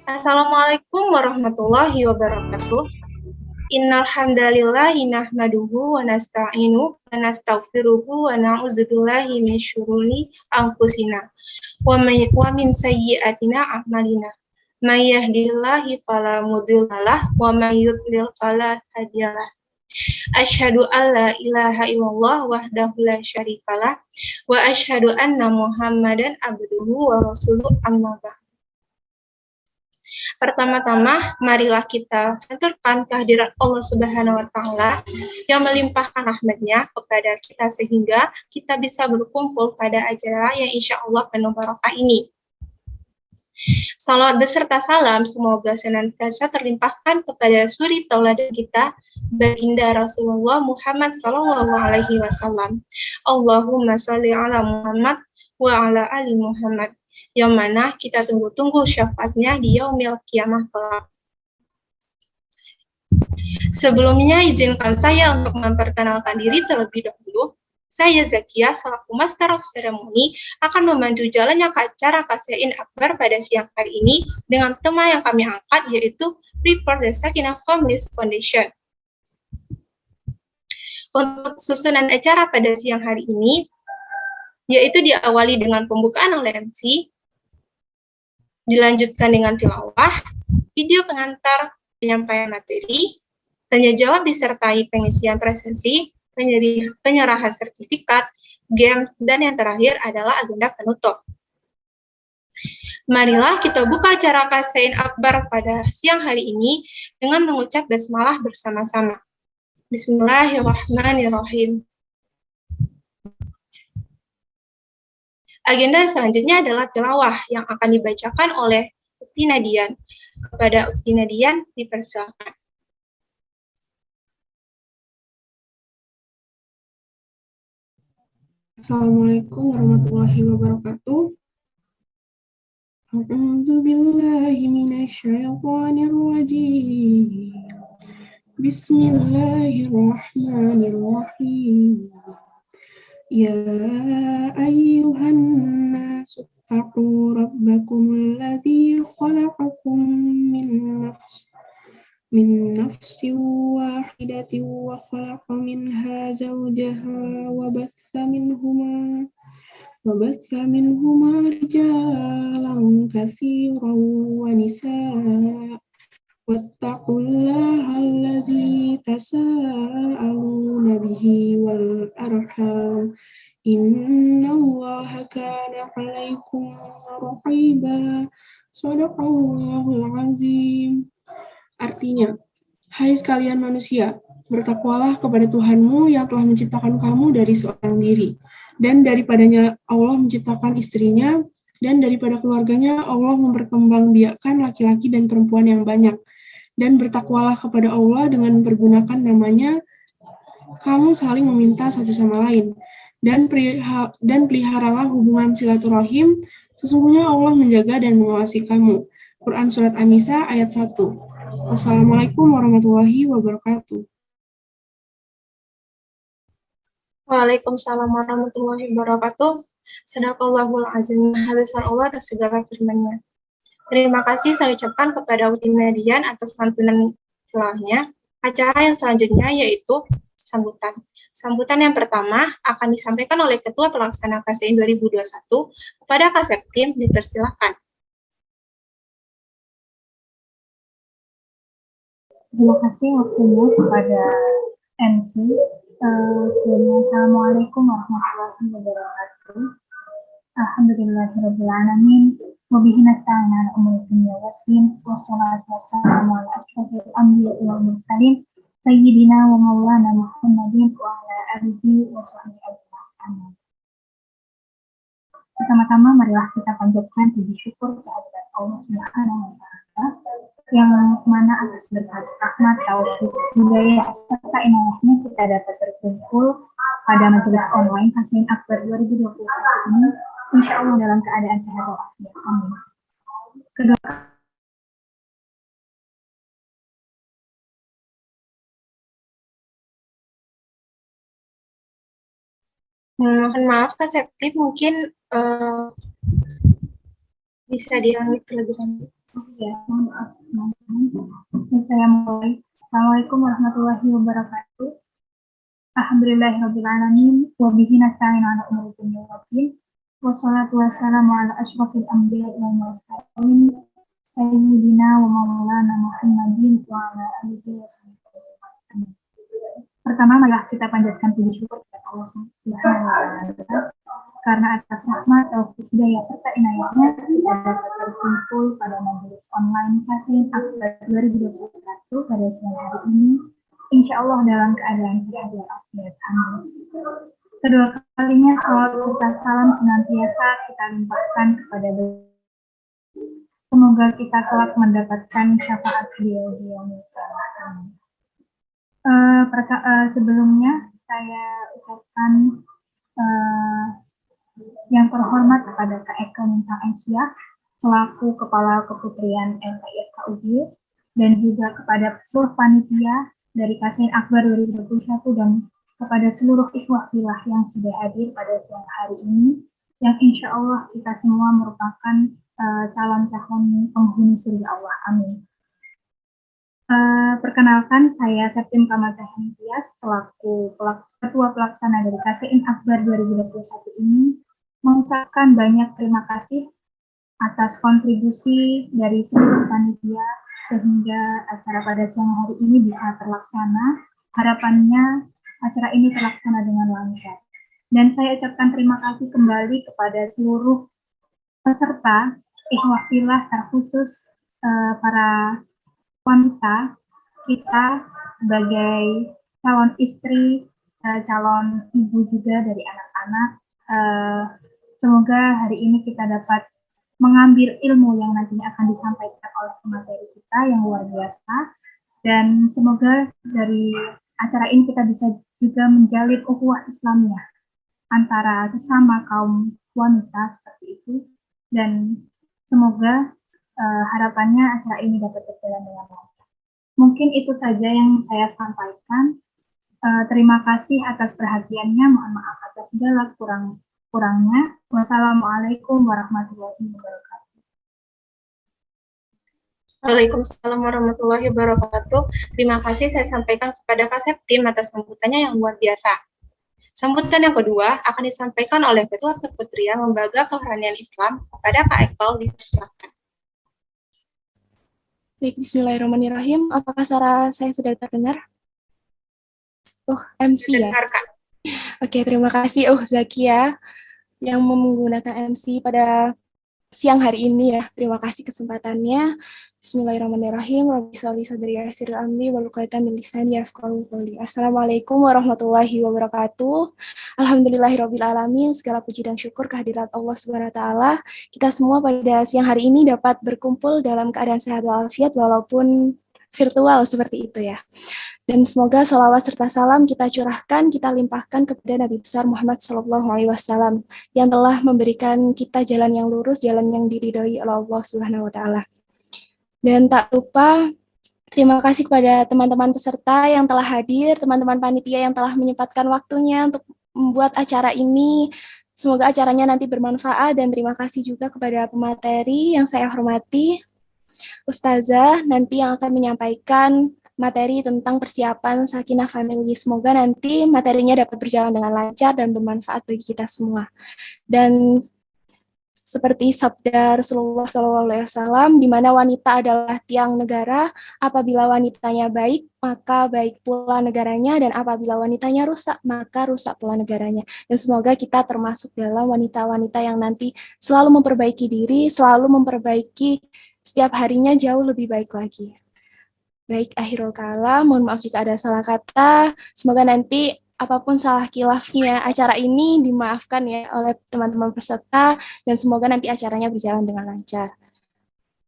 Assalamualaikum warahmatullahi wabarakatuh. Innal hamdalillahi nahmaduhu wa nasta'inu wa nastaghfiruhu wa na'udzubillahi min syururi anfusina wa min sayyiatina a'malina. May yahdihillahu fala mudhillalah wa may yudlil fala hadiyalah. Asyhadu an la ilaha illallah wahdahu la syarikalah wa asyhadu anna Muhammadan abduhu wa rasuluh amma ba'd. Pertama-tama, marilah kita haturkan kehadiran Allah Subhanahu wa Ta'ala yang melimpahkan rahmat-Nya kepada kita sehingga kita bisa berkumpul pada acara yang insya Allah penuh barokah ini. Salawat beserta salam semoga senantiasa terlimpahkan kepada suri tauladan kita, baginda Rasulullah Muhammad Sallallahu Alaihi Wasallam. Allahumma salli ala Muhammad wa ala ali Muhammad, yang mana kita tunggu-tunggu syafaatnya di yaumil kiamah kelak. Sebelumnya izinkan saya untuk memperkenalkan diri terlebih dahulu. Saya Zakia selaku Master of Ceremony akan membantu jalannya acara Kasein Akbar pada siang hari ini dengan tema yang kami angkat yaitu Prepare the Sakinah Families Foundation. Untuk susunan acara pada siang hari ini yaitu diawali dengan pembukaan oleh MC, dilanjutkan dengan tilawah, video pengantar, penyampaian materi, tanya jawab disertai pengisian presensi, penyerahan sertifikat, games, dan yang terakhir adalah agenda penutup. Marilah kita buka acara Kasein Akbar pada siang hari ini dengan mengucap basmalah bersama-sama. Bismillahirrahmanirrahim. Agenda selanjutnya adalah tilawah yang akan dibacakan oleh Ukti Nadian. Kepada Ukti Nadian, dipersilakan. Assalamualaikum warahmatullahi wabarakatuh. A'udzu billahi minasyaitonir rajim. Bismillahirrahmanirrahim. Ya ayyuhan nasu taqu rabbakum alladzi khalaqakum min nafsin wahidatin wa khalaqa minha zawjaha wa batha minhuma rijalan katsiran wa nisaa wattaqullaha alladzi tasaaluna bihi wal arham innallaha kana 'alaikum raqiba. Shadaqallahul azim. Artinya, hai sekalian manusia, bertakwalah kepada Tuhanmu yang telah menciptakan kamu dari seorang diri, dan daripadanya Allah menciptakan istrinya, dan daripada keluarganya Allah memperkembangbiakkan laki-laki dan perempuan yang banyak. Dan bertakwalah kepada Allah dengan mempergunakan namanya, kamu saling meminta satu sama lain. Dan peliharalah hubungan silaturahim, sesungguhnya Allah menjaga dan mengawasi kamu. Quran Surat An-Nisa ayat 1. Wassalamualaikum warahmatullahi wabarakatuh. Waalaikumsalam warahmatullahi wabarakatuh. Sadaqallahul azim. Maha besar Allah atas segala firman-Nya. Terima kasih saya ucapkan kepada Ukti Nadian atas lantunan tilawahnya. Acara yang selanjutnya yaitu sambutan. Sambutan yang pertama akan disampaikan oleh Ketua Pelaksana Kasein 2021 kepada Kaseptim, dipersilakan. Terima kasih waktunya kepada MC. Sebelumnya, Assalamualaikum warahmatullahi wabarakatuh. Alhamdulillahirabbil alamin. Wa bihi nasta'in 'ala umuri dunya waddin. Wassalatu wassalamu 'ala asyrofil anbiya'i wal mursalin sayyidina wa maulana Muhammadin wa 'ala alihi wa sahbihi ajma'in. Pertama-tama marilah kita panjatkan puji syukur kehadirat Allah Subhanahu wa Ta'ala yang mana atas berkat rahmat, taufik, hidayah serta inayahnya kita dapat berkumpul pada majelis online Kasein Akbar 2021 ini, insya Allah dalam keadaan sehat walafiat. Amin. Kedua, Mohon maaf Kak Septi, mungkin bisa di-unmute terlebih dahulu. Ya, mohon maaf teman-teman. Saya mulai. Assalamualaikum warahmatullahi wabarakatuh. Alhamdulillahirrabbilalamin. Wabihi nasta'inu ala umuri dunya waddin. Wassalatu wassalamu ala asyrafil anbiya'i wal mursalin. Sayyidina wa maulana Muhammadin wa ala alihi wa sahbihi. Pertama, marilah kita panjatkan puji syukur kepada Allah Subhanahu wa Ta'ala karena atas rahmat, taufik, hidayah serta inayahnya kita dapat berkumpul pada majelis online Kasin Akbar 2021 pada siang hari ini, insya Allah dalam keadaan sehat walafiat. Amin. Kedua kalinya salawat serta salam senantiasa kita limpahkan kepada beliau. Semoga kita kelak mendapatkan syafaat beliau di yaumil qiyamah. Sebelumnya saya ucapkan yang terhormat kepada Kak Eka Mintang Aisyah selaku Kepala Keputrian LKIFKUG dan juga kepada seluruh panitia dari Kasin Akbar 2021 dan kepada seluruh ikhwah filah yang sudah hadir pada siang hari ini, yang insya Allah kita semua merupakan calon-calon penghuni surga Allah. Amin. Perkenalkan, saya Septim Kamal Cahyanityas selaku Ketua Pelaksana dari KSIN Akbar 2021 ini mengucapkan banyak terima kasih atas kontribusi dari seluruh panitia sehingga acara pada siang hari ini bisa terlaksana. Harapannya acara ini terlaksana dengan lancar. Dan saya ucapkan terima kasih kembali kepada seluruh peserta ikhwah filah, terkhusus para wanita, kita sebagai calon istri, calon ibu juga dari anak-anak, semoga hari ini kita dapat mengambil ilmu yang nantinya akan disampaikan oleh pemateri kita yang luar biasa, dan semoga dari acara ini kita bisa juga menjalin ukhuwah Islamiyah antara sesama kaum wanita seperti itu, dan semoga harapannya acara ini dapat berjalan dengan lancar. Mungkin itu saja yang saya sampaikan. Terima kasih atas perhatiannya. Mohon maaf atas segala kurangnya. Wassalamualaikum warahmatullahi wabarakatuh. Waalaikumsalam warahmatullahi wabarakatuh. Terima kasih saya sampaikan kepada Kak Septim atas sambutannya yang luar biasa. Sambutan yang kedua akan disampaikan oleh Ketua Keputrian Lembaga Kerohanian Islam kepada Kak Iqbal. Dipersilakan. Baik, bismillahirrahmanirrahim. Apakah suara saya sudah terdengar? MC ya? Oke, terima kasih Zakia yang menggunakan MC pada siang hari ini ya. Terima kasih kesempatannya. Bismillahirrahmanirrahim. Rabbi sholli sadri yassir amri wahlul 'uqdatam min lisani yafqahu qawli. Assalamualaikum warahmatullahi wabarakatuh. Alhamdulillahirabbil alamin. Segala puji dan syukur kehadirat Allah Subhanahu wa taala. Kita semua pada siang hari ini dapat berkumpul dalam keadaan sehat walafiat walaupun virtual seperti itu ya. Dan semoga salawat serta salam kita curahkan, kita limpahkan kepada Nabi besar Muhammad SAW yang telah memberikan kita jalan yang lurus, jalan yang diridhoi oleh Allah Subhanahu wa taala. Dan tak lupa terima kasih kepada teman-teman peserta yang telah hadir, teman-teman panitia yang telah menyempatkan waktunya untuk membuat acara ini. Semoga acaranya nanti bermanfaat, dan terima kasih juga kepada pemateri yang saya hormati, Ustazah nanti yang akan menyampaikan materi tentang persiapan Sakinah Family. Semoga nanti materinya dapat berjalan dengan lancar dan bermanfaat bagi kita semua. Dan seperti sabda Rasulullah SAW, di mana wanita adalah tiang negara, apabila wanitanya baik, maka baik pula negaranya, dan apabila wanitanya rusak, maka rusak pula negaranya. Dan semoga kita termasuk dalam wanita-wanita yang nanti selalu memperbaiki diri, selalu memperbaiki setiap harinya jauh lebih baik lagi. Baik, akhirul kalam, mohon maaf jika ada salah kata. Semoga nanti apapun salah kilafnya acara ini dimaafkan ya oleh teman-teman peserta, dan semoga nanti acaranya berjalan dengan lancar.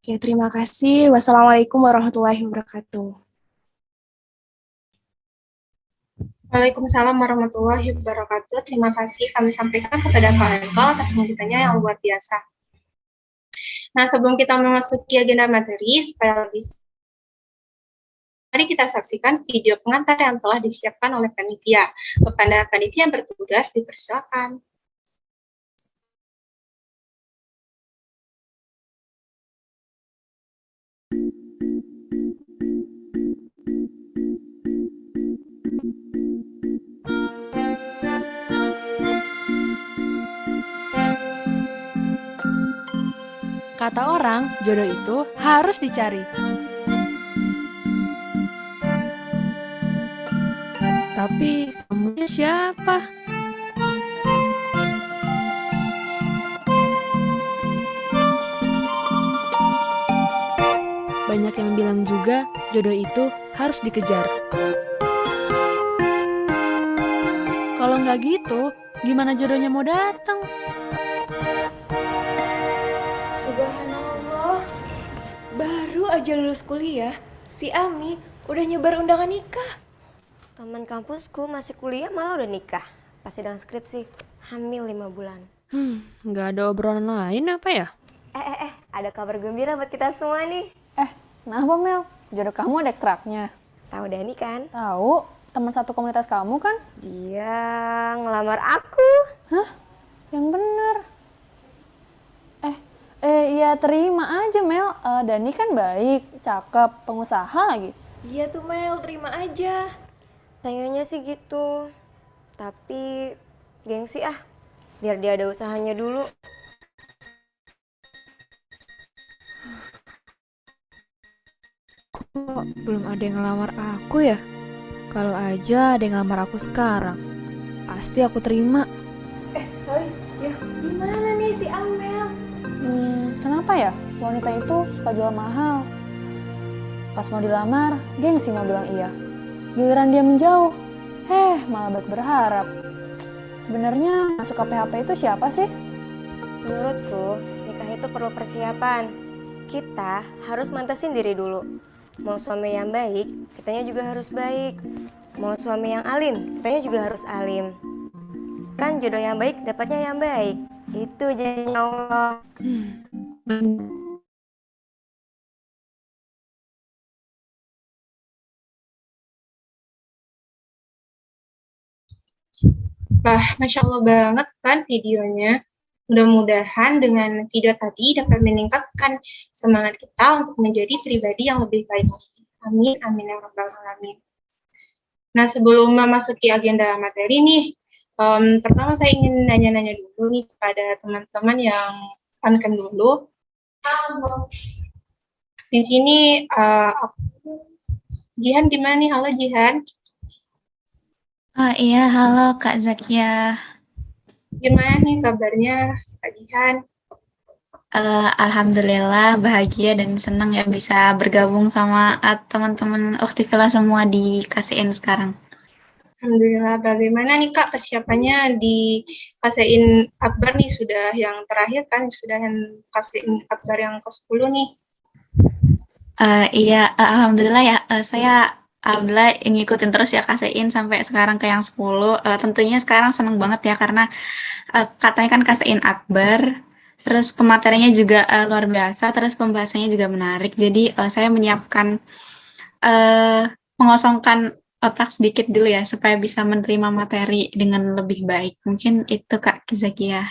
Oke, terima kasih. Wassalamualaikum warahmatullahi wabarakatuh. Waalaikumsalam warahmatullahi wabarakatuh. Terima kasih kami sampaikan kepada Kak Iqbal atas sambutannya yang luar biasa. Nah, sebelum kita memasuki agenda materi, supaya lebih mari kita saksikan video pengantar yang telah disiapkan oleh panitia. Kepada panitia yang bertugas, dipersilakan. Kata orang, jodoh itu harus dicari. Tapi kamunya siapa? Banyak yang bilang juga jodoh itu harus dikejar. Kalau nggak gitu, gimana jodohnya mau datang? Subhanallah, baru aja lulus kuliah, si Ami udah nyebar undangan nikah. Teman kampusku masih kuliah malah udah nikah. Pas sedang skripsi, hamil 5 bulan. Nggak ada obrolan lain apa ya? Ada kabar gembira buat kita semua nih. Kenapa Mel? Jodoh kamu ada ekstraknya? Tahu Dani kan? Tahu, teman satu komunitas kamu kan? Dia ngelamar aku. Hah? Yang bener. Iya terima aja Mel. Dani kan baik, cakep, pengusaha lagi. Iya tuh Mel, terima aja. Pengennya sih gitu. Tapi gengsi ah. Biar dia ada usahanya dulu. Kok belum ada yang ngelamar aku ya? Kalau aja ada yang ngelamar aku sekarang, pasti aku terima. Sorry, ya gimana nih si Amel? Kenapa ya? Wanita itu suka jual mahal. Pas mau dilamar, gengsi mau bilang iya. Giliran dia menjauh, malah baik berharap. Sebenarnya masuk ke PHP itu siapa sih? Menurutku, nikah itu perlu persiapan. Kita harus mantesin diri dulu. Mau suami yang baik, kitanya juga harus baik. Mau suami yang alim, kitanya juga harus alim. Kan jodoh yang baik dapatnya yang baik. Itu janjinya Allah. Wah, Masya Allah banget kan videonya. Mudah-mudahan dengan video tadi dapat meningkatkan semangat kita untuk menjadi pribadi yang lebih baik lagi. Amin, amin ya rabbal alamin. Nah, sebelum memasuki agenda materi nih, pertama saya ingin nanya-nanya dulu nih kepada teman-teman yang akan dulu. Di sini, Jihan gimana nih? Halo Jihan. Iya, halo Kak Zakia. Gimana nih kabarnya Kak Jihan? Alhamdulillah bahagia dan senang ya bisa bergabung sama teman-teman ukhti kelas semua di KCN sekarang. Alhamdulillah. Bagaimana nih Kak persiapannya di KCN Akbar nih, sudah yang terakhir kan, sudah yang KCN Akbar yang ke-10 nih. Iya, alhamdulillah ya, saya alhamdulillah ngikutin terus ya KCN sampai sekarang ke yang 10. Tentunya sekarang senang banget ya karena katanya kan KCN Akbar, terus pematerinya juga luar biasa, terus pembahasannya juga menarik. Jadi saya menyiapkan mengosongkan otak sedikit dulu ya supaya bisa menerima materi dengan lebih baik. Mungkin itu Kak Zakia.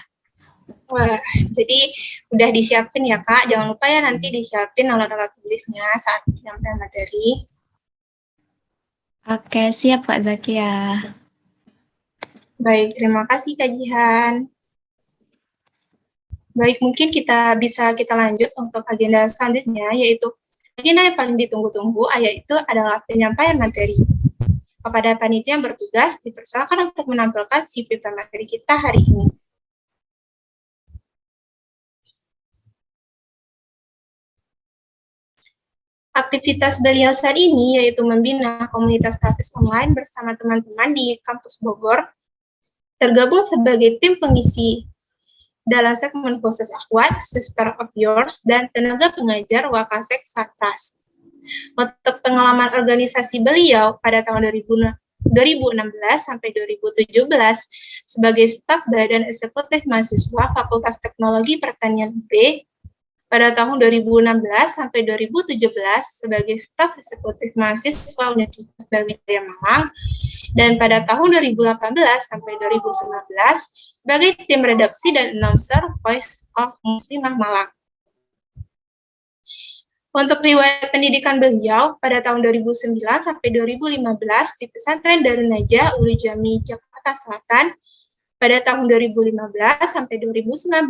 Wah, jadi udah disiapin ya Kak. Jangan lupa ya nanti disiapin alat-alat tulisnya saat penyampaian materi. Oke, siap Kak Zakia. Baik, terima kasih Kak Jihan. Baik, mungkin kita lanjut untuk agenda selanjutnya, yaitu agenda yang paling ditunggu-tunggu, yaitu adalah penyampaian materi. Kepada panitia yang bertugas, dipersilakan untuk menampilkan CV materi kita hari ini. Aktivitas beliau saat ini yaitu membina komunitas status online bersama teman-teman di kampus Bogor, tergabung sebagai tim pengisi dalam segmen khusus Akhwat, Sister of Yours, dan tenaga pengajar Wakasek Satras. Untuk pengalaman organisasi beliau pada tahun 2016 sampai 2017 sebagai staf Badan Eksekutif Mahasiswa Fakultas Teknologi Pertanian UB, pada tahun 2016 sampai 2017 sebagai staf eksekutif mahasiswa Universitas Brawijaya Malang, dan pada tahun 2018 sampai 2019 sebagai tim redaksi dan announcer Voice of Muslimah Malang. Untuk riwayat pendidikan beliau pada tahun 2009 sampai 2015 di Pesantren Darun Najah Ulu Jami, Jakarta Selatan, pada tahun 2015 sampai 2019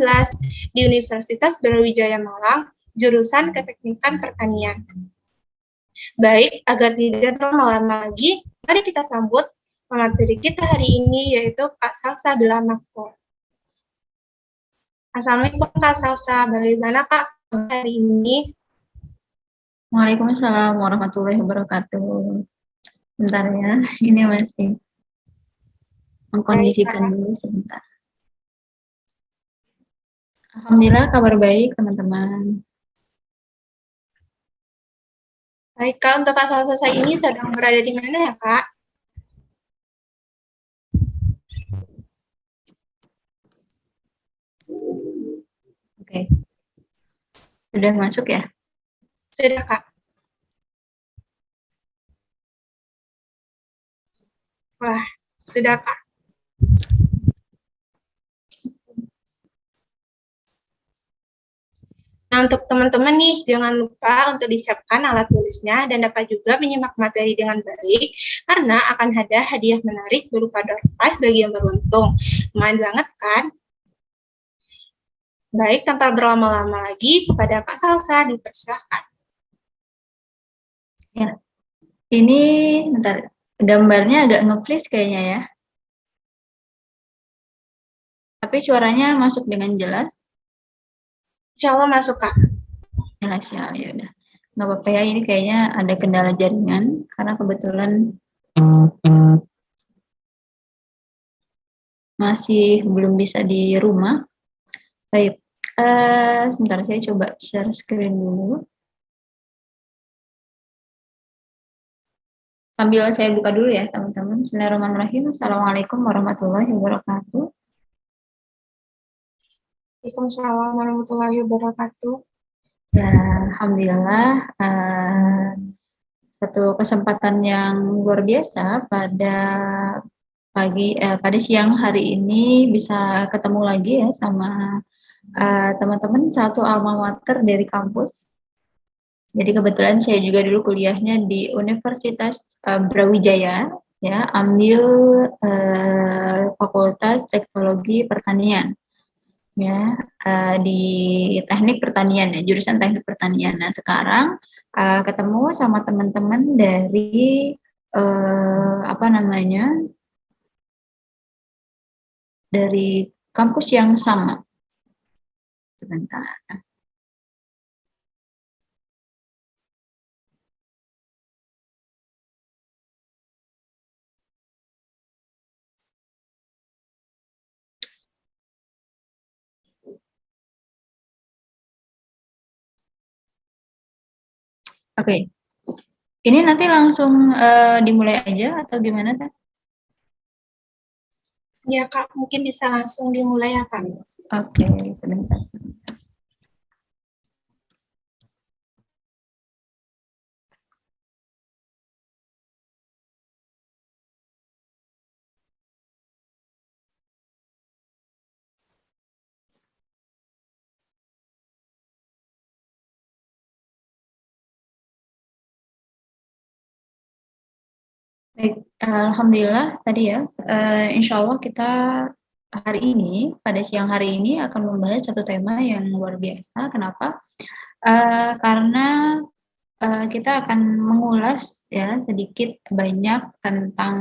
di Universitas Brawijaya Malang, jurusan Keteknikan Pertanian. Baik, agar tidak lama-lama lagi, mari kita sambut pemateri kita hari ini, yaitu Kak Salsa Delanakor. Assalamualaikum Kak Salsa, bagaimana Kak hari ini? Waalaikumsalam warahmatullahi wabarakatuh. Bentar ya, ini masih mengkondisikan dulu sebentar. Alhamdulillah kabar baik teman-teman. Baik Kak, untuk Kak Salsa ini sedang berada di mana ya Kak? Oke. Sudah masuk ya? Sudah Kak. Wah, sudah Kak. Nah, untuk teman-teman nih, jangan lupa untuk disiapkan alat tulisnya dan dapat juga menyimak materi dengan baik, karena akan ada hadiah menarik berupa door prize bagi yang beruntung. Lumayan banget kan? Baik, tanpa berlama-lama lagi, kepada Kak Salsa dipersilakan. Ya, ini sebentar, gambarnya agak nge-freeze kayaknya ya. Tapi suaranya masuk dengan jelas. Insya Allah masuk Kak. Jelas ya, ya udah. Nggak apa-apa ya, ini kayaknya ada kendala jaringan karena kebetulan masih belum bisa di rumah. Baik, sebentar saya coba share screen dulu. Sambil saya buka dulu ya teman-teman. Bismillahirrahmanirrahim. Assalamualaikum warahmatullahi wabarakatuh. Waalaikumsalam warahmatullahi wabarakatuh. Ya, alhamdulillah satu kesempatan yang luar biasa pada pada siang hari ini bisa ketemu lagi ya sama teman-teman satu alma mater dari kampus. Jadi kebetulan saya juga dulu kuliahnya di Universitas Brawijaya, ya, ambil Fakultas Teknologi Pertanian, ya, di Teknik Pertanian, ya, jurusan Teknik Pertanian. Nah sekarang ketemu sama teman-teman dari dari kampus yang sama. Sebentar. Oke, ini nanti langsung dimulai aja atau gimana Teh? Ya Kak, mungkin bisa langsung dimulai ya Kak. Oke, sebentar. Baik, alhamdulillah tadi ya, insya Allah kita hari ini, pada siang hari ini akan membahas satu tema yang luar biasa. Kenapa? Karena kita akan mengulas ya sedikit banyak tentang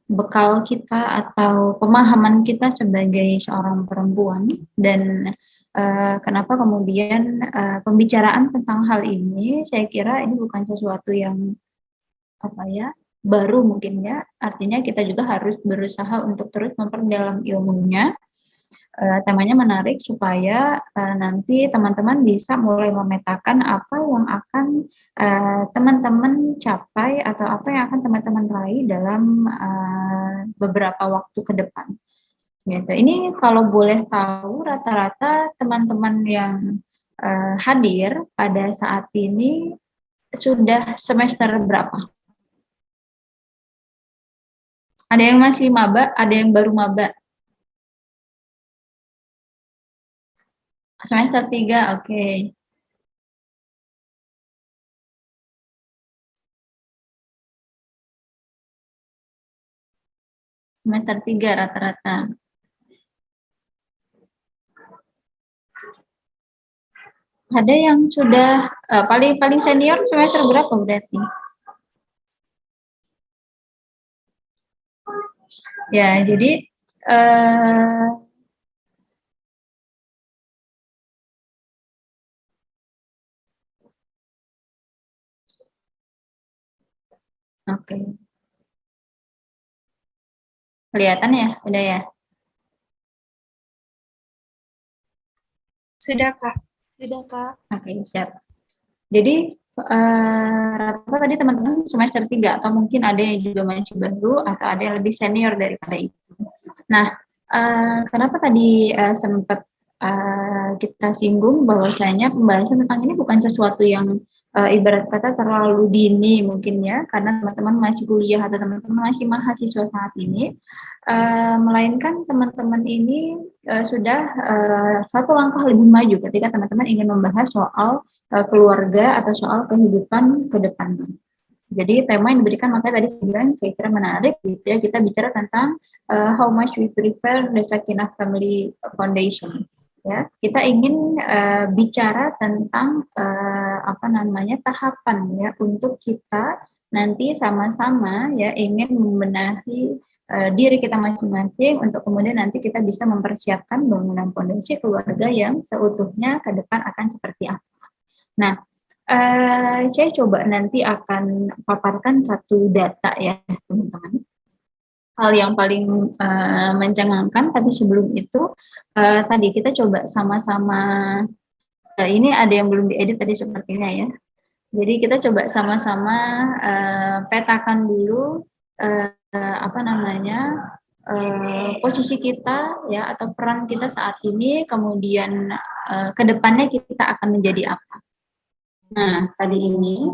bekal kita atau pemahaman kita sebagai seorang perempuan dan kenapa kemudian pembicaraan tentang hal ini saya kira ini bukan sesuatu yang baru mungkin ya, artinya kita juga harus berusaha untuk terus memperdalam ilmunya. Temanya menarik supaya nanti teman-teman bisa mulai memetakan apa yang akan teman-teman capai atau apa yang akan teman-teman raih dalam beberapa waktu ke depan. Gitu. Ini kalau boleh tahu rata-rata teman-teman yang hadir pada saat ini sudah semester berapa? Ada yang masih maba, ada yang baru maba. Semester 3, oke. Semester 3 rata-rata. Ada yang sudah paling senior semester berapa berarti? Ya, jadi oke. Kelihatan ya? Udah ya? Sudah, Kak. Sudah, Kak. Oke, siap. Jadi rata-rata tadi teman-teman semester 3 atau mungkin ada yang juga masih baru atau ada yang lebih senior daripada itu. Nah, kenapa tadi sempat kita singgung bahwasanya pembahasan tentang ini bukan sesuatu yang ibarat kata terlalu dini mungkin ya, karena teman-teman masih kuliah atau teman-teman masih mahasiswa saat ini, melainkan teman-teman ini sudah satu langkah lebih maju ketika teman-teman ingin membahas soal keluarga atau soal kehidupan ke depannya. Jadi tema yang diberikan makanya tadi saya kira menarik gitu ya, kita bicara tentang how much we prepare the Sakinah Family Foundation. Ya, kita ingin bicara tentang tahapan ya untuk kita nanti sama-sama ya ingin membenahi diri kita masing-masing untuk kemudian nanti kita bisa mempersiapkan bangunan fondasi keluarga yang seutuhnya ke depan akan seperti apa. Nah, saya coba nanti akan paparkan satu data ya teman-teman. Hal yang paling mencengangkan, tapi sebelum itu tadi kita coba sama-sama, ini ada yang belum diedit tadi sepertinya ya. Jadi kita coba sama-sama petakan dulu posisi kita ya atau peran kita saat ini, kemudian ke depannya kita akan menjadi apa. Nah, tadi ini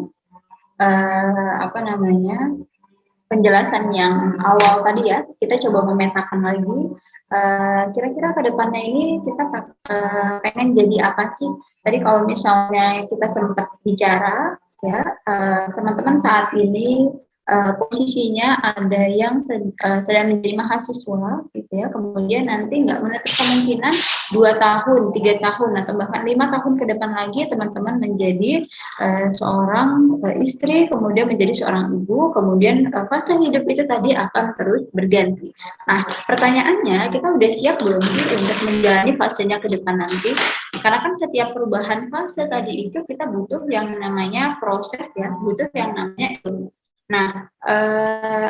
penjelasan yang awal tadi ya, kita coba memetakan lagi kira-kira ke depannya ini kita pengen jadi apa sih? Tadi kalau misalnya kita sempat bicara ya, teman-teman saat ini posisinya ada yang sedang menjadi mahasiswa gitu ya, kemudian nanti nggak menutup kemungkinan 2 tahun, 3 tahun atau bahkan 5 tahun ke depan lagi teman-teman menjadi seorang istri, kemudian menjadi seorang ibu, kemudian fase hidup itu tadi akan terus berganti. Nah, pertanyaannya, kita udah siap belum sih untuk menjalani fasenya ke depan nanti? Karena kan setiap perubahan fase tadi itu kita butuh yang namanya proses ya, butuh yang namanya ilmu. Nah,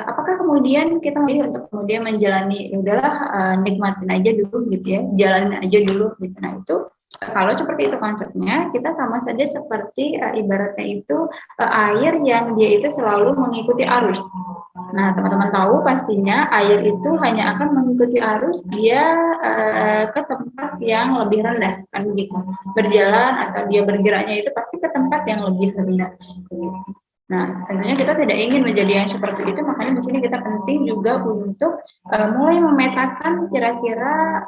apakah kemudian kita milih untuk kemudian menjalani, ya udahlah nikmatin aja dulu gitu ya, jalanin aja dulu gitu. Nah itu kalau seperti itu konsepnya, kita sama saja seperti ibaratnya itu air yang dia itu selalu mengikuti arus. Nah, teman-teman tahu pastinya air itu hanya akan mengikuti arus dia ke tempat yang lebih rendah kan gitu. Berjalan atau dia bergeraknya itu pasti ke tempat yang lebih rendah gitu. Nah, tentunya kita tidak ingin menjadi yang seperti itu, makanya di sini kita penting juga untuk mulai memetakan kira-kira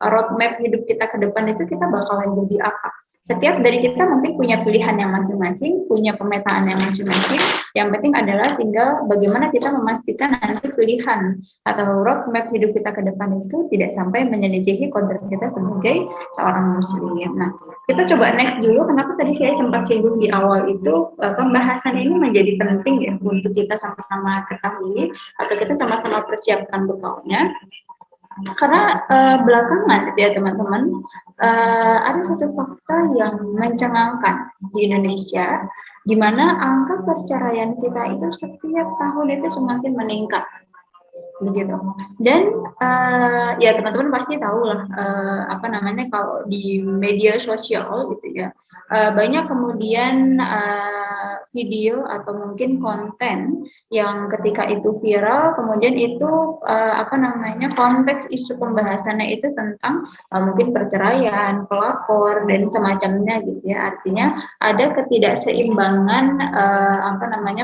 roadmap hidup kita ke depan itu kita bakalan jadi apa. Setiap dari kita mungkin punya pilihan yang masing-masing, punya pemetaan yang masing-masing. Yang penting adalah tinggal bagaimana kita memastikan nanti pilihan atau roadmap hidup kita ke depan itu tidak sampai menyelisihi kodrat kita sebagai seorang muslim. Nah, kita coba next dulu. Kenapa tadi saya sempat singgung di awal itu pembahasan ini menjadi penting ya untuk kita sama-sama ketahui atau kita sama-sama persiapkan bekalnya. Karena belakangan gitu ya teman-teman, ada satu fakta yang mencengangkan di Indonesia, di mana angka perceraian kita itu setiap tahun itu semakin meningkat, begitu. Dan ya teman-teman pasti tahu lah kalau di media sosial gitu ya, banyak kemudian video atau mungkin konten yang ketika itu viral, kemudian itu konteks isu pembahasannya itu tentang mungkin perceraian, pelakor dan semacamnya gitu ya. Artinya ada ketidakseimbangan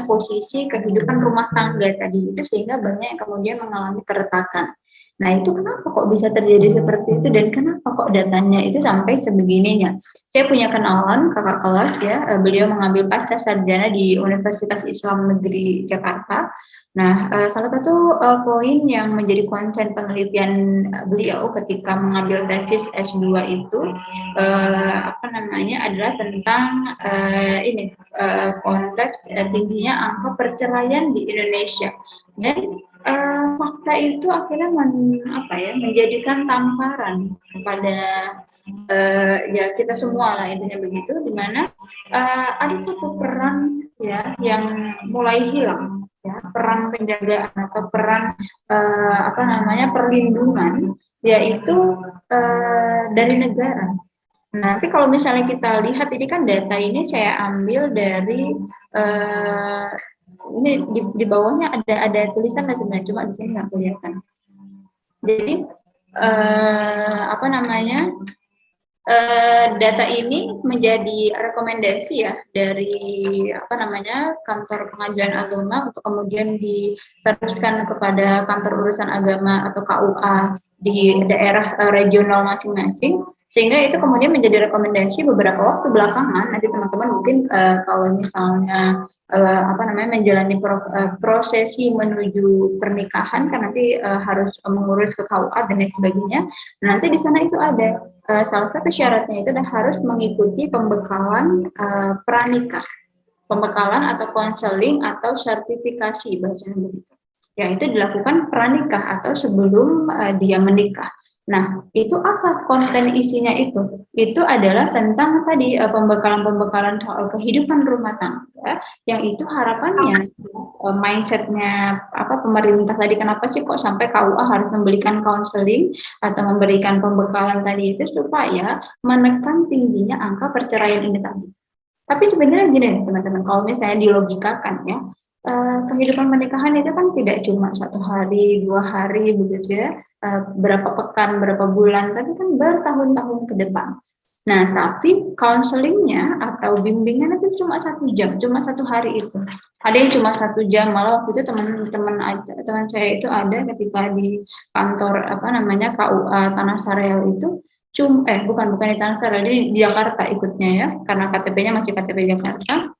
posisi kehidupan rumah tangga tadi itu, sehingga banyak yang kemudian mengalami keretakan. Nah, itu kenapa kok bisa terjadi seperti itu dan kenapa kok datanya itu sampai sebegininya? Saya punya kenalan kakak kelas ya, beliau mengambil pasca sarjana di Universitas Islam Negeri Jakarta. Nah, salah satu poin yang menjadi konsen penelitian beliau ketika mengambil tesis S2 itu adalah tentang konteks tingginya angka perceraian di Indonesia. Dan fakta itu akhirnya menjadikan tamparan kepada ya kita semua lah, intinya begitu, di mana ada satu peran ya yang mulai hilang, ya, peran penjagaan atau peran perlindungan, yaitu dari negara. Nah, tapi kalau misalnya kita lihat, ini kan data ini saya ambil dari ini di bawahnya ada tulisan sebenarnya, cuma di sini nggak kelihatan. Jadi data ini menjadi rekomendasi ya dari kantor pengadilan agama untuk kemudian diteruskan kepada kantor urusan agama atau KUA di daerah regional masing-masing, sehingga itu kemudian menjadi rekomendasi beberapa waktu belakangan. Nanti teman-teman mungkin kalau misalnya menjalani prosesi menuju pernikahan, kan nanti harus mengurus ke KUA dan lain sebagainya. Nanti di sana itu ada salah satu syaratnya itu harus mengikuti pembekalan pranikah, pembekalan atau konseling atau sertifikasi bahasanya begitu. Yang itu dilakukan pranikah atau sebelum dia menikah. Nah, itu apa konten isinya itu? Itu adalah tentang tadi pembekalan-pembekalan soal kehidupan rumah tangga, yang itu harapannya mindsetnya pemerintah tadi, kenapa sih kok sampai KUA harus memberikan konseling atau memberikan pembekalan tadi itu, supaya menekan tingginya angka perceraian ini tadi. Tapi sebenarnya gini teman-teman, kalau misalnya dilogikakan ya, kehidupan pernikahan itu kan tidak cuma 1 hari, 2 hari begitu ya, berapa pekan, berapa bulan, tapi kan bertahun-tahun ke depan. Nah, tapi counselingnya atau bimbingan itu cuma 1 jam, cuma 1 hari itu. Ada yang cuma 1 jam, malah waktu itu teman saya itu ada ketika di kantor KUA Tanah Sareal itu, bukan di Tanah Sareal, di Jakarta ikutnya ya, karena KTP-nya masih KTP Jakarta.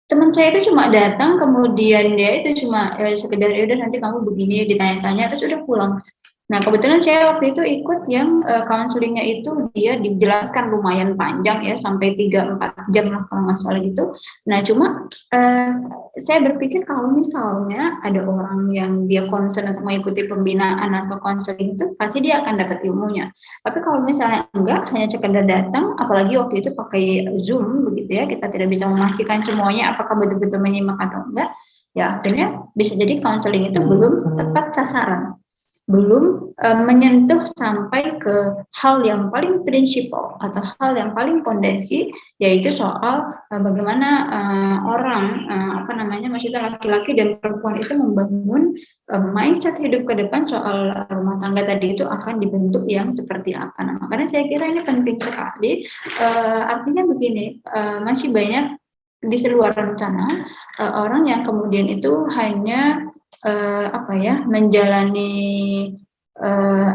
Teman saya itu cuma datang, kemudian dia itu cuma sekedar udah nanti kamu begini, ditanya-tanya, terus udah pulang. Nah, kebetulan saya waktu itu ikut yang counselingnya itu dia dijelaskan lumayan panjang ya, sampai 3-4 jam lah kalau nggak salah gitu. Nah, cuma saya berpikir kalau misalnya ada orang yang dia concern untuk mengikuti pembinaan atau counseling itu, pasti dia akan dapat ilmunya. Tapi kalau misalnya enggak, hanya sekedar datang, apalagi waktu itu pakai Zoom begitu ya, kita tidak bisa memastikan semuanya apakah betul-betul menyimak atau enggak, ya akhirnya bisa jadi counseling itu belum tepat sasaran, belum menyentuh sampai ke hal yang paling prinsipal atau hal yang paling fondasi, yaitu soal bagaimana orang maksudnya laki-laki dan perempuan itu membangun mindset hidup ke depan soal rumah tangga tadi itu akan dibentuk yang seperti apa. Nah, makanya saya kira ini penting sekali. Artinya begini, masih banyak di seluruh sana orang yang kemudian itu hanya menjalani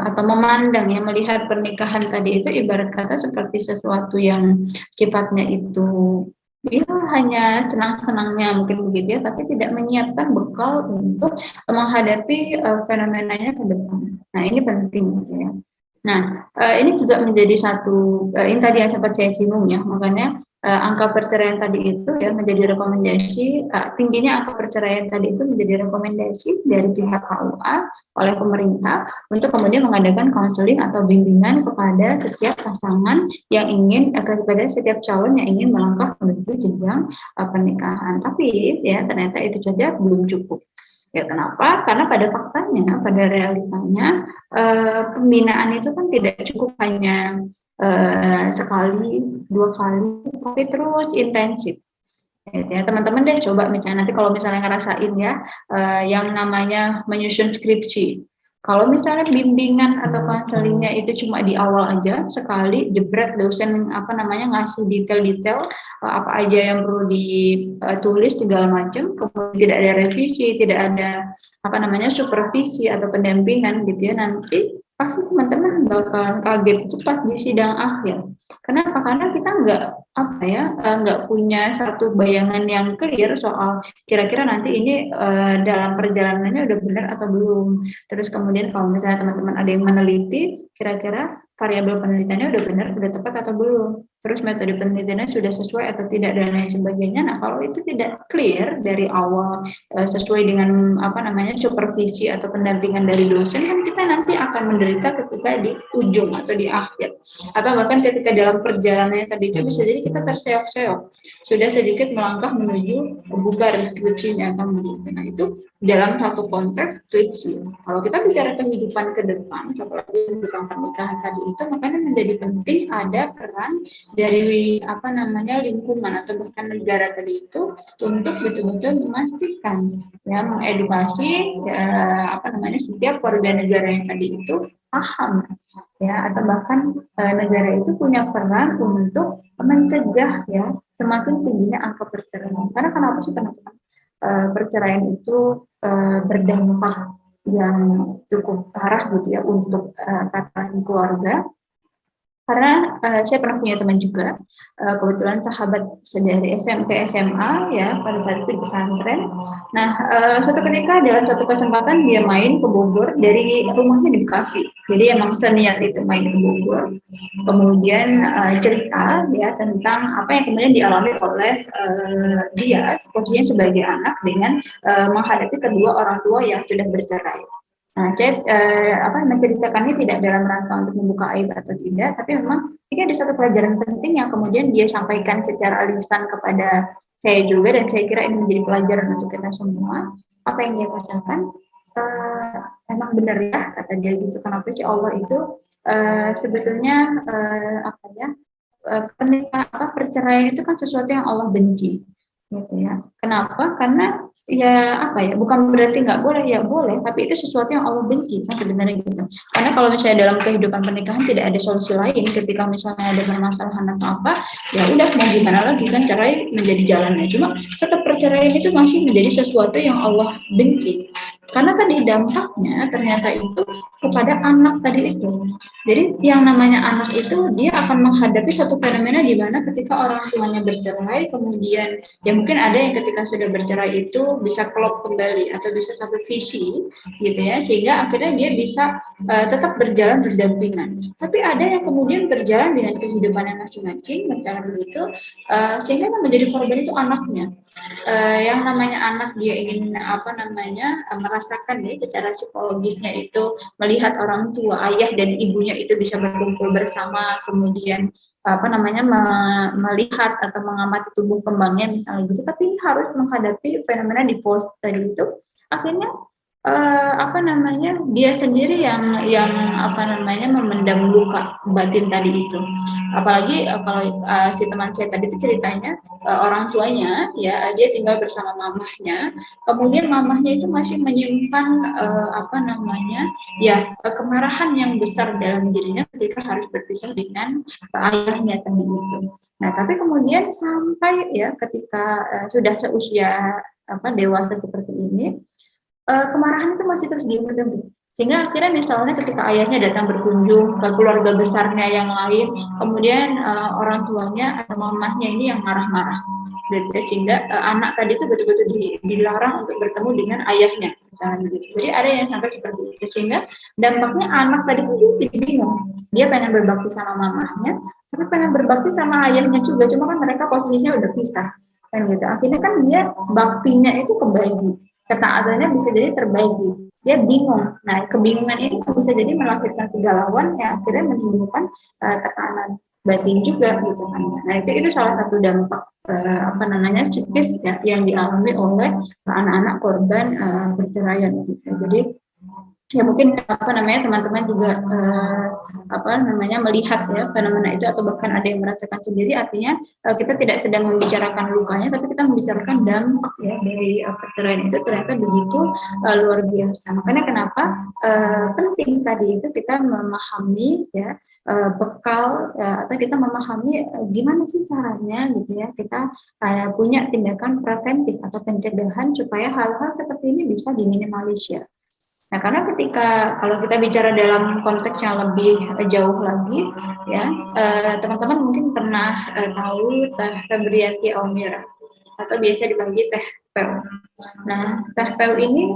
atau memandang ya, melihat pernikahan tadi itu ibarat kata seperti sesuatu yang sifatnya itu ya hanya senang-senangnya mungkin begitu ya, tapi tidak menyiapkan bekal untuk menghadapi fenomenanya ke depan. Nah, ini penting gitu ya. Nah, ini juga menjadi satu ini tadi yang sempat saya singgung ya, makanya angka perceraian tadi itu ya menjadi rekomendasi, tingginya angka perceraian tadi itu menjadi rekomendasi dari pihak KUA oleh pemerintah untuk kemudian mengadakan konseling atau bimbingan kepada setiap pasangan yang ingin, kepada setiap calon yang ingin melangkah menuju jenjang pernikahan. Tapi ya ternyata itu saja belum cukup. Ya, kenapa? Karena pada faktanya, pada realitanya, pembinaan itu kan tidak cukup hanya sekali, 2 kali, tapi terus intensif. Ya, teman-teman deh coba misalnya nanti kalau misalnya ngerasain ya, yang namanya menyusun skripsi. Kalau misalnya bimbingan atau konselingnya itu cuma di awal aja, sekali jebret dosen ngasih detail-detail apa aja yang perlu ditulis segala macam, kemudian tidak ada revisi, tidak ada supervisi atau pendampingan gitu ya, nanti pasti teman-teman bakalan kaget itu pas di sidang akhir. Kenapa? Karena kita nggak punya satu bayangan yang clear soal kira-kira nanti ini dalam perjalanannya udah benar atau belum. Terus kemudian kalau misalnya teman-teman ada yang meneliti, kira-kira variabel penelitiannya udah benar, udah tepat atau belum. Terus metode penelitiannya sudah sesuai atau tidak dan lain sebagainya. Nah, kalau itu tidak clear dari awal sesuai dengan supervisi atau pendampingan dari dosen, kan kita nanti akan menderita ketika di ujung atau di akhir. Atau bahkan ketika dalam perjalanannya tadi itu bisa jadi kita terseok-seok, sudah sedikit melangkah menuju bubar skripsinya kan begitu. Nah, itu dalam satu konteks skripsi. Kalau kita bicara kehidupan ke depan, apalagi bukan pernikahan tadi itu, makanya menjadi penting ada peran dari lingkungan atau bahkan negara tadi itu untuk betul-betul memastikan ya, mengedukasi setiap warga negara yang tadi itu paham ya, atau bahkan negara itu punya peran untuk mencegah ya semakin tingginya angka perceraian. Karena kenapa sih perceraian itu berdampak yang cukup parah gitu ya untuk tatanan keluarga. Karena saya pernah punya teman juga, kebetulan sahabat dari SMP SMA ya, pada saat itu di pesantren. Nah, suatu ketika dalam suatu kesempatan dia main ke Bogor dari rumahnya di Bekasi. Jadi emang seniat itu main ke Bogor. Kemudian cerita ya tentang apa yang kemudian dialami oleh dia posisinya sebagai anak dengan menghadapi kedua orang tua yang sudah bercerai. Nah, saya menceritakannya tidak dalam rangka untuk membuka aib atau tidak, tapi memang ini ada satu pelajaran penting yang kemudian dia sampaikan secara lisan kepada saya juga, dan saya kira ini menjadi pelajaran untuk kita semua. Apa yang dia katakan, emang benar ya, kata dia gitu. Kenapa sih Allah itu sebetulnya perceraian itu kan sesuatu yang Allah benci, gitu ya. Kenapa? Karena bukan berarti nggak boleh, ya boleh, tapi itu sesuatu yang Allah benci kan sebenarnya gitu. Karena kalau misalnya dalam kehidupan pernikahan tidak ada solusi lain, ketika misalnya ada permasalahan atau apa, ya udah mau gimana lagi kan, cerai menjadi jalannya. Cuma tetap perceraian itu masih menjadi sesuatu yang Allah benci. Karena tadi dampaknya ternyata itu kepada anak tadi itu. Jadi yang namanya anak itu dia akan menghadapi satu fenomena di mana ketika orang tuanya bercerai, kemudian ya mungkin ada yang ketika sudah bercerai itu bisa klop kembali atau bisa satu visi gitu ya, sehingga akhirnya dia bisa tetap berjalan berdampingan. Tapi ada yang kemudian berjalan dengan kehidupannya masing-masing, misalnya begitu, sehingga yang menjadi korban itu anaknya. Yang namanya anak dia ingin merasakan ya secara psikologisnya itu melihat orang tua, ayah dan ibunya itu bisa berkumpul bersama, kemudian melihat atau mengamati tumbuh kembangnya misalnya gitu, tapi harus menghadapi fenomena divorce tadi itu, akhirnya dia sendiri yang memendam luka batin tadi itu. Apalagi kalau si teman saya tadi itu ceritanya orang tuanya ya dia tinggal bersama mamahnya, kemudian mamahnya itu masih menyimpan kemarahan yang besar dalam dirinya ketika harus berpisah dengan ayahnya tadi itu. Nah, tapi kemudian sampai ya ketika sudah seusia dewasa seperti ini, kemarahan itu masih terus diumumkan, sehingga akhirnya misalnya ketika ayahnya datang berkunjung ke keluarga besarnya yang lain, kemudian orang tuanya atau mamahnya ini yang marah-marah, sehingga anak tadi itu betul-betul dilarang untuk bertemu dengan ayahnya, misalnya begitu. Jadi ada yang sampai seperti itu, sehingga dampaknya anak tadi itu jadi bingung, dia pengen berbakti sama mamahnya, tapi pengen berbakti sama ayahnya juga, cuma kan mereka posisinya udah pisah, kan gitu. Akhirnya kan dia baktinya itu kebagi, ketaatannya bisa jadi terbagi, dia bingung. Nah, kebingungan ini bisa jadi melahirkan kegalauan yang akhirnya menimbulkan tekanan batin juga gitu kan. Nah, itu salah satu dampak psikis ya, yang dialami oleh anak-anak korban perceraian gitu. Jadi ya mungkin teman-teman juga melihat ya fenomena itu atau bahkan ada yang merasakan sendiri. Artinya kita tidak sedang membicarakan lukanya, tapi kita membicarakan dampak ya dari perceraian itu ternyata begitu luar biasa. Makanya kenapa penting tadi itu kita memahami ya bekal atau kita memahami gimana sih caranya gitu ya kita punya tindakan preventif atau pencegahan supaya hal-hal seperti ini bisa diminimalisir. Nah, karena kalau kita bicara dalam konteks yang lebih jauh lagi, ya teman-teman mungkin pernah tahu Teh Febriati Aumira atau biasa dipanggil Teh Peu. Nah, Teh Peu ini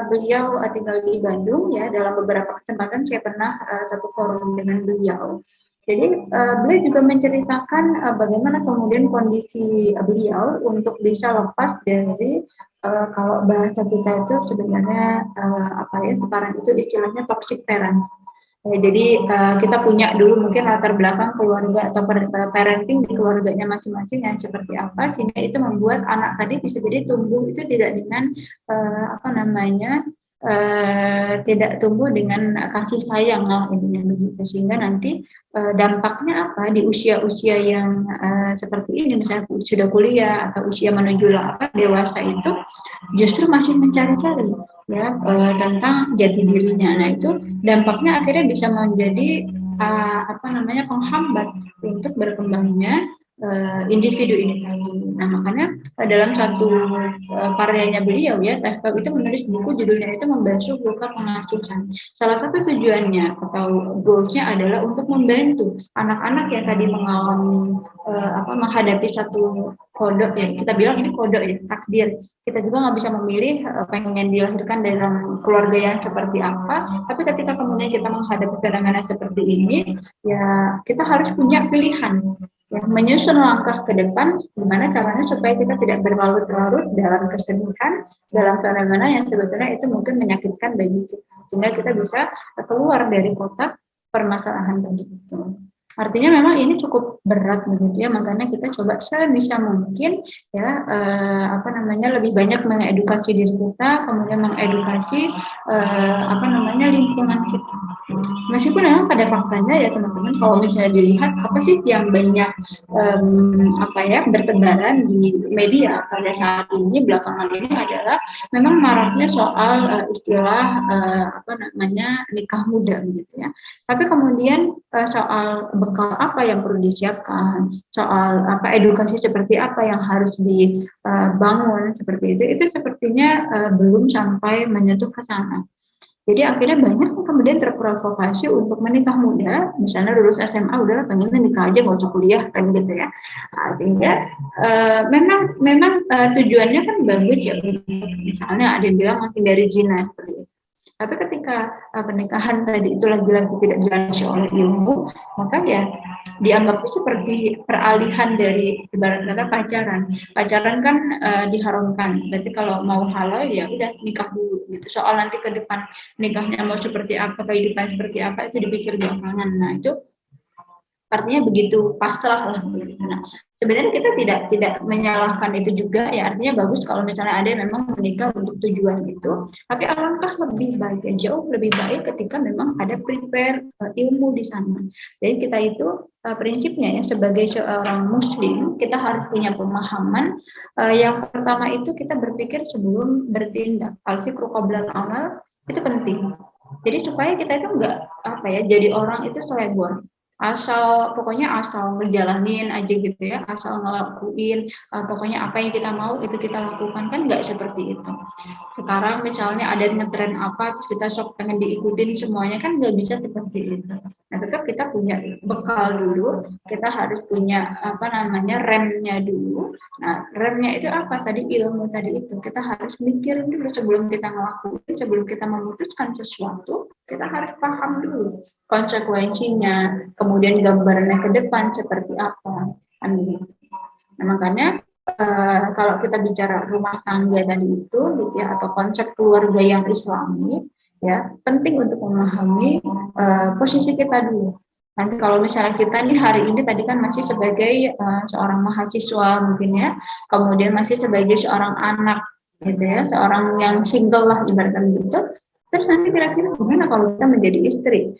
beliau tinggal di Bandung ya. Dalam beberapa kesempatan saya pernah satu forum dengan beliau. Jadi beliau juga menceritakan bagaimana kemudian kondisi beliau untuk bisa lepas dari kalau bahasa kita itu sebenarnya sekarang itu istilahnya toxic parent. Jadi kita punya dulu mungkin latar belakang keluarga atau parenting di keluarganya masing-masing yang seperti apa, sehingga itu membuat anak tadi bisa jadi tumbuh itu tidak dengan tidak tumbuh dengan kasih sayang lah intinya begitu, sehingga nanti dampaknya apa di usia-usia yang seperti ini, misalnya sudah kuliah atau usia menuju dewasa itu justru masih mencari-cari ya tentang jati dirinya. Nah itu dampaknya akhirnya bisa menjadi penghambat untuk berkembangnya individu ini tadi. Nah makanya dalam satu karyanya beliau ya, Teh Peu itu menulis buku judulnya itu Membasuh Luka Pengasuhan. Salah satu tujuannya atau goalsnya adalah untuk membantu anak-anak yang tadi mengalami menghadapi satu kodok ya, kita bilang ini kodok ya, takdir. Kita juga nggak bisa memilih pengen dilahirkan dalam keluarga yang seperti apa, tapi ketika kemudian kita menghadapi fenomena seperti ini, ya kita harus punya pilihan, ya, menyusun langkah ke depan, gimana caranya supaya kita tidak berlarut-larut dalam kesedihan, dalam fenomena yang sebetulnya itu mungkin menyakitkan bagi kita, sehingga kita bisa keluar dari kotak permasalahan tadi itu. Artinya memang ini cukup berat begitu ya, makanya kita coba sebisa mungkin ya lebih banyak mengedukasi diri kita, kemudian mengedukasi lingkungan kita. Meskipun memang pada faktanya ya teman-teman, kalau misalnya dilihat apa sih yang banyak bertebaran di media pada saat ini belakangan ini adalah memang maraknya soal istilah nikah muda gitu ya. Tapi kemudian soal bekal apa yang perlu disiapkan, soal edukasi seperti apa yang harus dibangun seperti itu sepertinya belum sampai menyentuh ke sana. Jadi akhirnya banyak kemudian terprovokasi untuk menikah muda, misalnya lulus SMA udahlah pengen nikah aja nggak usah kuliah kan gitu ya. Sehingga memang tujuannya kan bagus ya, misalnya ada yang bilang menghindari zina seperti itu. Tapi ketika pernikahan tadi itu lagi-lagi tidak dilandasi oleh ilmu, maka ya dianggap seperti peralihan dari ibarat kata pacaran. Pacaran kan diharamkan. Berarti kalau mau halal ya udah nikah dulu gitu. Soal nanti ke depan nikahnya mau seperti apa, kehidupan seperti apa itu dipikir belakangan. Nah itu artinya begitu pasrah lah. Nah, sebenarnya kita tidak menyalahkan itu juga ya, artinya bagus kalau misalnya ada yang memang menikah untuk tujuan itu, tapi alangkah lebih baik, jauh lebih baik ketika memang ada prepare ilmu di sana. Jadi kita itu prinsipnya ya sebagai seorang muslim kita harus punya pemahaman yang pertama itu kita berpikir sebelum bertindak, al-fikru qoblal amal itu penting. Jadi supaya kita itu enggak jadi orang itu selebor. Pokoknya asal ngejalanin aja gitu ya, asal ngelakuin pokoknya apa yang kita mau itu kita lakukan, kan nggak seperti itu. Sekarang misalnya ada ngetren apa terus kita sok pengen diikutin semuanya, kan nggak bisa seperti itu. Nah tetap kita punya bekal dulu, kita harus punya remnya dulu. Nah remnya itu apa tadi, ilmu tadi itu kita harus mikir dulu sebelum kita ngelakuin, sebelum kita memutuskan sesuatu kita harus paham dulu konsekuensinya, kemudian gambarannya ke depan seperti apa. Nah makanya kalau kita bicara rumah tangga tadi itu gitu ya, atau konsep keluarga yang islami ya, penting untuk memahami posisi kita dulu. Nanti kalau misalnya kita nih hari ini tadi kan masih sebagai seorang mahasiswa mungkin ya, kemudian masih sebagai seorang anak gitu ya, seorang yang single lah ibaratnya gitu. Terus nanti kira-kira gimana kalau kita menjadi istri?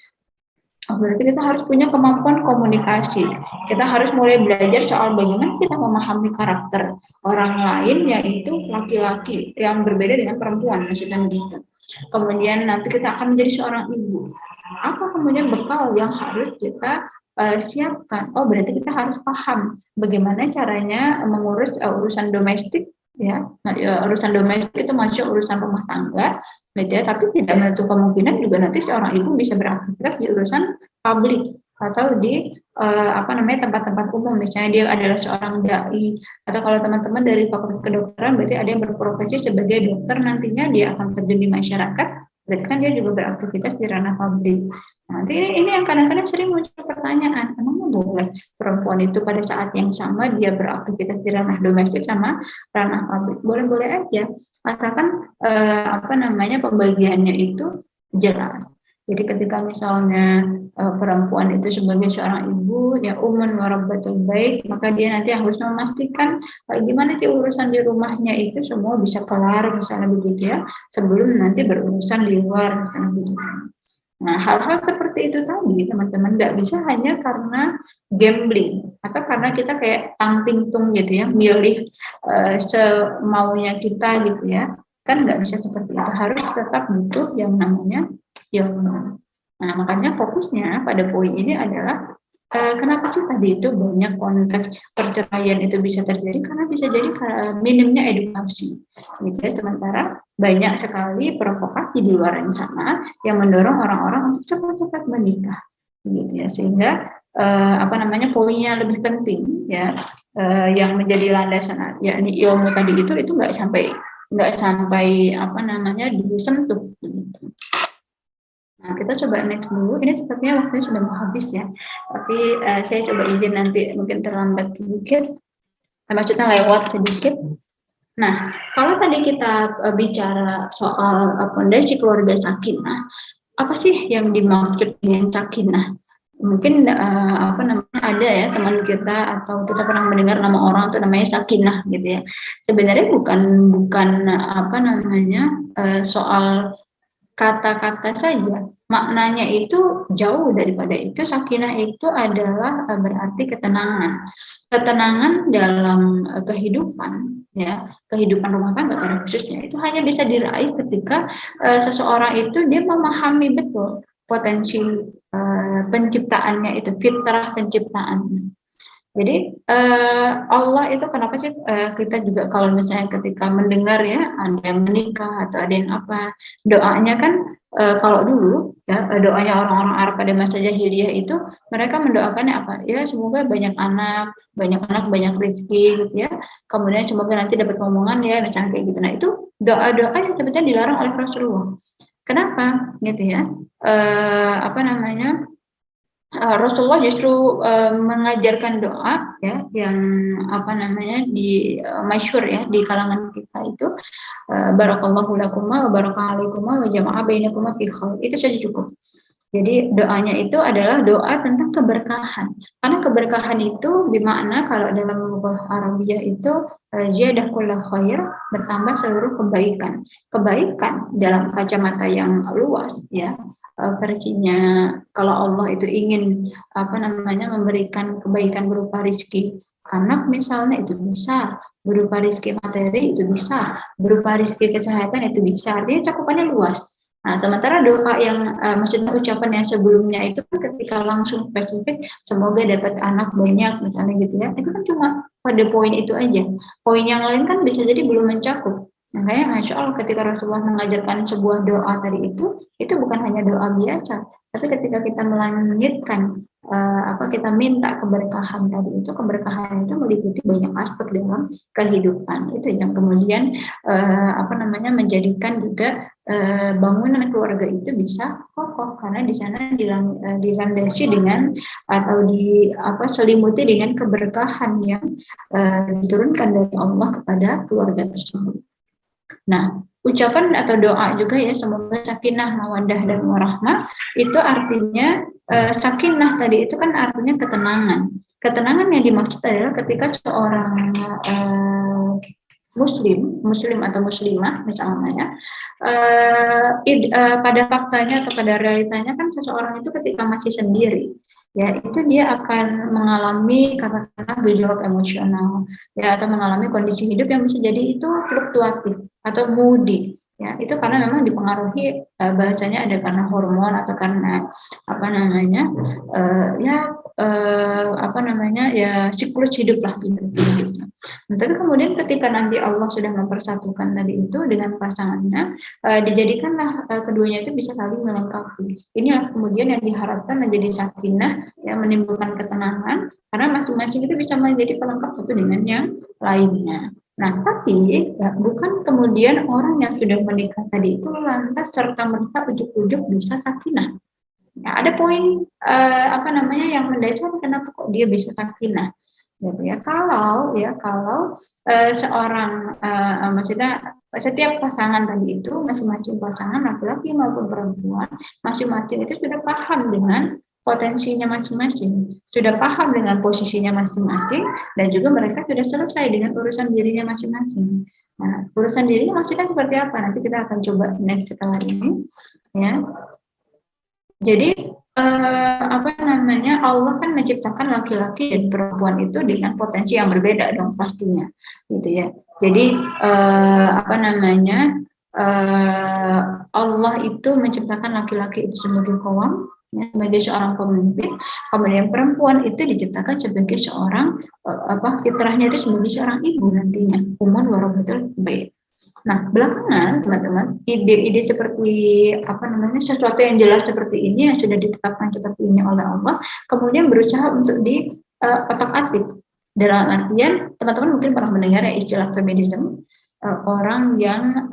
Oh, berarti kita harus punya kemampuan komunikasi. Kita harus mulai belajar soal bagaimana kita memahami karakter orang lain, yaitu laki-laki yang berbeda dengan perempuan, maksudnya begitu. Kemudian nanti kita akan menjadi seorang ibu. Apa kemudian bekal yang harus kita siapkan? Oh, berarti kita harus paham bagaimana caranya mengurus urusan domestik, ya. Urusan domestik itu masuk urusan rumah tangga, gitu ya, tapi tidak menutup kemungkinan juga nanti seorang ibu bisa beraktivitas di urusan publik atau di tempat-tempat umum, misalnya dia adalah seorang dai, atau kalau teman-teman dari fakultas kedokteran berarti ada yang berprofesi sebagai dokter, nantinya dia akan terjun di masyarakat, berarti kan dia juga beraktivitas di ranah publik. Nanti ini yang kadang-kadang sering muncul pertanyaan, emangnya boleh perempuan itu pada saat yang sama dia beraktivitas di ranah domestik sama ranah publik? Boleh-boleh aja, asalkan pembagiannya itu jelas. Jadi ketika misalnya perempuan itu sebagai seorang ibu, ya warabbatul bait, maka dia nanti harus memastikan gimana sih urusan di rumahnya itu semua bisa kelar, misalnya begitu ya, sebelum nanti berurusan di luar, misalnya begitu. Nah, hal-hal seperti itu tadi teman-teman nggak bisa hanya karena gambling atau karena kita kayak tang-ting-tung gitu ya, milih semaunya kita gitu ya, kan nggak bisa seperti itu, harus tetap butuh yang namanya ilmu. Nah, makanya fokusnya pada poin ini adalah kenapa sih tadi itu banyak konteks perceraian itu bisa terjadi, karena bisa jadi minimnya edukasi gitu ya, sementara banyak sekali provokasi di luar sana yang mendorong orang-orang untuk cepat-cepat menikah gitu ya, sehingga poinnya lebih penting ya, yang menjadi landasan yakni ilmu tadi itu nggak sampai disentuh gitu. Nah, kita coba next dulu. Ini sepertinya waktunya sudah mau habis ya. Tapi saya coba izin nanti mungkin terlambat sedikit. Maksudnya lewat sedikit. Nah, kalau tadi kita bicara soal fondasi keluarga sakinah, apa sih yang dimaksud dengan sakinah? Mungkin ada ya teman kita atau kita pernah mendengar nama orang itu namanya sakinah gitu ya. Sebenarnya bukan soal kata-kata saja, maknanya itu jauh daripada itu. Sakinah itu adalah berarti ketenangan dalam kehidupan ya, kehidupan rumah tangga pada khususnya itu hanya bisa diraih ketika seseorang itu dia memahami betul potensi penciptaannya itu, fitrah penciptaannya. Jadi Allah itu kenapa sih kita juga kalau misalnya ketika mendengar ya ada yang menikah atau ada yang apa, doanya kan kalau dulu ya doanya orang-orang Arab pada masa jahiliyah itu mereka mendoakannya apa? Ya semoga banyak anak, banyak rezeki gitu ya. Kemudian semoga nanti dapat omongan ya, misalnya kayak gitu. Nah itu doa-doa yang sebetulnya dilarang oleh Rasulullah. Kenapa? Gitu ya. Rasulullah justru mengajarkan doa ya yang masyhur ya di kalangan kita itu barakallahu lakuma wa barakalaikuma wa jama'a bainakuma fi khair. Itu saja cukup. Jadi doanya itu adalah doa tentang keberkahan. Karena keberkahan itu bermakna kalau dalam bahasa Arabia itu ziyadah kullu khair, bertambah seluruh kebaikan. Kebaikan dalam kacamata yang luas ya. Versinya kalau Allah itu ingin memberikan kebaikan berupa rizki anak misalnya itu bisa, berupa rizki materi itu bisa, berupa rizki kesehatan itu bisa, artinya cakupannya luas. Nah, sementara doa yang maksudnya ucapan yang sebelumnya itu ketika langsung spesifik semoga dapat anak banyak misalnya gitu ya, itu kan cuma pada poin itu aja. Poin yang lain kan bisa jadi belum mencakup. Makanya Masya Allah ketika Rasulullah mengajarkan sebuah doa tadi itu bukan hanya doa biasa, tapi ketika kita melangitkan kita minta keberkahan tadi itu, keberkahan itu meliputi banyak aspek dalam kehidupan. Itu yang kemudian menjadikan juga bangunan keluarga itu bisa kokoh karena di sana dilandasi dengan atau selimuti dengan keberkahan yang diturunkan dari Allah kepada keluarga tersebut. Nah, ucapan atau doa juga ya semoga sakinah, mawaddah dan warahmah itu artinya sakinah tadi itu kan artinya ketenangan. Ketenangan yang dimaksud adalah ketika seorang muslim atau muslimah misalnya, pada faktanya atau pada realitanya kan seseorang itu ketika masih sendiri, ya itu dia akan mengalami katakanlah gejolak emosional, ya atau mengalami kondisi hidup yang bisa jadi itu fluktuatif atau moody. Ya, itu karena memang dipengaruhi bahasanya ada karena hormon atau karena apa namanya siklus hidup lah gitu. Nah, tapi kemudian ketika nanti Allah sudah mempersatukan tadi itu dengan pasangannya, dijadikanlah keduanya itu bisa saling melengkapi. Inilah kemudian yang diharapkan menjadi sakinah, yang menimbulkan ketenangan, karena masing-masing itu bisa menjadi pelengkap satu dengan yang lainnya. Nah, tapi ya, bukan kemudian orang yang sudah menikah tadi itu lantas serta merta ujuk-ujuk bisa sakinah. Ya, ada poin yang mendasar kenapa kok dia bisa sakinah. Gitu ya. Kalau seorang maksudnya setiap pasangan tadi itu masing-masing pasangan laki-laki maupun perempuan masing-masing itu sudah paham dengan potensinya masing-masing, sudah paham dengan posisinya masing-masing, dan juga mereka sudah selesai dengan urusan dirinya masing-masing. Nah, urusan dirinya maksudnya seperti apa? Nanti kita akan coba next setelah ini, ya. Jadi Allah kan menciptakan laki-laki dan perempuan itu dengan potensi yang berbeda dong pastinya, gitu ya. Jadi Allah itu menciptakan laki-laki itu sebagai qawwam, ya, sebagai seorang pemimpin, kemudian perempuan itu diciptakan sebagai seorang fitrahnya itu sebagai seorang ibu nantinya, umun warabatul bait. Nah, belakangan teman-teman, ide-ide seperti sesuatu yang jelas seperti ini yang sudah ditetapkan seperti ini oleh Allah, kemudian berusaha untuk di otak-atik. Dalam artian, teman-teman mungkin pernah mendengar ya istilah feminisme, orang yang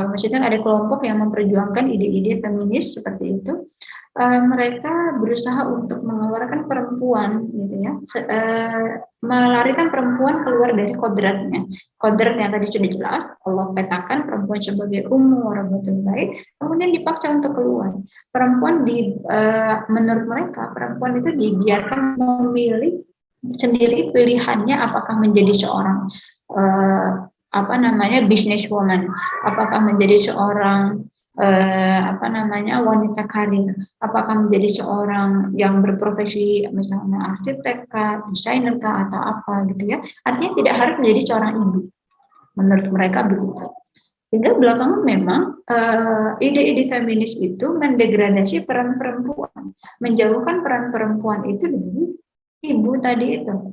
maksudnya ada kelompok yang memperjuangkan ide-ide feminis seperti itu. Mereka berusaha untuk mengeluarkan perempuan, gitu ya, melarikan perempuan keluar dari kodratnya. Kodrat yang tadi sudah jelas, Allah petakan perempuan sebagai warabatul bait, kemudian dipaksa untuk keluar. Perempuan menurut mereka, perempuan itu dibiarkan memilih sendiri pilihannya apakah menjadi seorang businesswoman, apakah menjadi seorang wanita karir, apakah menjadi seorang yang berprofesi misalnya arsitek kah, desainer kah, atau apa gitu ya. Artinya tidak harus menjadi seorang ibu, menurut mereka begitu. Sehingga belakangan memang ide-ide feminis itu mendegradasi peran perempuan, menjauhkan peran perempuan itu dari ibu tadi itu.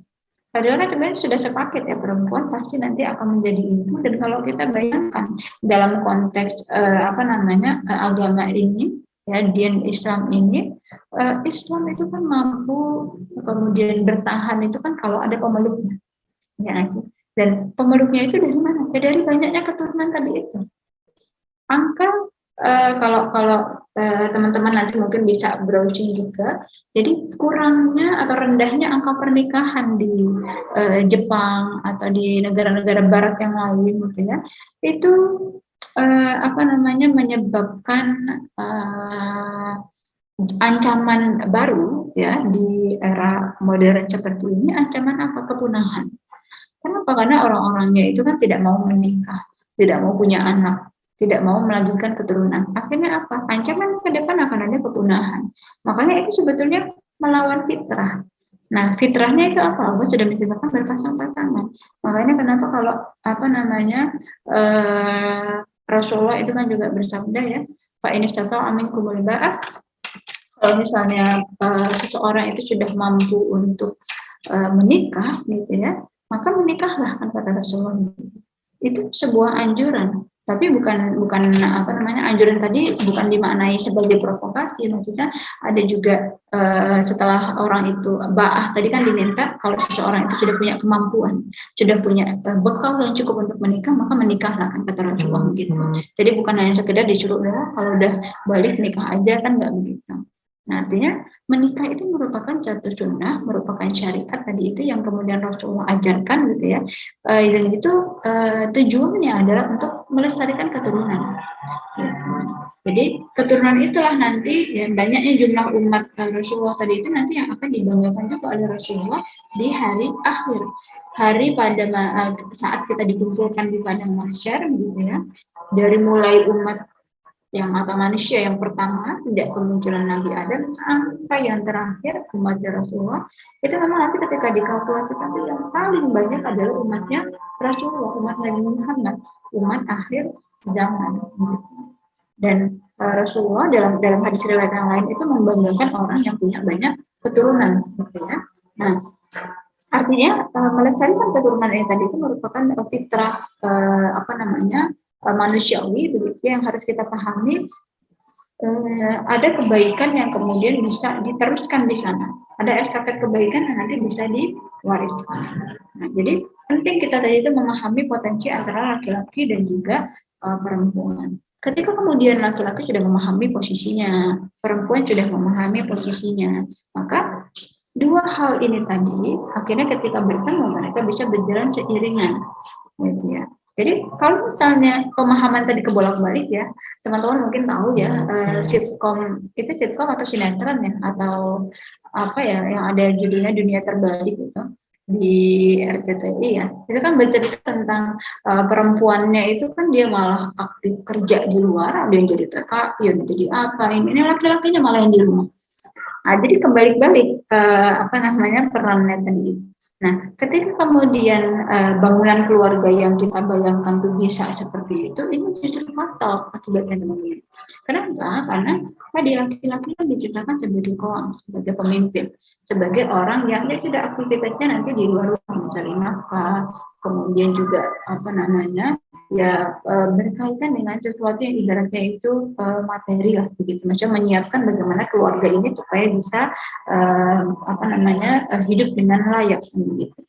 Padahal kan sebenarnya sudah sepaket ya, perempuan pasti nanti akan menjadi ibu. Dan kalau kita bayangkan dalam konteks agama ini, ya din Islam ini, Islam itu kan mampu kemudian bertahan itu kan kalau ada pemeluknya, ya sih. Dan pemeluknya itu dari mana? Ya dari banyaknya keturunan tadi itu. Angka kalau teman-teman nanti mungkin bisa browsing juga. Jadi kurangnya atau rendahnya angka pernikahan di Jepang atau di negara-negara Barat yang lain, gitu ya, itu menyebabkan ancaman baru ya di era modern seperti ini. Ancaman apa? Kepunahan. Kenapa? Karena orang-orangnya itu kan tidak mau menikah, tidak mau punya anak, tidak mau melanjutkan keturunan. Akhirnya apa? Ancaman ke depan akan ada kepunahan. Makanya itu sebetulnya melawan fitrah. Nah, fitrahnya itu apa? Allah sudah menciptakan berpasang-pasangan. Makanya kenapa kalau Rasulullah itu kan juga bersabda ya, Fa in istata'a minkumul ba'ah. Kalau misalnya seseorang itu sudah mampu untuk menikah, gitu ya, maka menikahlah, kan kata Rasulullah. Itu sebuah anjuran. Tapi bukan anjuran tadi bukan dimaknai sebagai provokasi. Maksudnya ada juga setelah orang itu ba'ah tadi kan diminta kalau seseorang itu sudah punya kemampuan, sudah punya bekal yang cukup untuk menikah, maka menikahlah, kan kata Rasulullah begitu. Jadi bukan hanya sekedar disuruh kalau udah balik nikah aja, kan nggak begitu. Nah, artinya menikah itu merupakan satu sunnah, merupakan syariat tadi itu yang kemudian Rasulullah ajarkan, gitu ya. Dan itu tujuannya adalah untuk melestarikan keturunan. Gitu. Jadi keturunan itulah nanti ya, banyaknya jumlah umat Rasulullah tadi itu nanti yang akan dibanggakan juga oleh Rasulullah di hari akhir, hari pada saat kita dikumpulkan di padang mahsyar gitu ya, dari mulai umat yang atau manusia yang pertama sejak kemunculan Nabi Adam sampai yang terakhir umat Rasulullah, itu memang nanti ketika dikalkulasikan itu yang paling banyak adalah umatnya Rasulullah, umat Nabi Muhammad, umat akhir zaman. Dan Rasulullah dalam hadis riwayat yang lain itu membanggakan orang yang punya banyak keturunan, gitu ya. Nah, artinya melestarikan keturunan ini tadi itu merupakan fitrah manusiawi begitu yang harus kita pahami. Ada kebaikan yang kemudian bisa diteruskan di sana, ada estafet kebaikan yang nanti bisa diwariskan. Nah, jadi penting kita tadi itu memahami potensi antara laki-laki dan juga perempuan. Ketika kemudian laki-laki sudah memahami posisinya, perempuan sudah memahami posisinya, maka dua hal ini tadi akhirnya ketika bertemu mereka bisa berjalan seiringan, gitu ya. Jadi kalau misalnya pemahaman tadi kebolak-balik ya, teman-teman mungkin tahu ya, sitkom atau sinetron ya, atau apa ya yang ada judulnya Dunia Terbalik gitu di RCTI ya, itu kan bercerita tentang perempuannya itu kan dia malah aktif kerja di luar, ada yang jadi TKI, ada yang jadi apa, ini laki-lakinya malah yang di rumah. Nah, jadi kebalik-balik perannya tadi. Nah, ketika kemudian bangunan keluarga yang kita bayangkan tuh bisa seperti itu, ini justru fatal akibatnya teman-teman. Kenapa? Karena tadi laki-laki kan diciptakan sebagai kaum, sebagai pemimpin, sebagai orang yang dia tidak aktivitasnya nanti di luar rumah mencari nafkah, kemudian juga berkaitan dengan sesuatu yang ibaratnya itu materi lah begitu, macam menyiapkan bagaimana keluarga ini supaya bisa hidup dengan layak begitu.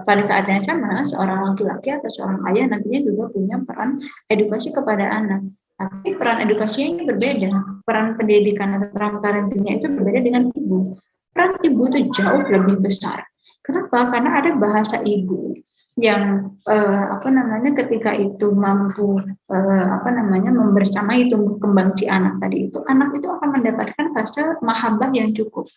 Pada saat yang sama seorang laki-laki atau seorang ayah nantinya juga punya peran edukasi kepada anak. Tapi peran edukasinya ini berbeda, peran pendidikan atau peran parentingnya itu berbeda dengan ibu. Peran ibu itu jauh lebih besar. Kenapa? Karena ada bahasa ibu yang ketika itu mampu membersamai tumbuh kembang si anak tadi itu, anak itu akan mendapatkan fase mahabbah yang cukup.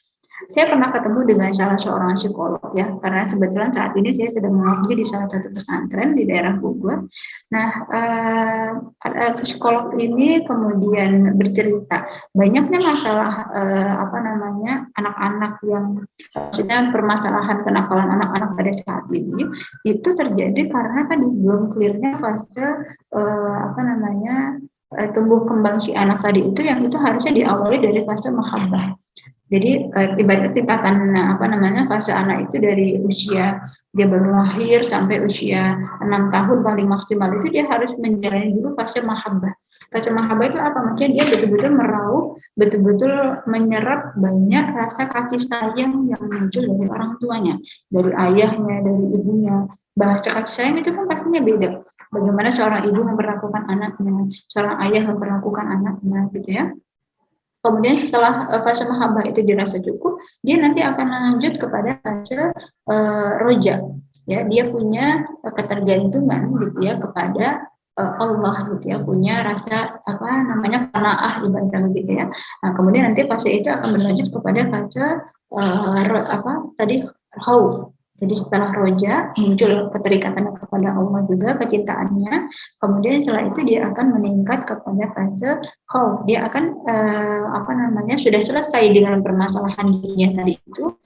Saya pernah ketemu dengan salah seorang psikolog ya, karena kebetulan saat ini saya sedang mengabdi di salah satu pesantren di daerah Bogor. Nah, psikolog ini kemudian bercerita banyaknya masalah anak-anak yang sedang permasalahan kenakalan anak-anak pada saat ini itu terjadi karena kan belum clearnya fase tumbuh kembang si anak tadi itu, yang itu harusnya diawali dari fase mahabbah. Jadi ibarat tingkatan fase anak itu dari usia dia baru lahir sampai usia 6 tahun paling maksimal itu dia harus menjalani dulu fase mahabbah. Fase mahabbah itu apa? Maksudnya dia betul-betul meraup, betul-betul menyerap banyak rasa kasih sayang yang muncul dari orang tuanya, dari ayahnya, dari ibunya. Bahasa kasih sayang itu kan pastinya beda. Bagaimana seorang ibu memperlakukan anaknya, seorang ayah memperlakukan anaknya, gitu ya. Kemudian setelah fase mahabbah itu dirasa cukup, dia nanti akan lanjut kepada fase roja. Ya, dia punya ketergantungan gitu ya kepada Allah gitu ya, punya rasa qanaah ibaratnya gitu ya. Nah, kemudian nanti fase itu akan berlanjut kepada fase khauf. Jadi setelah roja muncul keterikatan kepada Allah juga, kecintaannya. Kemudian setelah itu dia akan meningkat kepada fase khauf. Dia akan sudah selesai dengan permasalahan dunia tadi itu.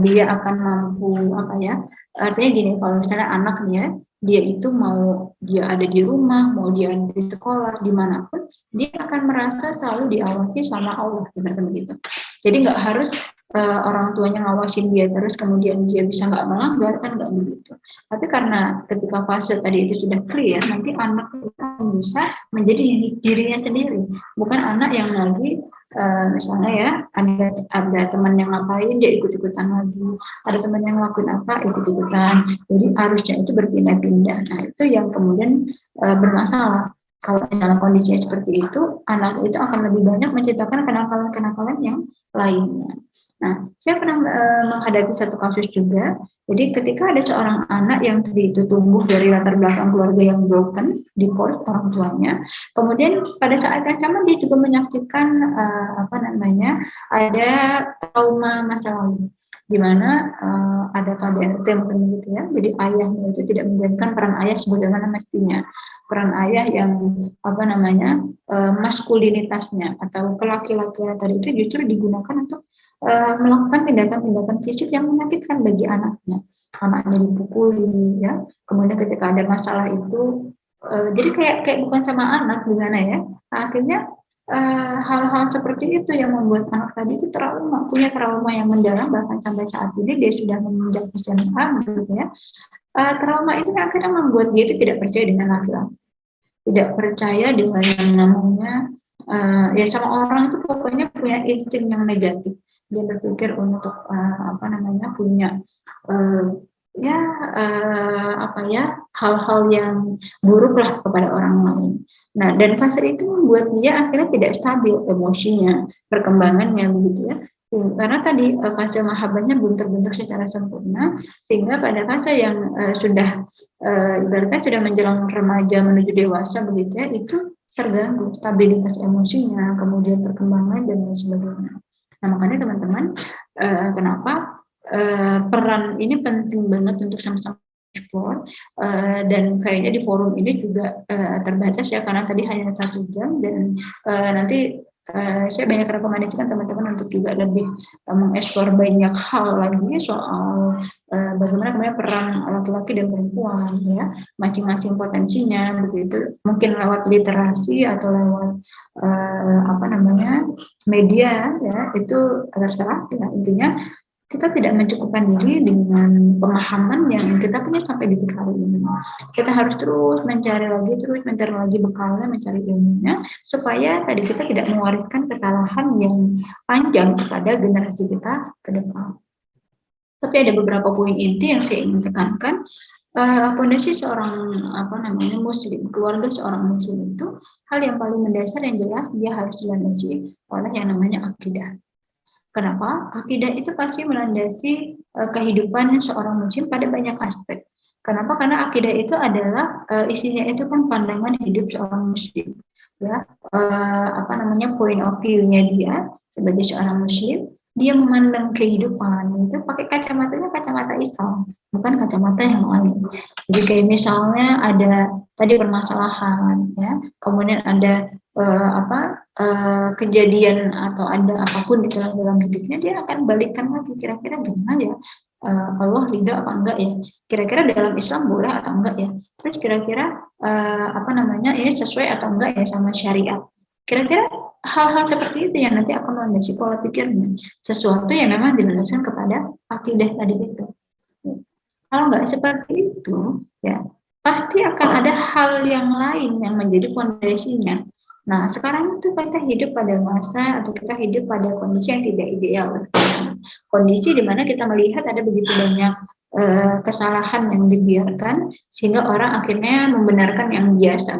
Dia akan mampu artinya gini, kalau misalnya anaknya dia itu mau dia ada di rumah, mau dia ada di sekolah, dimanapun dia akan merasa selalu diawasi sama Allah begitu. Jadi nggak harus orang tuanya ngawasin dia terus kemudian dia bisa nggak melanggar, kan nggak begitu. Tapi karena ketika fase tadi itu sudah clear, nanti anak itu bisa menjadi dirinya sendiri, bukan anak yang lagi misalnya ya ada teman yang ngapain dia ikut-ikutan lagi, ada teman yang ngelakuin apa ikut-ikutan, jadi arusnya itu berpindah-pindah. Nah itu yang kemudian bermasalah. Kalau misalnya kondisinya seperti itu, anak itu akan lebih banyak menciptakan kenakalan-kenakalan yang lainnya. Nah, saya pernah menghadapi satu kasus juga. Jadi ketika ada seorang anak yang tadi itu tumbuh dari latar belakang keluarga yang broken, divorce orang tuanya, kemudian pada saat yang sama dia juga menyaksikan ada trauma masa lalu, di mana ada KDRT mungkin gitu ya. Jadi ayahnya itu tidak menjalankan peran ayah sebagaimana mestinya. Peran ayah yang maskulinitasnya atau kelaki-lakian tadi itu justru digunakan untuk melakukan tindakan-tindakan fisik yang menyakitkan bagi anaknya dipukuli ya, kemudian ketika ada masalah itu jadi kayak bukan sama anak gimana ya, akhirnya hal-hal seperti itu yang membuat anak tadi itu punya trauma yang mendalam, bahkan sampai saat ini dia sudah menginjak usia gitu ya. Trauma itu akhirnya membuat dia itu tidak percaya dengan laki-laki, tidak percaya dengan yang namanya ya sama orang itu pokoknya punya insting yang negatif. Dia berpikir untuk punya hal-hal yang buruk lah kepada orang lain. Nah, dan fase itu membuat dia akhirnya tidak stabil emosinya, perkembangannya begitu ya. Karena tadi fase mahabbahnya belum terbentuk secara sempurna, sehingga pada fase yang sudah ibaratnya sudah menjelang remaja menuju dewasa begitu ya, itu terganggu stabilitas emosinya, kemudian perkembangan dan lain sebagainya. Nah, makanya teman-teman, kenapa peran ini penting banget untuk sama-sama explore, dan kayaknya di forum ini juga terbatas ya, karena tadi hanya 1 jam, dan nanti saya banyak rekomendasikan teman-teman untuk juga lebih mengeksplor banyak hal lagi soal bagaimana kemudian peran laki-laki dan perempuan ya, masing-masing potensinya begitu, mungkin lewat literasi atau lewat media ya, itu terserah ya. Intinya kita tidak mencukupkan diri dengan pemahaman yang kita punya sampai di hari ini. Kita harus terus mencari lagi bekalnya, mencari ilmunya, supaya tadi kita tidak mewariskan kesalahan yang panjang kepada generasi kita ke depan. Tapi ada beberapa poin inti yang saya ingin tekankan. Fondasi seorang muslim, keluarga seorang muslim itu hal yang paling mendasar yang jelas dia harus dilandasi oleh yang namanya akidah. Kenapa? Akidah itu pasti melandasi kehidupan seorang muslim pada banyak aspek. Kenapa? Karena akidah itu adalah isinya itu kan pandangan hidup seorang muslim, ya, point of view-nya dia sebagai seorang muslim. Dia memandang kehidupan itu pakai kacamata Islam, bukan kacamata yang lain. Jadi kayak misalnya ada tadi permasalahan, ya, kemudian ada kejadian atau ada apapun di dalam hidupnya, dia akan balikkan lagi kira-kira gimana ya, Allah ridha apa enggak ya, kira-kira dalam Islam boleh atau enggak ya, terus kira-kira ini sesuai atau enggak ya sama syariat. Kira-kira hal-hal seperti itu yang nanti akan melandasi pola pikirnya, sesuatu yang memang dilandaskan kepada akidah tadi itu. Kalau nggak seperti itu, ya pasti akan ada hal yang lain yang menjadi fondasinya. Nah, sekarang itu kita hidup pada masa atau kita hidup pada kondisi yang tidak ideal. Kondisi di mana kita melihat ada begitu banyak kesalahan yang dibiarkan, sehingga orang akhirnya membenarkan yang biasa,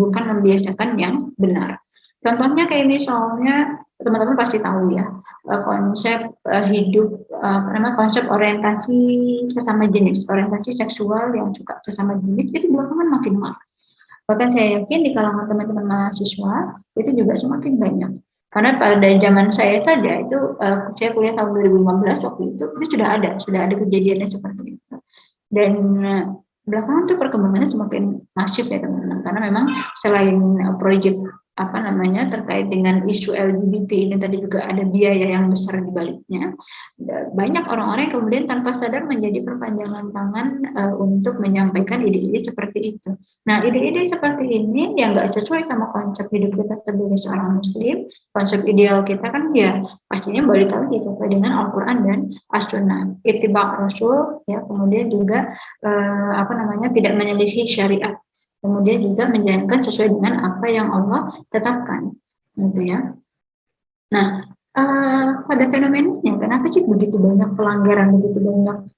bukan membiasakan yang benar. Contohnya kayak misalnya teman-teman pasti tahu ya, konsep konsep orientasi sesama jenis, orientasi seksual yang suka sesama jenis itu belakangan makin marak. Bahkan saya yakin di kalangan teman-teman mahasiswa itu juga semakin banyak. Karena pada zaman saya saja itu, saya kuliah tahun 2015 waktu itu sudah ada kejadiannya seperti itu. Dan belakangan tuh perkembangannya semakin masif ya teman-teman. Karena memang selain proyek terkait dengan isu LGBT ini tadi juga ada biaya yang besar di baliknya. Banyak orang-orang yang kemudian tanpa sadar menjadi perpanjangan tangan untuk menyampaikan ide-ide seperti itu. Nah, ide-ide seperti ini yang nggak sesuai sama konsep hidup kita sebagai seorang muslim, konsep ideal kita kan ya pastinya balik lagi sesuai dengan Al-Quran dan As-Sunnah, ittiba' Rasul, ya, kemudian juga tidak menyelisih syariat. Kemudian juga menjalankan sesuai dengan apa yang Allah tetapkan, gitu ya. Nah, pada fenomenanya, kenapa sih begitu banyak pelanggaran, begitu banyak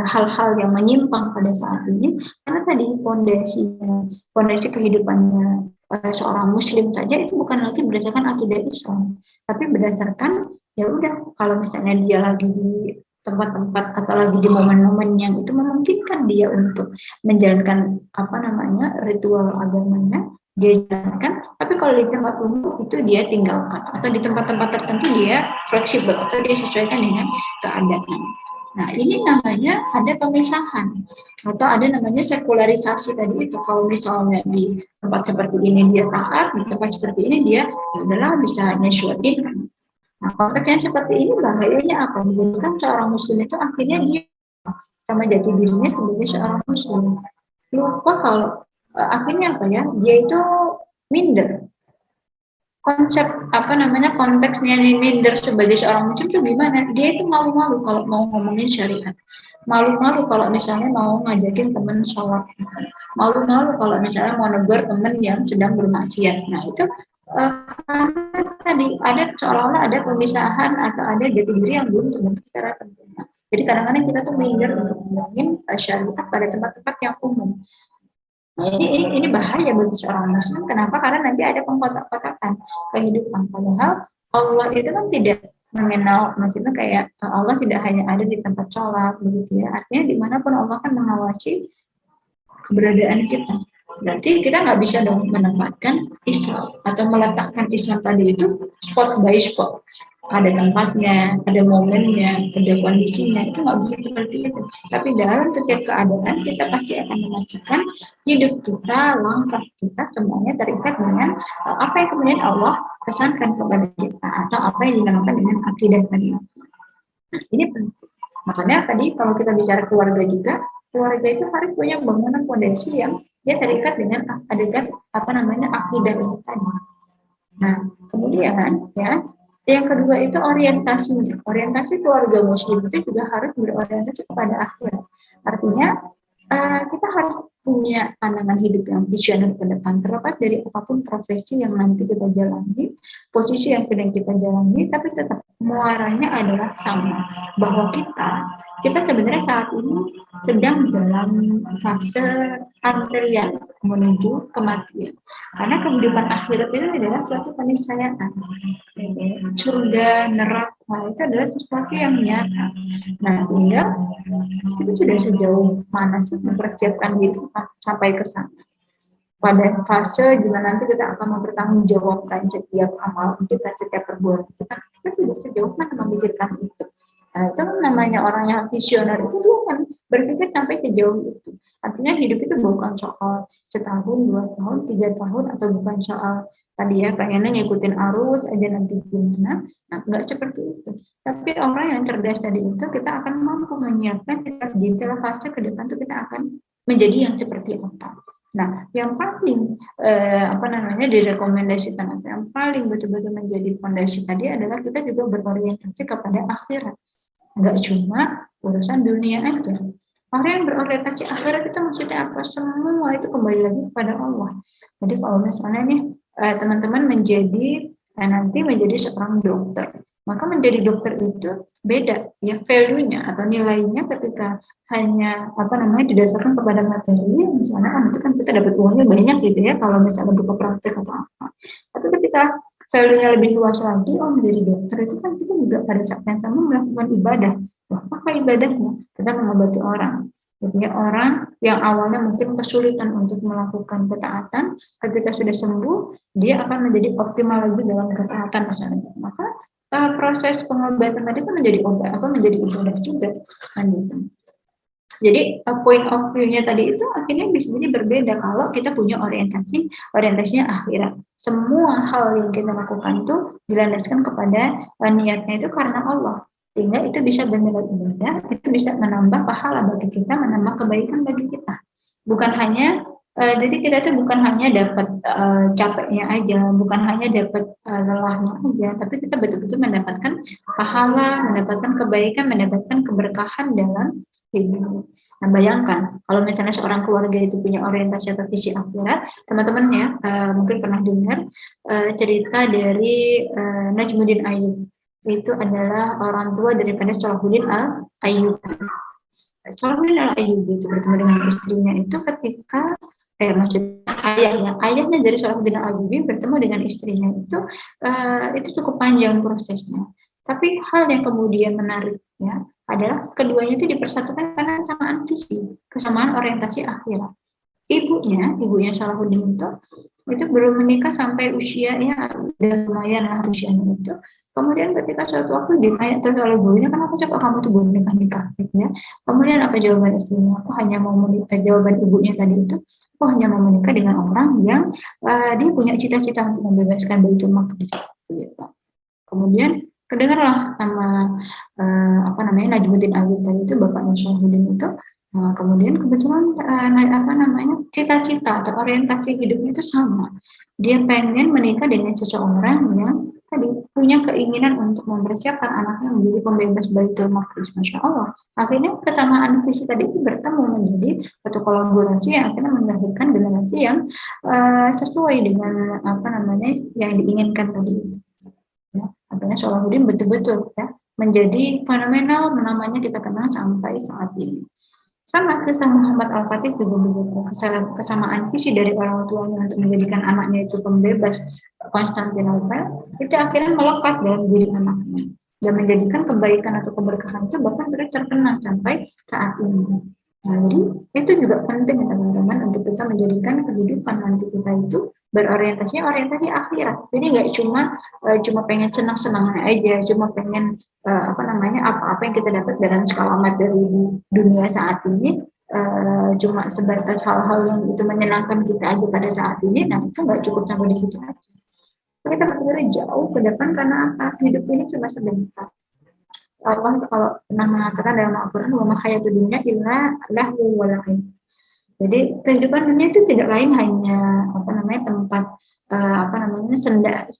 hal-hal yang menyimpang pada saat ini? Karena tadi fondasi kehidupannya seorang muslim saja itu bukan lagi berdasarkan akidah Islam, tapi berdasarkan ya udah kalau misalnya dia lagi di tempat-tempat atau lagi di momen-momen yang itu memungkinkan dia untuk menjalankan ritual agamanya, dia jalankan. Tapi kalau di tempat umum itu dia tinggalkan, atau di tempat-tempat tertentu dia fleksibel atau dia sesuaikan dengan keadaan. Nah, ini namanya ada pemisahan atau ada namanya sekularisasi tadi itu. Kalau misalnya di tempat seperti ini dia taat, di tempat seperti ini dia adalah bisa nyesuaiin. Nah, konteks yang seperti ini bahayanya apa? Menjadikan seorang muslim itu akhirnya dia sama jati dirinya sebagai seorang muslim. Lupa kalau akhirnya apa ya? Dia itu minder. Konsep konteksnya minder sebagai seorang muslim itu gimana? Dia itu malu-malu kalau mau ngomongin syariat, malu-malu kalau misalnya mau ngajakin teman sholat, malu-malu kalau misalnya mau negur teman yang sedang bermaksiat. Nah itu tadi ada seolah-olah ada pemisahan atau ada jati diri yang belum terbentuk secara sempurna. Jadi kadang-kadang kita tuh minder untuk ngomongin syariat pada tempat-tempat yang umum. Nah, ini bahaya bagi seorang muslim. Kenapa? Karena nanti ada pengkotak-kotakan kehidupan. Padahal Allah itu kan tidak mengenal, maksudnya kayak Allah tidak hanya ada di tempat sholat, begitu ya. Artinya dimanapun Allah kan mengawasi keberadaan kita. Berarti kita nggak bisa dong menempatkan Islam atau meletakkan Islam tadi itu spot by spot. Ada tempatnya, ada momennya, ada kondisinya, itu nggak bisa seperti itu. Tapi dalam setiap keadaan kita pasti akan memastikan hidup kita, langkah kita semuanya terikat dengan apa yang kemudian Allah pesankan kepada kita atau apa yang dinamakan dengan akidah tadi. Ini penting. Makanya tadi kalau kita bicara keluarga juga, keluarga itu harus punya bangunan fondasi yang dia terikat dengan akidah ini tadi. Nah, kemudian ya. Yang kedua itu orientasinya. Orientasi keluarga muslim itu juga harus berorientasi kepada akhirat. Artinya kita harus punya pandangan hidup yang visioner ke depan, terlepas dari apapun profesi yang nanti kita jalani, posisi yang sedang kita jalani, tapi tetap muaranya adalah sama, bahwa kita sebenarnya saat ini sedang dalam fase antrian menuju kematian. Karena kehidupan akhirat itu adalah suatu keniscayaan. Surga, neraka itu adalah sesuatu yang nyata. Nah, tinggal kita sudah sejauh mana sih mempersiapkan diri sampai ke sana. Pada fase di mana nanti kita akan mempertanggungjawabkan setiap amal kita, setiap perbuatan kita sudah sejauh mana memikirkan itu. Nah, itu namanya orang yang visioner itu dia kan berpikir sampai sejauh itu. Artinya hidup itu bukan soal setahun, 2 tahun, 3 tahun, atau bukan soal tadi ya pengennya ngikutin arus aja nanti gimana. Nah, nggak seperti itu. Tapi orang yang cerdas tadi itu kita akan mampu menyiapkan kita detail fase ke depan itu kita akan menjadi yang seperti apa. Nah, yang paling direkomendasikan atau yang paling betul-betul menjadi fondasi tadi adalah kita juga berorientasi kepada akhirat. Nggak cuma urusan dunia aja. Orang yang berorientasi akhirat itu maksudnya apa? Semua itu kembali lagi kepada Allah. Jadi kalau misalnya nih teman-teman nanti menjadi seorang dokter, maka menjadi dokter itu beda ya value-nya atau nilainya ketika hanya didasarkan kepada materi. Misalnya itu kan kita dapat uangnya banyak gitu ya kalau misalnya buka praktek atau apa. Tapi ketika value-nya lebih luas lagi, menjadi dokter itu kan kita juga pada saat yang sama melakukan ibadah. Apa ibadahnya? Kita mengobati orang. Jadi orang yang awalnya mungkin kesulitan untuk melakukan ketaatan, ketika sudah sembuh, dia akan menjadi optimal lagi dalam ketaatan misalnya. Maka proses pengobatan tadi kan menjadi ibadah juga. Jadi point of view-nya tadi itu akhirnya bisa jadi berbeda kalau kita punya orientasinya akhirat. Semua hal yang kita lakukan itu dilandaskan kepada niatnya itu karena Allah. Sehingga itu bisa benar ibadah, itu bisa menambah pahala bagi kita, menambah kebaikan bagi kita. Bukan hanya jadi kita itu bukan hanya dapat capeknya aja, bukan hanya dapat lelahnya aja, tapi kita betul-betul mendapatkan pahala, mendapatkan kebaikan, mendapatkan keberkahan dalam hidup. Nah, bayangkan kalau misalnya seorang keluarga itu punya orientasi atau visi akhirat, teman-teman ya mungkin pernah dengar cerita dari Najmuddin Ayyub. Itu adalah orang tua daripada Salahuddin Al-Ayyubi. Salahuddin Al-Ayyubi itu bertemu dengan istrinya itu ketika maksudnya ayahnya dari Salahuddin Al-Ayyubi bertemu dengan istrinya itu cukup panjang prosesnya. Tapi hal yang kemudian menariknya adalah keduanya itu dipersatukan karena kesamaan visi, kesamaan orientasi akhirat. Ibunya Salahuddin itu belum menikah sampai usianya udah lumayan lah usianya itu. Kemudian ketika suatu waktu ditanya terus oleh gurunya, kenapa kok kamu tuh belum nikah gitu ya. Kemudian apa jawaban istrinya? Aku hanya mau menikah, jawaban ibunya tadi itu, aku hanya mau menikah dengan orang yang dia punya cita-cita untuk membebaskan Baitul Maqdis gitu. Kemudian kedengarlah nama Najmuddin Awid tadi itu, bapaknya Salahuddin itu. Kemudian kebetulan cita-cita atau orientasi hidupnya itu sama. Dia pengen menikah dengan seseorang yang tadi punya keinginan untuk mempersiapkan anaknya menjadi pembebas Baitul Maqdis. Masya Allah. Akhirnya kesamaan visi tadi itu bertemu menjadi satu kolaborasi yang akhirnya melahirkan generasi yang sesuai dengan yang diinginkan tadi. Ya, akhirnya Salahuddin betul-betul ya menjadi fenomenal, namanya kita kenal sampai saat ini. Sama kisah Muhammad Al-Fatih juga begitu, kesamaan visi dari orang tuanya untuk menjadikan anaknya itu pembebas Konstantinopel, itu akhirnya melekat dalam diri anaknya dan menjadikan kebaikan atau keberkahan itu bahkan terus terkenang sampai saat ini. Nah, jadi itu juga penting teman-teman untuk kita menjadikan kehidupan nanti kita itu orientasi akhirat. Jadi nggak cuma pengen senang-senang aja, cuma pengen apa-apa yang kita dapat dalam skala materi di dunia saat ini cuma sebatas hal-hal yang itu menyenangkan kita aja pada saat ini. Nah, itu nggak cukup sampai di situ aja. Kita berpikir jauh ke depan karena apa? Hidup ini cuma sebentar. Allah kalau pernah mengatakan dalam Al-Quran, wa ma hayatud dunya illa lahu wa la'ib. Jadi kehidupan dunia itu tidak lain hanya tempat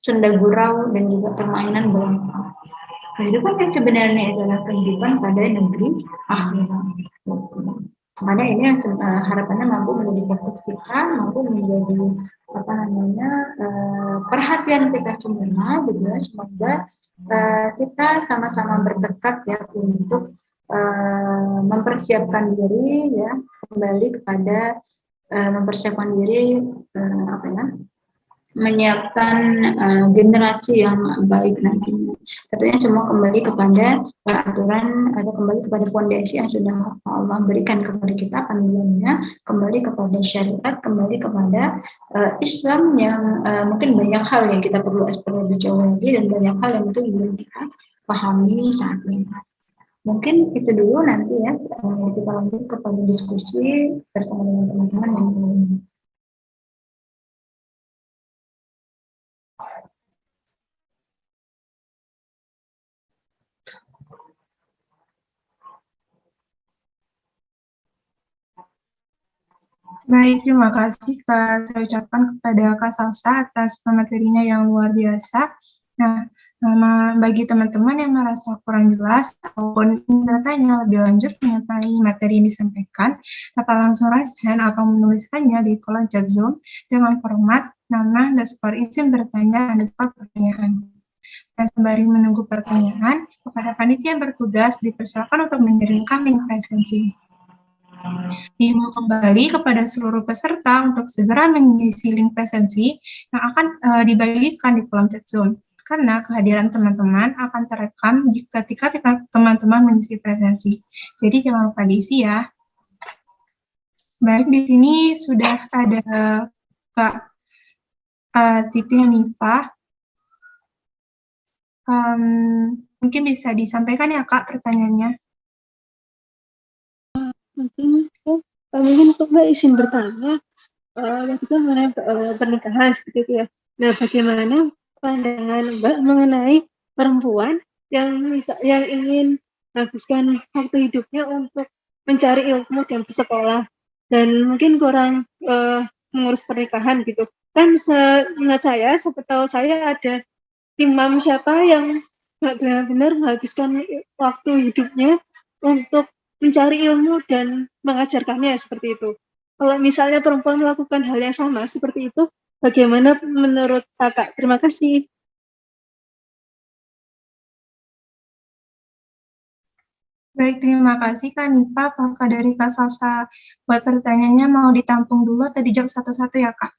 senda gurau dan juga permainan belaka. Kehidupan yang sebenarnya adalah kehidupan pada negeri akhirat. Makanya ini harapannya mampu menjadi fokus kita, mampu menjadi perhatian kita semua, gitu ya. Semoga kita sama-sama bertekad ya untuk mempersiapkan diri ya kembali kepada mempersiapkan diri menyiapkan generasi yang baik nantinya. Tentunya semua kembali kepada aturan atau kembali kepada fondasi yang sudah Allah berikan kepada kita panduannya, kembali kepada syariat, kembali kepada Islam yang mungkin banyak hal yang kita perlu eksplor lebih jauh lagi dan banyak hal yang mungkin belum kita pahami saat ini. Mungkin itu dulu, nanti ya kita lanjut kepada diskusi bersama dengan teman-teman yang lainnya. Baik, terima kasih Kak. Saya ucapkan kepada Kak Salsa atas pematerinya yang luar biasa. Nah, bagi teman-teman yang merasa kurang jelas ataupun ingin bertanya lebih lanjut mengenai materi yang disampaikan, dapat langsung raise hand atau menuliskannya di kolom chat Zoom dengan format nama _izin bertanya _pertanyaan. Dan sembari menunggu pertanyaan, kepada panitia yang bertugas dipersilakan untuk mengirimkan link presensi. Dihimbau kembali kepada seluruh peserta untuk segera mengisi link presensi yang akan dibagikan di kolom chat Zoom, karena kehadiran teman-teman akan terekam ketika teman-teman mengisi presensi. Jadi jangan lupa diisi ya. Baik, di sini sudah ada Kak Titi Hanifah. Mungkin bisa disampaikan ya Kak pertanyaannya. Mungkin Mbak izin bertanya, kita mengenai pernikahan seperti itu ya. Nah, bagaimana pandangan Mbak mengenai perempuan yang ingin menghabiskan waktu hidupnya untuk mencari ilmu dan bersekolah, dan mungkin kurang mengurus pernikahan gitu. Kan seingat saya, setahu saya ada imam siapa yang benar-benar menghabiskan waktu hidupnya untuk mencari ilmu dan mengajarkannya seperti itu. Kalau misalnya perempuan melakukan hal yang sama seperti itu, bagaimana menurut Kakak? Terima kasih. Baik, terima kasih Kak Nifa. Apakah dari Kak Salsa buat pertanyaannya mau ditampung dulu atau dijawab satu-satu ya Kak?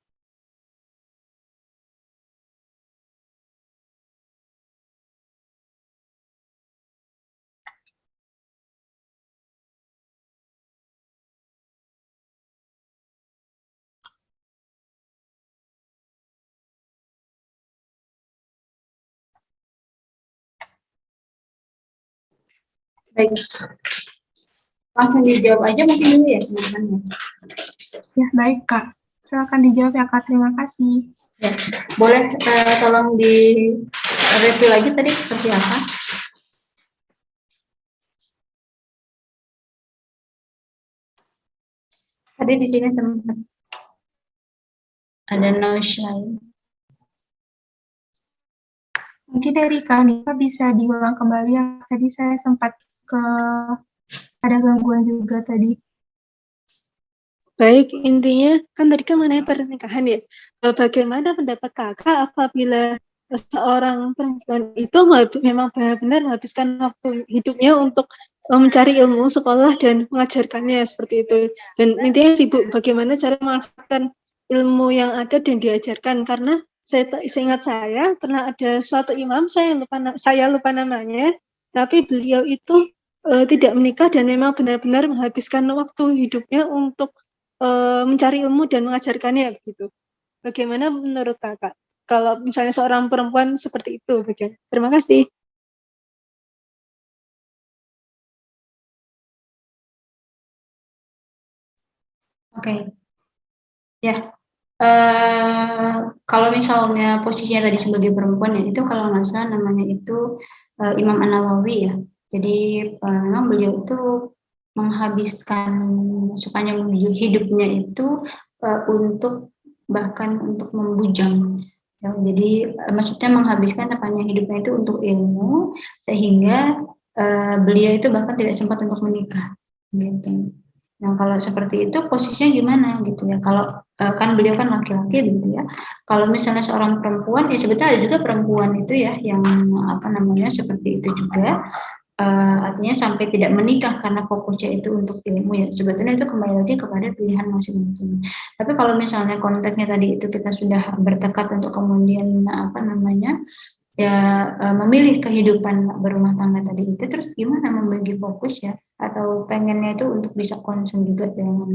Baik, langsung dijawab aja mungkin dulu ya teman-teman. Ya, baik Kak. Silakan dijawab ya Kak. Terima kasih. Ya, boleh tolong di review lagi tadi seperti apa? Tadi di sini sempat ada noise lain. Mungkin dari Kak Nifa bisa diulang kembali ya. Tadi saya sempat ada gangguan juga tadi. Baik, intinya kan tadi kan mengenai pernikahan ya. Bagaimana pendapat kakak apabila seorang perempuan itu memang benar-benar menghabiskan waktu hidupnya untuk mencari ilmu sekolah dan mengajarkannya seperti itu. Dan intinya sibuk bagaimana cara memanfaatkan ilmu yang ada dan diajarkan. Karena seingat saya pernah ada suatu imam, saya lupa namanya, tapi beliau itu tidak menikah dan memang benar-benar menghabiskan waktu hidupnya untuk mencari ilmu dan mengajarkannya gitu. Bagaimana menurut kakak? Kalau misalnya seorang perempuan seperti itu, bagaimana? Terima kasih. Oke, ya. Kalau misalnya posisinya tadi sebagai perempuan ya itu kalau nggak salah namanya itu Imam An-Nawawi ya. Jadi memang beliau itu menghabiskan sepanjang hidupnya itu untuk bahkan untuk membujang. Ya, jadi maksudnya menghabiskan sepanjang hidupnya itu untuk ilmu sehingga beliau itu bahkan tidak sempat untuk menikah gitu. Nah, kalau seperti itu posisinya gimana gitu ya? Kalau kan beliau kan laki-laki gitu ya. Kalau misalnya seorang perempuan, ya sebetulnya ada juga perempuan itu ya yang apa namanya seperti itu juga. Artinya sampai tidak menikah karena fokusnya itu untuk ilmu ya. Sebetulnya itu kembali lagi kepada pilihan masing-masing. Tapi kalau misalnya konteksnya tadi itu kita sudah bertekad untuk kemudian apa namanya ya memilih kehidupan berumah tangga tadi itu, terus gimana membagi fokus ya atau pengennya itu untuk bisa concern juga dengan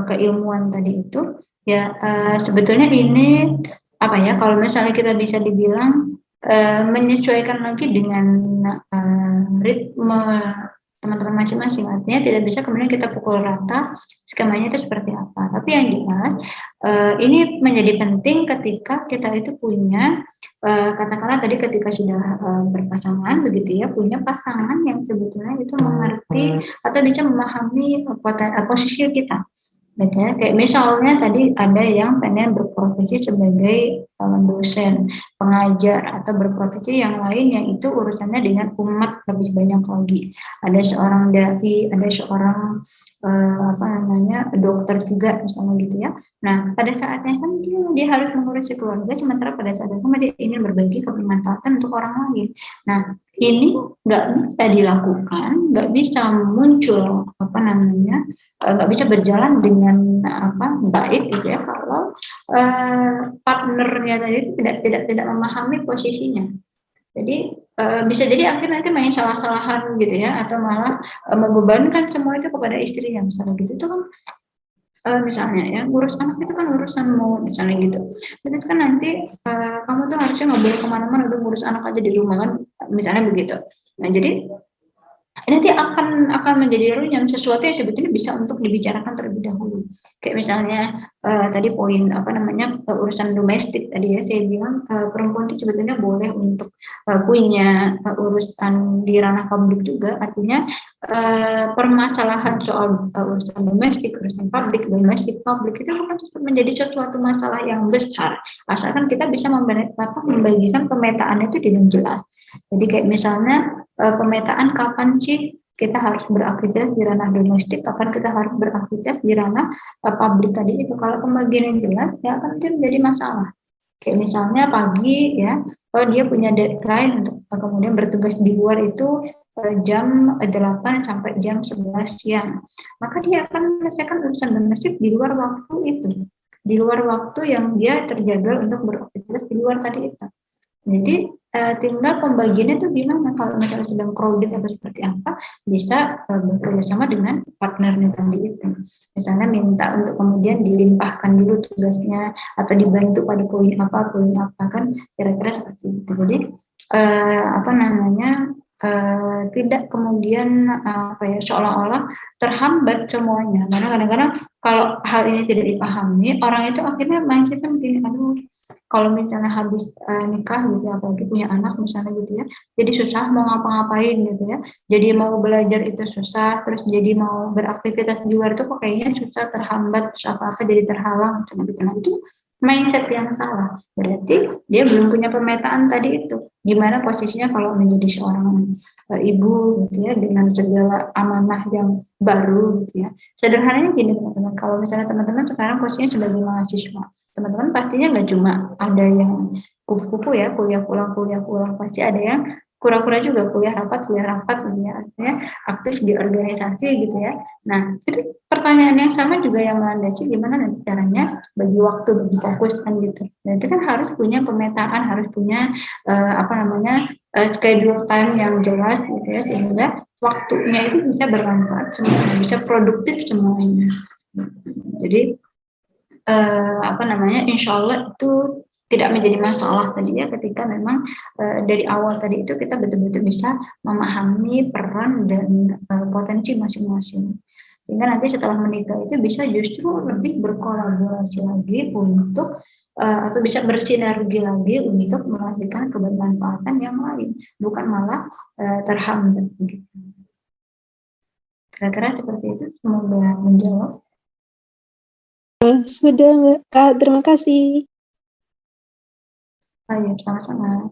keilmuan tadi itu ya sebetulnya ini apa ya kalau misalnya kita bisa dibilang menyesuaikan lagi dengan ritme teman-teman masing-masing, artinya tidak bisa kemudian kita pukul rata skemanya itu seperti apa. Tapi yang jelas ini menjadi penting ketika kita itu punya katakanlah tadi ketika sudah berpasangan begitu ya, punya pasangan yang sebetulnya itu mengerti atau bisa memahami posisi kita. Gitu ya. Kayak misalnya tadi ada yang pengen berprofesi sebagai dosen, pengajar, atau berprofesi yang lain yang itu urusannya dengan umat lebih banyak lagi. Ada seorang dai, ada seorang apa namanya dokter juga misalnya gitu ya. Nah pada saatnya kan dia harus mengurusi keluarga, sementara pada saat itu dia ingin berbagi kebermanfaatan untuk orang lain. Nah ini nggak bisa dilakukan, nggak bisa muncul apa namanya, nggak bisa berjalan dengan apa baik gitu ya kalau partnernya tadi tidak memahami posisinya. Jadi bisa jadi akhirnya nanti main salah-salahan gitu ya, atau malah membebankan semua itu kepada istrinya misalnya gitu. Itu kan misalnya ya ngurus anak itu kan urusanmu misalnya gitu. Jadi kan nanti kamu tuh harusnya nggak boleh kemana-mana, udah ngurus anak aja di rumah kan misalnya begitu. Nah jadi nanti akan menjadi runyam sesuatu yang sebetulnya bisa untuk dibicarakan terlebih dahulu. Kayak misalnya tadi poin apa namanya urusan domestik tadi ya, saya bilang perempuan itu sebetulnya boleh untuk punya urusan di ranah publik juga, artinya permasalahan soal urusan domestik, urusan publik, domestik publik itu bukan menjadi sesuatu masalah yang besar, asalkan kita bisa membagikan pemetaannya itu dengan jelas. Jadi kayak misalnya pemetaan kapan sih kita harus beraktivitas di ranah domestik, kapan kita harus beraktivitas di ranah publik tadi itu. Kalau pembagiannya jelas, ya akan itu menjadi masalah. Kayak misalnya pagi ya, kalau dia punya deadline untuk kemudian bertugas di luar itu jam 8 sampai jam 11 siang. Maka dia akan menyelesaikan urusan domestik di luar waktu itu. Di luar waktu yang dia terjaga untuk beraktivitas di luar tadi itu. Jadi tinggal pembagiannya itu gimana, kalau misalnya sedang crowded atau seperti apa, bisa bekerja sama dengan partnernya tadi itu. Misalnya minta untuk kemudian dilimpahkan dulu tugasnya atau dibantu pada poin apa kan, kira-kira seperti itu. Jadi tidak kemudian seolah-olah terhambat semuanya, karena kadang-kadang kalau hal ini tidak dipahami, orang itu akhirnya mindsetnya begini, aduh kalau misalnya habis nikah gitu ya, apalagi punya anak misalnya gitu ya, jadi susah mau ngapa-ngapain gitu ya, jadi mau belajar itu susah, terus jadi mau beraktivitas di luar itu kok kayaknya susah, terhambat, terus apa-apa jadi terhalang gitu. Nah itu mindset yang salah, berarti dia belum punya pemetaan tadi itu, gimana posisinya kalau menjadi seorang ibu gitu ya, dengan segala amanah yang baru gitu ya. Sederhananya gini teman-teman, kalau misalnya teman-teman sekarang posisinya sebagai mahasiswa, teman-teman pastinya nggak cuma ada yang kupu-kupu ya, kuliah pulang, pasti ada yang kura-kura juga, kuliah rapat gitu ya, artinya aktif di organisasi gitu ya. Nah, itu pertanyaan yang sama juga yang melandasi gimana nanti caranya bagi waktu, bagi fokus kan gitu. Dan itu kan harus punya pemetaan, harus punya schedule time yang jelas gitu ya, sehingga waktunya itu bisa bermanfaat semuanya, bisa produktif semuanya. Jadi insya Allah itu tidak menjadi masalah tadi ya, ketika memang dari awal tadi itu kita betul-betul bisa memahami peran dan potensi masing-masing, sehingga nanti setelah menikah itu bisa justru lebih berkolaborasi lagi untuk atau bisa bersinergi lagi untuk menghasilkan kebermanfaatan yang lain, bukan malah terhambat begitu. Kira-kira seperti itu, semoga menjawab. Sudah, Kak. Terima kasih. Baik, sama-sama.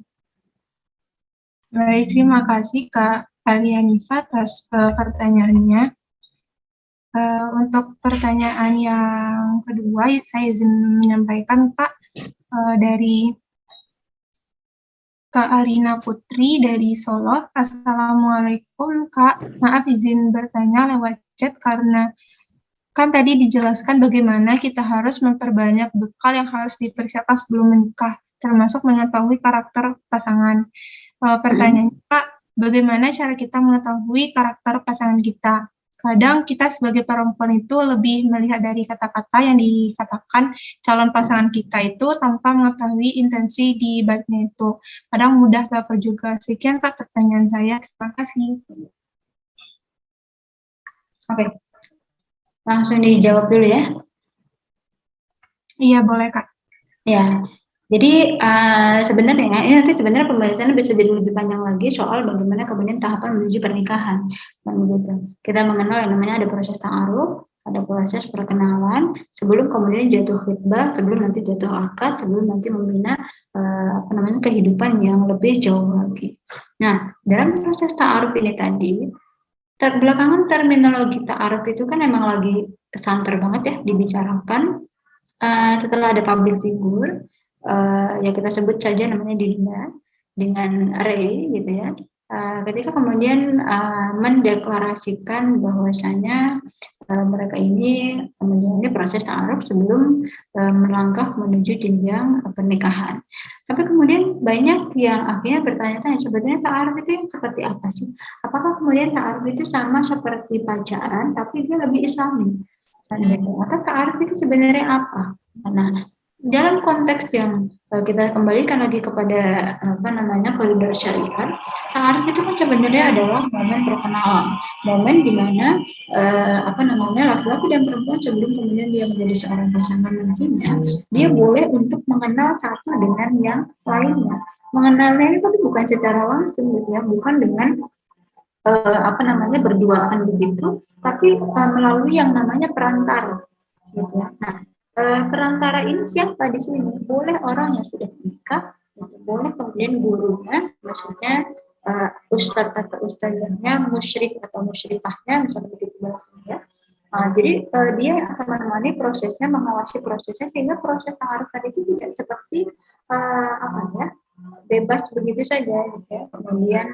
Baik, terima kasih Kak Alianifa atas pertanyaannya. Untuk pertanyaan yang kedua, saya izin menyampaikan Kak dari Kak Arina Putri dari Solo. Assalamualaikum Kak, maaf izin bertanya lewat chat karena kan tadi dijelaskan bagaimana kita harus memperbanyak bekal yang harus dipersiapkan sebelum menikah, termasuk mengetahui karakter pasangan. Pertanyaannya, Kak, bagaimana cara kita mengetahui karakter pasangan kita? Kadang kita sebagai perempuan itu lebih melihat dari kata-kata yang dikatakan calon pasangan kita itu tanpa mengetahui intensi di baliknya itu. Kadang mudah baper juga. Sekian Kak pertanyaan saya. Terima kasih. Oke. Langsung dijawab dulu ya. Iya, boleh Kak. Ya. Jadi sebenarnya ini nanti sebenarnya pembahasannya bisa jadi lebih panjang lagi soal bagaimana kemudian tahapan menuju pernikahan, kan gitu. Kita mengenal yang namanya ada proses ta'aruf, ada proses perkenalan, sebelum kemudian jatuh khitbah, sebelum nanti jatuh akad, sebelum nanti membina kehidupan yang lebih jauh lagi. Nah, dalam proses ta'aruf ini tadi, belakangan terminologi ta'aruf itu kan emang lagi santer banget ya dibicarakan. Setelah ada public figure, ya kita sebut saja namanya Dinda dengan Ray gitu ya, ketika kemudian mendeklarasikan bahwasanya mereka ini menjalani proses ta'aruf sebelum melangkah menuju jenjang pernikahan. Tapi kemudian banyak yang akhirnya bertanya-tanya, sebetulnya ta'aruf itu yang seperti apa sih? Apakah kemudian ta'aruf itu sama seperti pacaran tapi dia lebih islami? Atau ta'aruf itu sebenarnya apa? Nah, dalam konteks yang kita kembalikan lagi kepada koridor syariat, ta'aruf itu kan sebenarnya adalah momen perkenalan, momen di mana laki-laki dan perempuan sebelum kemudian dia menjadi seorang pasangan nantinya, dia boleh untuk mengenal satu dengan yang lainnya. Mengenalnya ini tapi bukan secara langsung gitu ya, bukan dengan berduaan begitu, tapi melalui yang namanya perantara gitu ya. Nah, perantara ini siapa di sini? Boleh orang yang sudah menikah, boleh kemudian gurunya, maksudnya ustadz atau ustazahnya, musyrik atau musyrikahnya, misalnya begitu bahasanya. Jadi dia akan menemani prosesnya, mengawasi prosesnya, sehingga proses ta'aruf tadi itu tidak seperti apa ya, bebas begitu saja gitu ya. Kemudian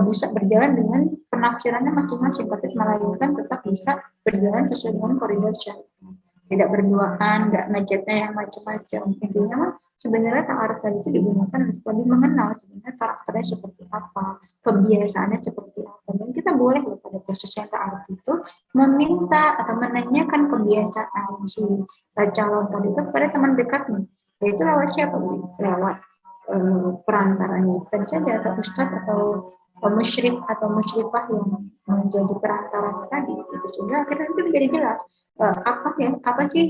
bisa berjalan dengan penafsirannya masing-masing, tapi melainkan tetap bisa berjalan sesuai dengan koridor syariat. Tidak berduaan, nggak ngechatnya yang macam-macam. Intinya mah sebenarnya ta'aruf tadi itu digunakan untuk lebih mengenal sebenarnya karakternya seperti apa, kebiasaannya seperti apa. Dan kita boleh loh pada proses yang ta'aruf itu meminta atau menanyakan kebiasaan si calon tadi itu kepada teman dekatnya. Yaitu lewat siapa? Lewat perantaranya. Tentu saja atau ustadz atau musyrif atau musyrifah yang menjadi perantara tadi. Itu sehingga akhirnya itu menjadi jelas apa sih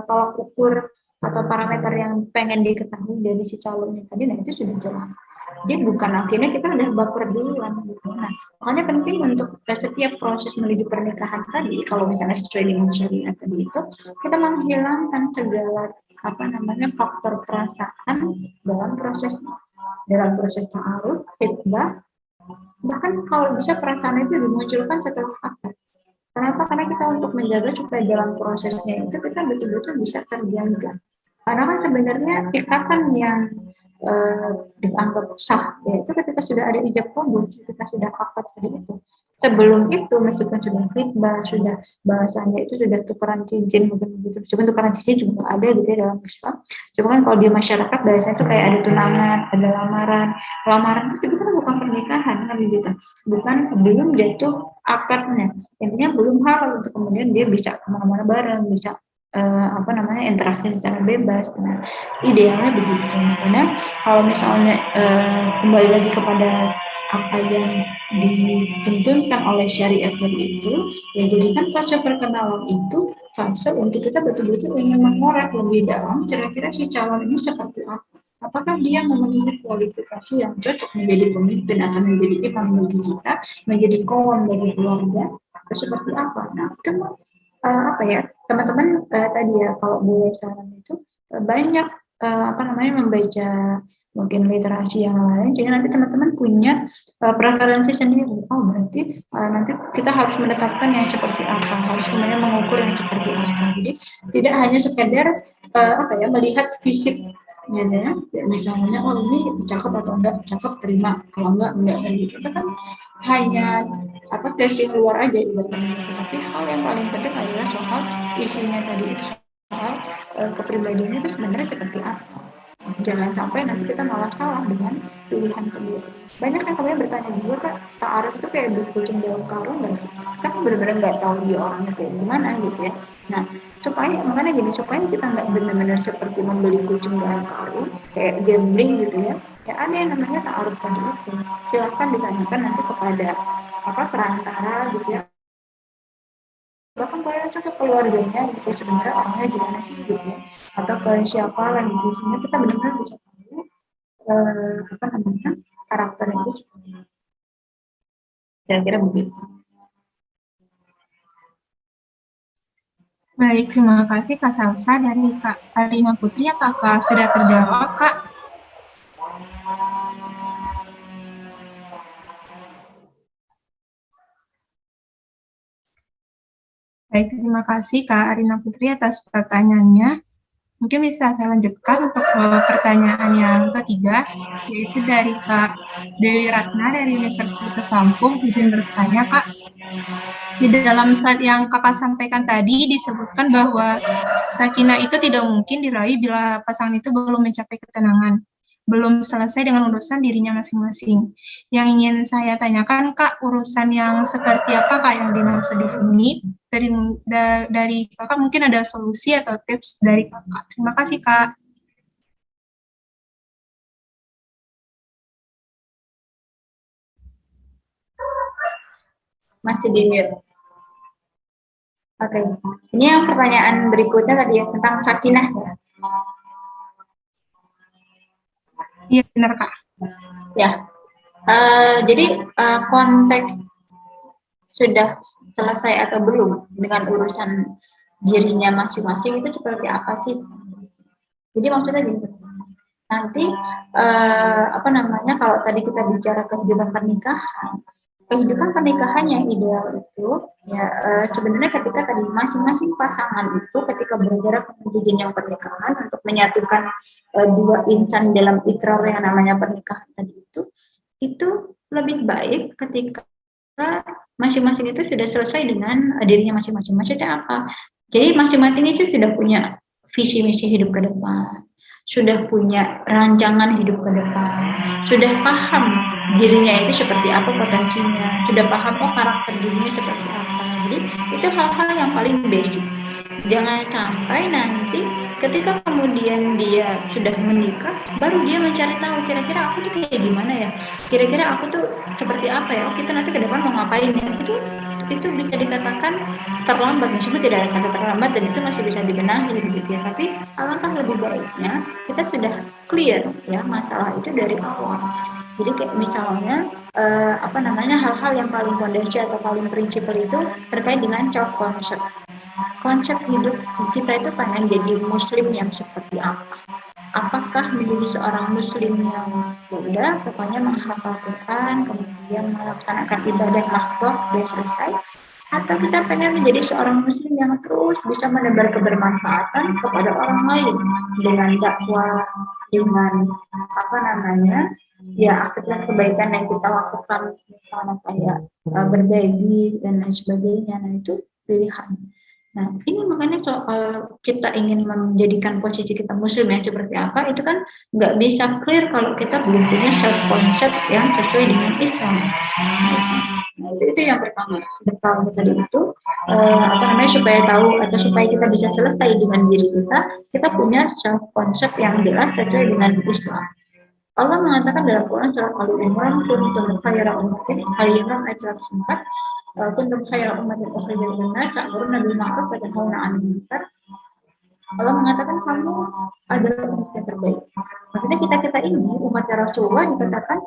tolak ukur atau parameter yang pengen diketahui dari si calonnya tadi. Nah itu sudah jelas. Jadi bukan akhirnya kita udah baper duluan gitu. Nah makanya penting untuk setiap proses menuju pernikahan tadi, kalau misalnya sesuai dengan syariat tadi itu, kita menghilangkan segala faktor perasaan dalam proses ta'aruf, khitbah. Bahkan kalau bisa perasaan itu dimunculkan setelah akad. Kenapa? Karena kita untuk menjaga supaya dalam prosesnya itu kita betul-betul bisa terjaga. Karena kan sebenarnya ikatan yang dianggap sah, yaitu ketika sudah ada ijab qabul, ketika sudah akad tadi itu. Sebelum itu, meskipun sudah khitbah, sudah bahasanya itu sudah tukeran cincin, mungkin begitu. Meskipun tukeran cincin juga ada gitu ya dalam Islam. Cuma kan kalau di masyarakat biasanya itu kayak ada tunangan, ada lamaran. Lamaran itu kan bukan pernikahan kan gitu. Bukan, belum jatuh akadnya. Intinya belum halal untuk kemudian dia bisa kemana-mana bareng, bisa interaksi secara bebas. Nah, idealnya begitu. Karena kalau misalnya kembali lagi kepada apa yang ditentukan oleh syariat tadi itu, ya jadikan fase perkenalan itu fase untuk kita betul-betul ingin mengorek lebih dalam kira-kira si calon ini seperti apa. Apakah dia memenuhi kualifikasi yang cocok menjadi pemimpin atau menjadi imam bagi kita, menjadi kawan bagi keluarga, atau seperti apa? Nah, itu teman-teman tadi ya, kalau boleh saran itu banyak membaca mungkin literasi yang lain, sehingga nanti teman-teman punya preferensi sendiri. Oh berarti nanti kita harus menetapkan yang seperti apa, harus kemudian mengukur yang seperti apa. Jadi tidak hanya sekedar melihat fisik, ya, misalnya ini cakep atau enggak cakep terima, kalau enggak gitu. Itu kan hanya testing luar aja ibaratnya. Tapi hal yang paling penting adalah soal isinya tadi itu, soal kepribadiannya itu sebenarnya seperti apa. Jangan sampai nanti kita malah salah dengan pilihan kedua. Banyak yang kemudian bertanya juga, Kak, ta'aruf itu kayak beli kucing dalam karung nggak sih? Kan benar-benar nggak tahu dia orangnya kayak gimana gitu ya. Nah, supaya kita nggak benar-benar seperti membeli kucing dalam karung, kayak gambling gitu ya. Ya ada yang namanya ta'aruf tadi itu. Silahkan ditanyakan nanti kepada perantara gitu ya. Bahkan boleh langsung ke keluarganya gitu, sebenarnya orangnya gimana sih gitu ya, atau ke siapa lagi di sini, kita benar-benar bisa tahu karakternya itu kira-kira begitu. Baik, terima kasih Kak Salsa. Dari Kak Arina Putri, apakah sudah terjawab, Kak? Baik, terima kasih Kak Arina Putri atas pertanyaannya. Mungkin bisa saya lanjutkan untuk pertanyaan yang ketiga, yaitu dari Kak Dewi Ratna dari Universitas Lampung. Izin bertanya, Kak. Di dalam slide yang Kakak sampaikan tadi disebutkan bahwa sakinah itu tidak mungkin diraih bila pasangan itu belum mencapai ketenangan, belum selesai dengan urusan dirinya masing-masing. Yang ingin saya tanyakan, Kak, urusan yang seperti apa, Kak, yang dimaksud di sini? Dari Kakak mungkin ada solusi atau tips dari Kakak. Terima kasih, Kak. Masih di mute. Oke. Ini yang pertanyaan berikutnya tadi ya, tentang sakinah ya. Iya, benar, Kak. Ya. Jadi konteks sudah selesai atau belum dengan urusan dirinya masing-masing itu seperti apa sih? Jadi maksudnya gini, nanti kalau tadi kita bicara kehidupan pernikahan, kehidupan pernikahan yang ideal itu ya sebenarnya ketika tadi masing-masing pasangan itu ketika bergerak menuju jenjang pernikahan untuk menyatukan dua insan dalam ikrar yang namanya pernikahan tadi itu lebih baik ketika masing-masing itu sudah selesai dengan dirinya masing-masing. Maksudnya apa? Jadi masing-masing itu sudah punya visi misi hidup ke depan, sudah punya rancangan hidup ke depan, sudah paham dirinya itu seperti apa potensinya, sudah paham karakter dirinya seperti apa. Jadi itu hal-hal yang paling basic. Jangan sampai nanti ketika kemudian dia sudah menikah, baru dia mencari tahu kira-kira aku tuh kayak gimana ya, kira-kira aku tuh seperti apa ya, kita nanti ke depan mau ngapain ya. Itu bisa dikatakan terlambat, meskipun tidak ada kata terlambat dan itu masih bisa dibenahi begitu ya. Tapi alangkah lebih baiknya kita sudah clear ya masalah itu dari awal. Jadi kayak misalnya hal-hal yang paling fondasi atau paling prinsipal itu terkait dengan self concept. Konsep hidup kita itu pengen jadi muslim yang seperti apa? Apakah menjadi seorang muslim yang udah pokoknya menghafal Quran, kemudian melaksanakan ibadah mahdoh, dia selesai? Atau kita pengen menjadi seorang muslim yang terus bisa menebar kebermanfaatan kepada orang lain dengan dakwah, dengan aktivitas kebaikan yang kita lakukan, misalnya kayak berbagi dan lain sebagainya. Nah itu pilihan. Nah, ini makanya soal kita ingin menjadikan posisi kita muslim yang seperti apa, itu kan nggak bisa clear kalau kita belum punya self concept yang sesuai dengan Islam. Nah, itu yang pertama. Pertama tadi itu supaya tahu atau supaya kita bisa selesai dengan diri kita punya self concept yang jelas sesuai dengan Islam. Allah mengatakan dalam Quran surat Al-Imran, kuntum khayra ummatin, Al-Imran ayat 104. Kuntum khairal ummatin ukhrijat lin-nas ta'muruna bil ma'ruf wa tanhauna 'anil munkar. Allah mengatakan kamu adalah umat yang terbaik. Maksudnya kita ini umat Rasulullah dikatakan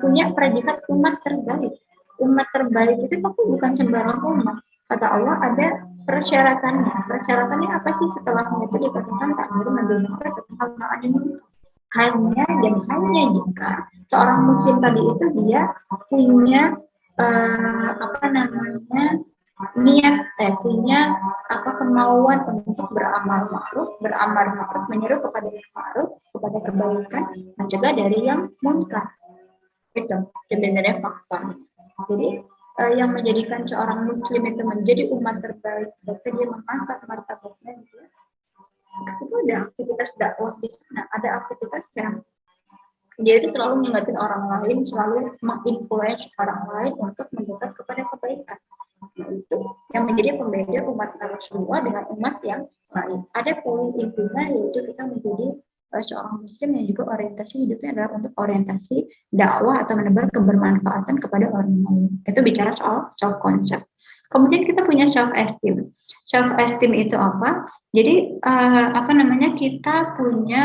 punya predikat umat terbaik. Umat terbaik itu tapi bukan sembarang umat. Kata Allah ada persyaratannya. Persyaratannya apa sih setelahnya itu dikatakan ta'muruna bil ma'ruf wa tanhauna 'anil munkar. Hanya jika seorang muslim tadi itu dia punya kemauan untuk beramal ma'ruf, menyeru kepada yang ma'ruf, kepada kebaikan, mencegah dari yang munkar. Itu sebenarnya faktor. Jadi yang menjadikan seorang muslim itu menjadi umat terbaik, berarti dia mengangkat martabatnya gitu. Itu ada aktivitas dakwah di sana, ada aktivitas yang dia itu selalu mengingatkan orang lain, selalu menginfluence orang lain untuk mendekat kepada kebaikan. Nah, itu yang menjadi pembeda umat Rasulullah dengan umat yang lain. Ada poin intinya yaitu kita menjadi seorang muslim yang juga orientasi hidupnya adalah untuk orientasi dakwah atau menebar kebermanfaatan kepada orang lain. Itu bicara soal self concept. Kemudian kita punya self esteem. Self esteem itu apa? Jadi kita punya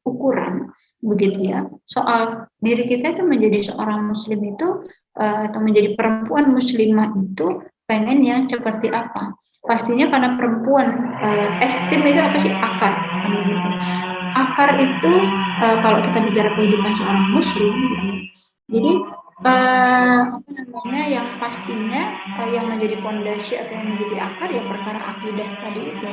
ukuran begitu ya. Soal diri kita itu menjadi seorang muslim itu atau menjadi perempuan muslimah itu pengen yang seperti apa? Pastinya karena perempuan esteem itu apa sih? Akar. Akar itu kalau kita bicara kehidupan seorang muslim gitu. Jadi yang pastinya yang menjadi fondasi atau yang menjadi akar ya perkara akidah tadi itu.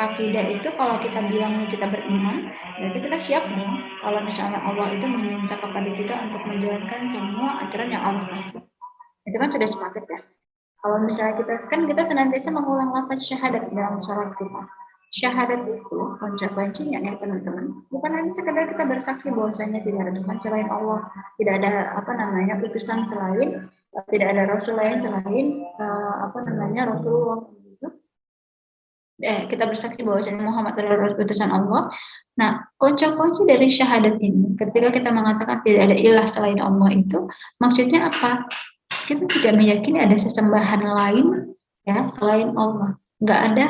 Akidah itu kalau kita bilang kita beriman, berarti kita siap dong. Kalau misalnya Allah itu meminta kepada kita untuk menjalankan semua aturan yang Allah kasih, itu kan sudah sepaket ya. Kalau misalnya kita senantiasa mengulang lafaz syahadat dalam sholat kita. Syahadat itu konsekuensinya ya teman-teman, bukan hanya sekedar kita bersaksi bahwasanya tidak ada Tuhan selain Allah, tidak ada utusan selain, tidak ada rasul lain selain Rasulullah gitu. Kita bersaksi bahwasanya Muhammad adalah utusan Allah. Nah, konsekuensi dari syahadat ini ketika kita mengatakan tidak ada ilah selain Allah itu maksudnya apa? Kita tidak meyakini ada sesembahan lain ya selain Allah. Nggak ada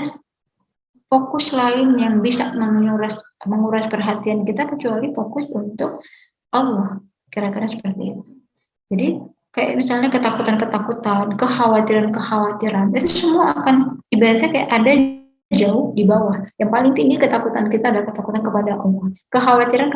fokus lain yang bisa menguras perhatian kita kecuali fokus untuk Allah. Kira-kira seperti itu. Jadi kayak misalnya ketakutan-ketakutan, kekhawatiran-kekhawatiran, itu semua akan ibaratnya kayak ada jauh di bawah. Yang paling tinggi ketakutan kita adalah ketakutan kepada Allah. Kekhawatiran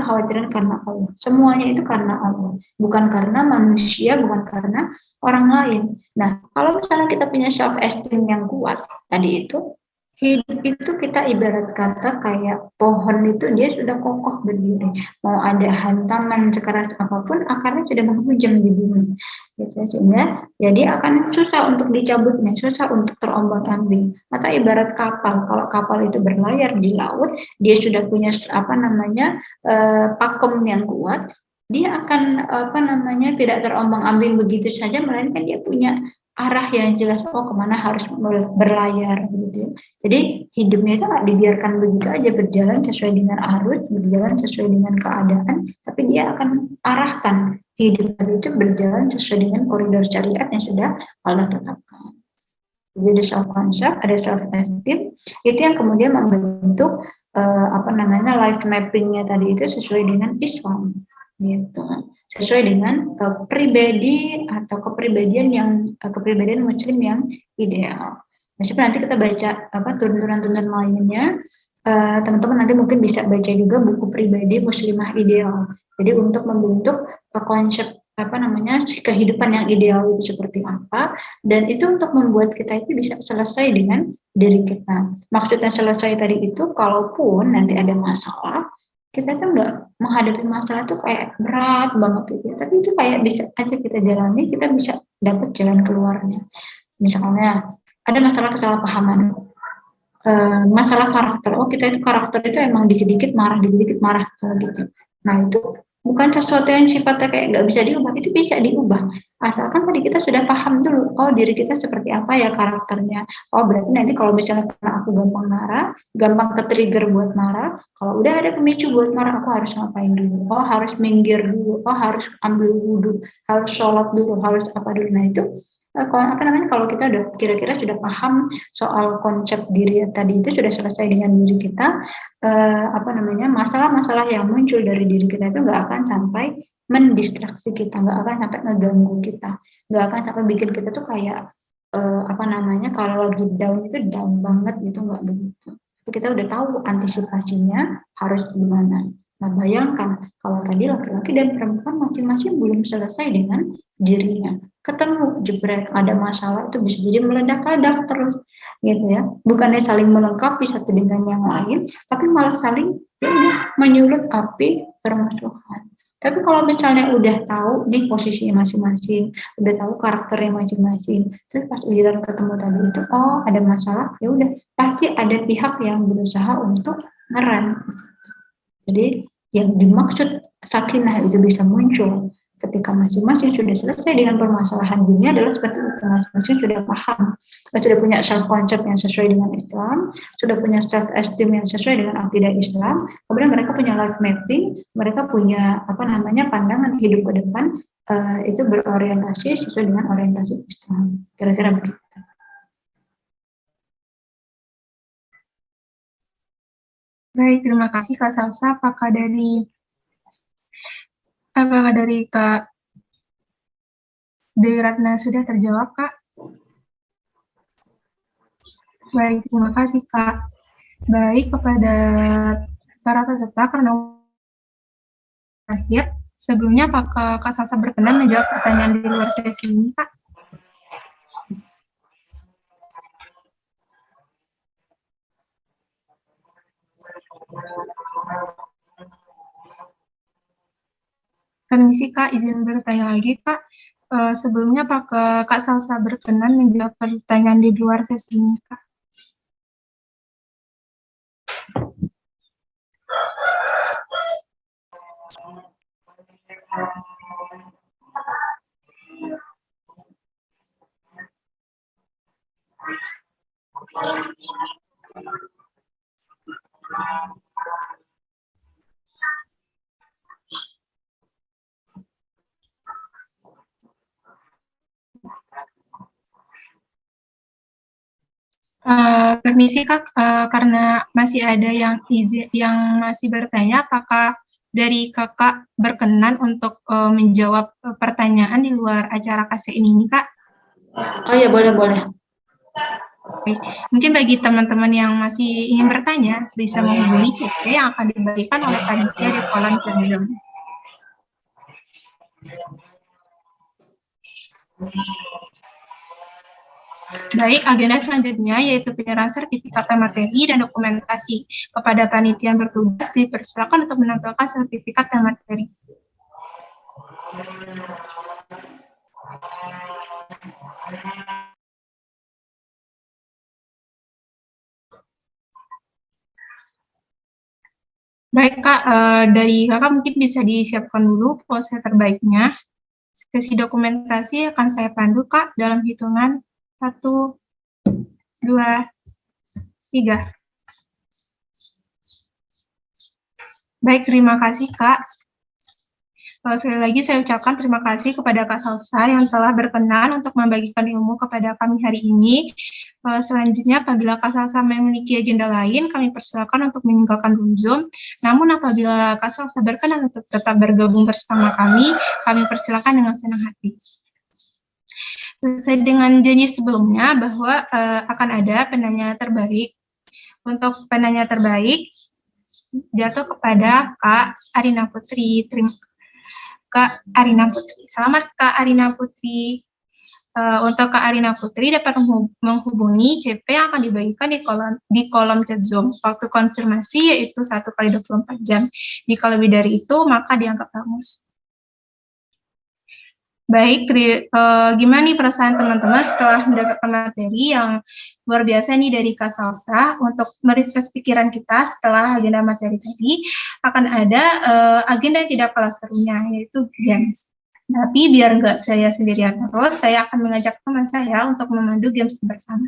karena Allah. Semuanya itu karena Allah. Bukan karena manusia, bukan karena orang lain. Nah, kalau misalnya kita punya self esteem yang kuat, tadi itu, hidup itu kita ibarat kata kayak pohon itu dia sudah kokoh berdiri. Mau ada hantaman sekeras apapun, akarnya sudah menghujam di bumi. Gitu, sehingga ya dia akan susah untuk dicabutnya, susah untuk terombang-ambing. Atau ibarat kapal, kalau kapal itu berlayar di laut, dia sudah punya pakem yang kuat, dia akan tidak terombang-ambing begitu saja, melainkan dia punya arah yang jelas, kemana harus berlayar gitu. Jadi hidupnya itu nggak dibiarkan begitu aja berjalan sesuai dengan arus, berjalan sesuai dengan keadaan, tapi dia akan arahkan hidup itu berjalan sesuai dengan koridor syariat yang sudah Allah tetapkan. Jadi self concept, ada self esteem, itu yang kemudian membentuk life mappingnya tadi itu sesuai dengan Islam gitu, sesuai dengan pribadi atau kepribadian muslim yang ideal. Meskipun nanti kita baca turunan-turunan lainnya, teman-teman nanti mungkin bisa baca juga buku pribadi muslimah ideal. Jadi untuk membentuk konsep kehidupan yang ideal itu seperti apa, dan itu untuk membuat kita itu bisa selesai dengan diri kita. Maksudnya selesai tadi itu, kalaupun nanti ada masalah, kita tuh nggak menghadapi masalah tuh kayak berat banget gitu, tapi itu kayak bisa aja kita jalani, kita bisa dapat jalan keluarnya. Misalnya ada masalah kesalahpahaman, masalah karakter, kita itu karakter itu emang dikit-dikit marah gitu. Nah itu bukan sesuatu yang sifatnya kayak nggak bisa diubah, itu bisa diubah. Asalkan tadi kita sudah paham dulu, diri kita seperti apa ya karakternya. Berarti nanti kalau misalnya karena aku gampang marah, gampang ke-trigger buat marah, kalau udah ada pemicu buat marah, aku harus ngapain dulu? Harus minggir dulu, harus ambil wudhu, harus sholat dulu, harus apa dulu. Nah itu, kalau kita udah kira-kira sudah paham soal konsep diri tadi itu sudah selesai dengan diri kita, masalah-masalah yang muncul dari diri kita itu nggak akan sampai mendistraksi kita, nggak akan sampai ngeganggu kita, nggak akan sampai bikin kita tuh kayak kalau lagi down itu down banget gitu, nggak begitu. Kita udah tahu antisipasinya harus gimana. Nah bayangkan kalau tadi laki-laki dan perempuan masing-masing belum selesai dengan dirinya, ketemu jebrek ada masalah itu bisa jadi meledak-ledak terus gitu ya, bukannya saling melengkapi satu dengan yang lain, tapi malah saling menyulut api permusuhan. Tapi kalau misalnya udah tahu nih posisinya masing-masing, udah tahu karakternya masing-masing, terus pas ujian ketemu tadi itu, ada masalah, ya udah pasti ada pihak yang berusaha untuk ngerem. Jadi yang dimaksud sakinah itu bisa muncul ketika masing-masing sudah selesai dengan permasalahan dunia adalah seperti itu, masing-masing sudah paham, sudah punya self concept yang sesuai dengan Islam, sudah punya self esteem yang sesuai dengan akidah Islam, kemudian mereka punya life mapping, mereka punya pandangan hidup ke depan itu berorientasi sesuai dengan orientasi Islam, kira-kira begitu. Baik, terima kasih Kak Salsa. Apakah dari Kak Dewi Ratna sudah terjawab, Kak? Baik, terima kasih, Kak. Baik, kepada para peserta, karena terakhir, sebelumnya apakah Kak Salsa berkenan menjawab pertanyaan di luar sesi ini, Kak? Permisi Kak, izin bertanya lagi Kak. Sebelumnya apakah Kak Salsa berkenan menjawab pertanyaan di luar sesi ini Kak? Permisi Kak, karena masih ada yang masih bertanya, apakah dari Kakak berkenan untuk menjawab pertanyaan di luar acara KSEIN ini Kak? Oh iya, boleh. Oke, mungkin bagi teman-teman yang masih ingin bertanya, bisa menghubungi CP yang akan diberikan oleh panitia di kolom chat Zoom. Baik, agenda selanjutnya yaitu penyerahan sertifikat materi dan dokumentasi kepada panitia yang bertugas. Dipersilakan untuk menampilkan sertifikat dan materi. Baik Kak, dari Kakak mungkin bisa disiapkan dulu pose terbaiknya. Sesi dokumentasi akan saya pandu Kak dalam hitungan 1, 2, 3. Baik, terima kasih Kak. Sekali lagi saya ucapkan terima kasih kepada Kak Salsa yang telah berkenan untuk membagikan ilmu kepada kami hari ini. Selanjutnya apabila Kak Salsa memiliki agenda lain, kami persilakan untuk meninggalkan room Zoom. Namun apabila Kak Salsa berkenan untuk tetap bergabung bersama kami persilakan dengan senang hati. Sesuai dengan janji sebelumnya bahwa akan ada penanya terbaik. Untuk penanya terbaik jatuh kepada Kak Arina Putri. Kak Arina Putri. Selamat Kak Arina Putri. Untuk Kak Arina Putri dapat menghubungi CP yang akan dibagikan di kolom chat Zoom. Waktu konfirmasi yaitu 1x24 jam. Jika lebih dari itu maka dianggap hangus. Baik, gimana nih perasaan teman-teman setelah mendapatkan materi yang luar biasa nih dari Kak Salsa. Untuk merefresh pikiran kita setelah agenda materi tadi, akan ada agenda yang tidak kalah serunya, yaitu games. Tapi biar nggak saya sendirian terus, saya akan mengajak teman saya untuk memandu games bersama.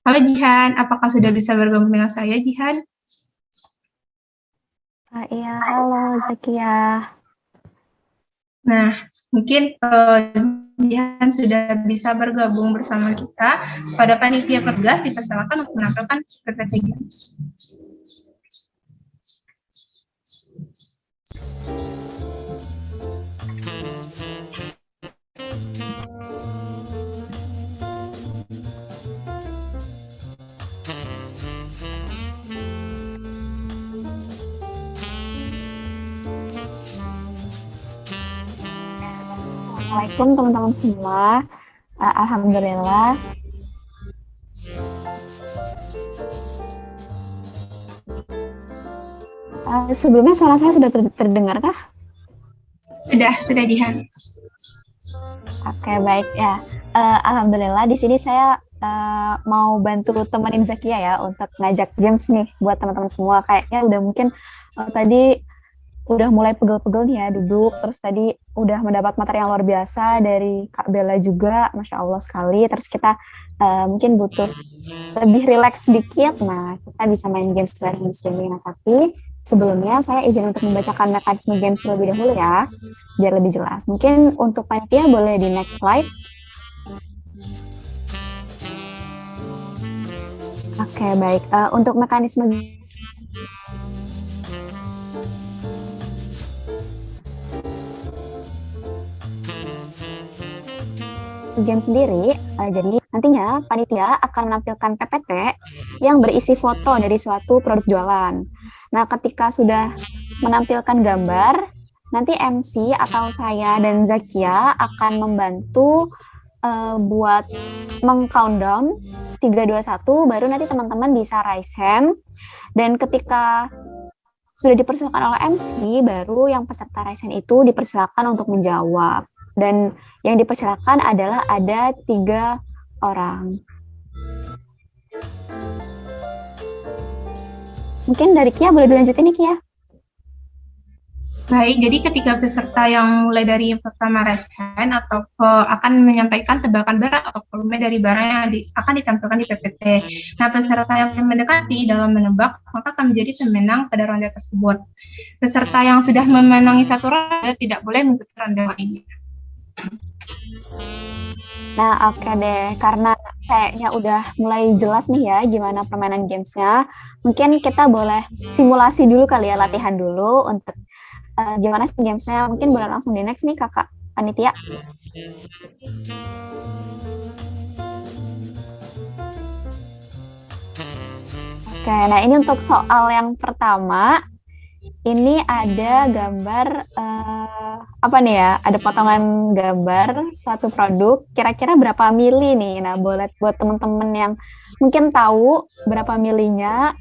Halo Jihan, apakah sudah bisa bergabung dengan saya, Jihan? Iya, halo Zakia. Nah, mungkin Jihan sudah bisa bergabung bersama kita. Pada panitia petugas dipersilakan untuk menampilkan PPT Games. Assalamualaikum teman-teman semua. Alhamdulillah. Sebelumnya suara saya sudah terdengar kah? Sudah Jihan. Oke, baik ya. Alhamdulillah di sini saya mau bantu temenin Zakia ya untuk ngajak games nih buat teman-teman semua. Kayaknya udah mungkin tadi udah mulai pegel-pegel nih ya duduk, terus tadi udah mendapat materi yang luar biasa dari Kak Bella juga, Masya Allah sekali. Terus kita mungkin butuh lebih rileks sedikit, nah kita bisa main games bareng di sini. Nah tapi sebelumnya saya izin untuk membacakan mekanisme games terlebih dahulu ya, biar lebih jelas. Mungkin untuk panitia boleh di next slide. Oke, baik. Untuk mekanisme game sendiri, jadi nantinya panitia akan menampilkan PPT yang berisi foto dari suatu produk jualan. Nah, ketika sudah menampilkan gambar, nanti MC atau saya dan Zakia akan membantu buat meng-countdown 3, 2, 1, baru nanti teman-teman bisa raise hand, dan ketika sudah dipersilakan oleh MC, baru yang peserta raise hand itu dipersilakan untuk menjawab. Dan yang dipersilakan adalah ada 3 orang. Mungkin dari Kia boleh dilanjutin nih Kia. Baik, jadi ketika peserta yang mulai dari yang pertama raise hand atau akan menyampaikan tebakan berat atau volume dari barang yang akan ditampilkan di PPT. Nah, peserta yang mendekati dalam menebak maka akan menjadi pemenang pada ronde tersebut. Peserta yang sudah memenangi satu ronde tidak boleh mengikuti ronde lainnya. Nah, oke deh. Karena kayaknya udah mulai jelas nih ya gimana permainan gamesnya. Mungkin kita boleh simulasi dulu kali ya, latihan dulu untuk gimana sih gamesnya. Mungkin boleh langsung di next nih kakak panitia. Oke, nah ini untuk soal yang pertama. Ini ada gambar apa nih ya? Ada potongan gambar suatu produk. Kira-kira berapa mili nih? Nah, boleh buat teman-teman yang mungkin tahu berapa milinya.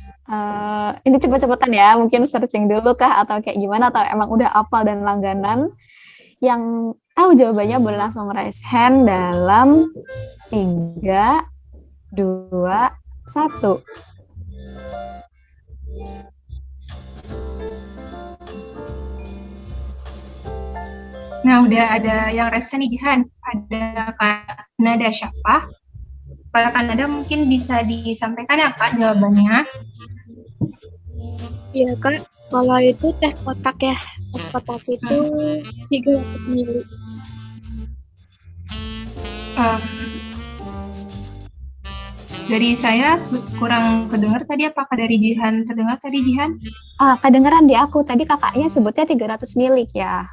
Ini cepet-cepetan ya. Mungkin searching dulu kah atau kayak gimana? Atau emang udah hafal dan langganan? Yang tahu jawabannya boleh langsung raise hand dalam 3, 2, 1. Nah, udah ada yang resen nih, Jihan. Ada Kak Nada Syafa. Kalau Kak Nada mungkin bisa disampaikan ya, Kak, jawabannya. Iya Kak, kalau itu teh kotak ya. Teh kotak itu 300 mili. Dari saya kurang kedengar tadi, apakah dari Jihan terdengar tadi, Jihan? Kedengeran di aku. Tadi kakaknya sebutnya 300 mili ya.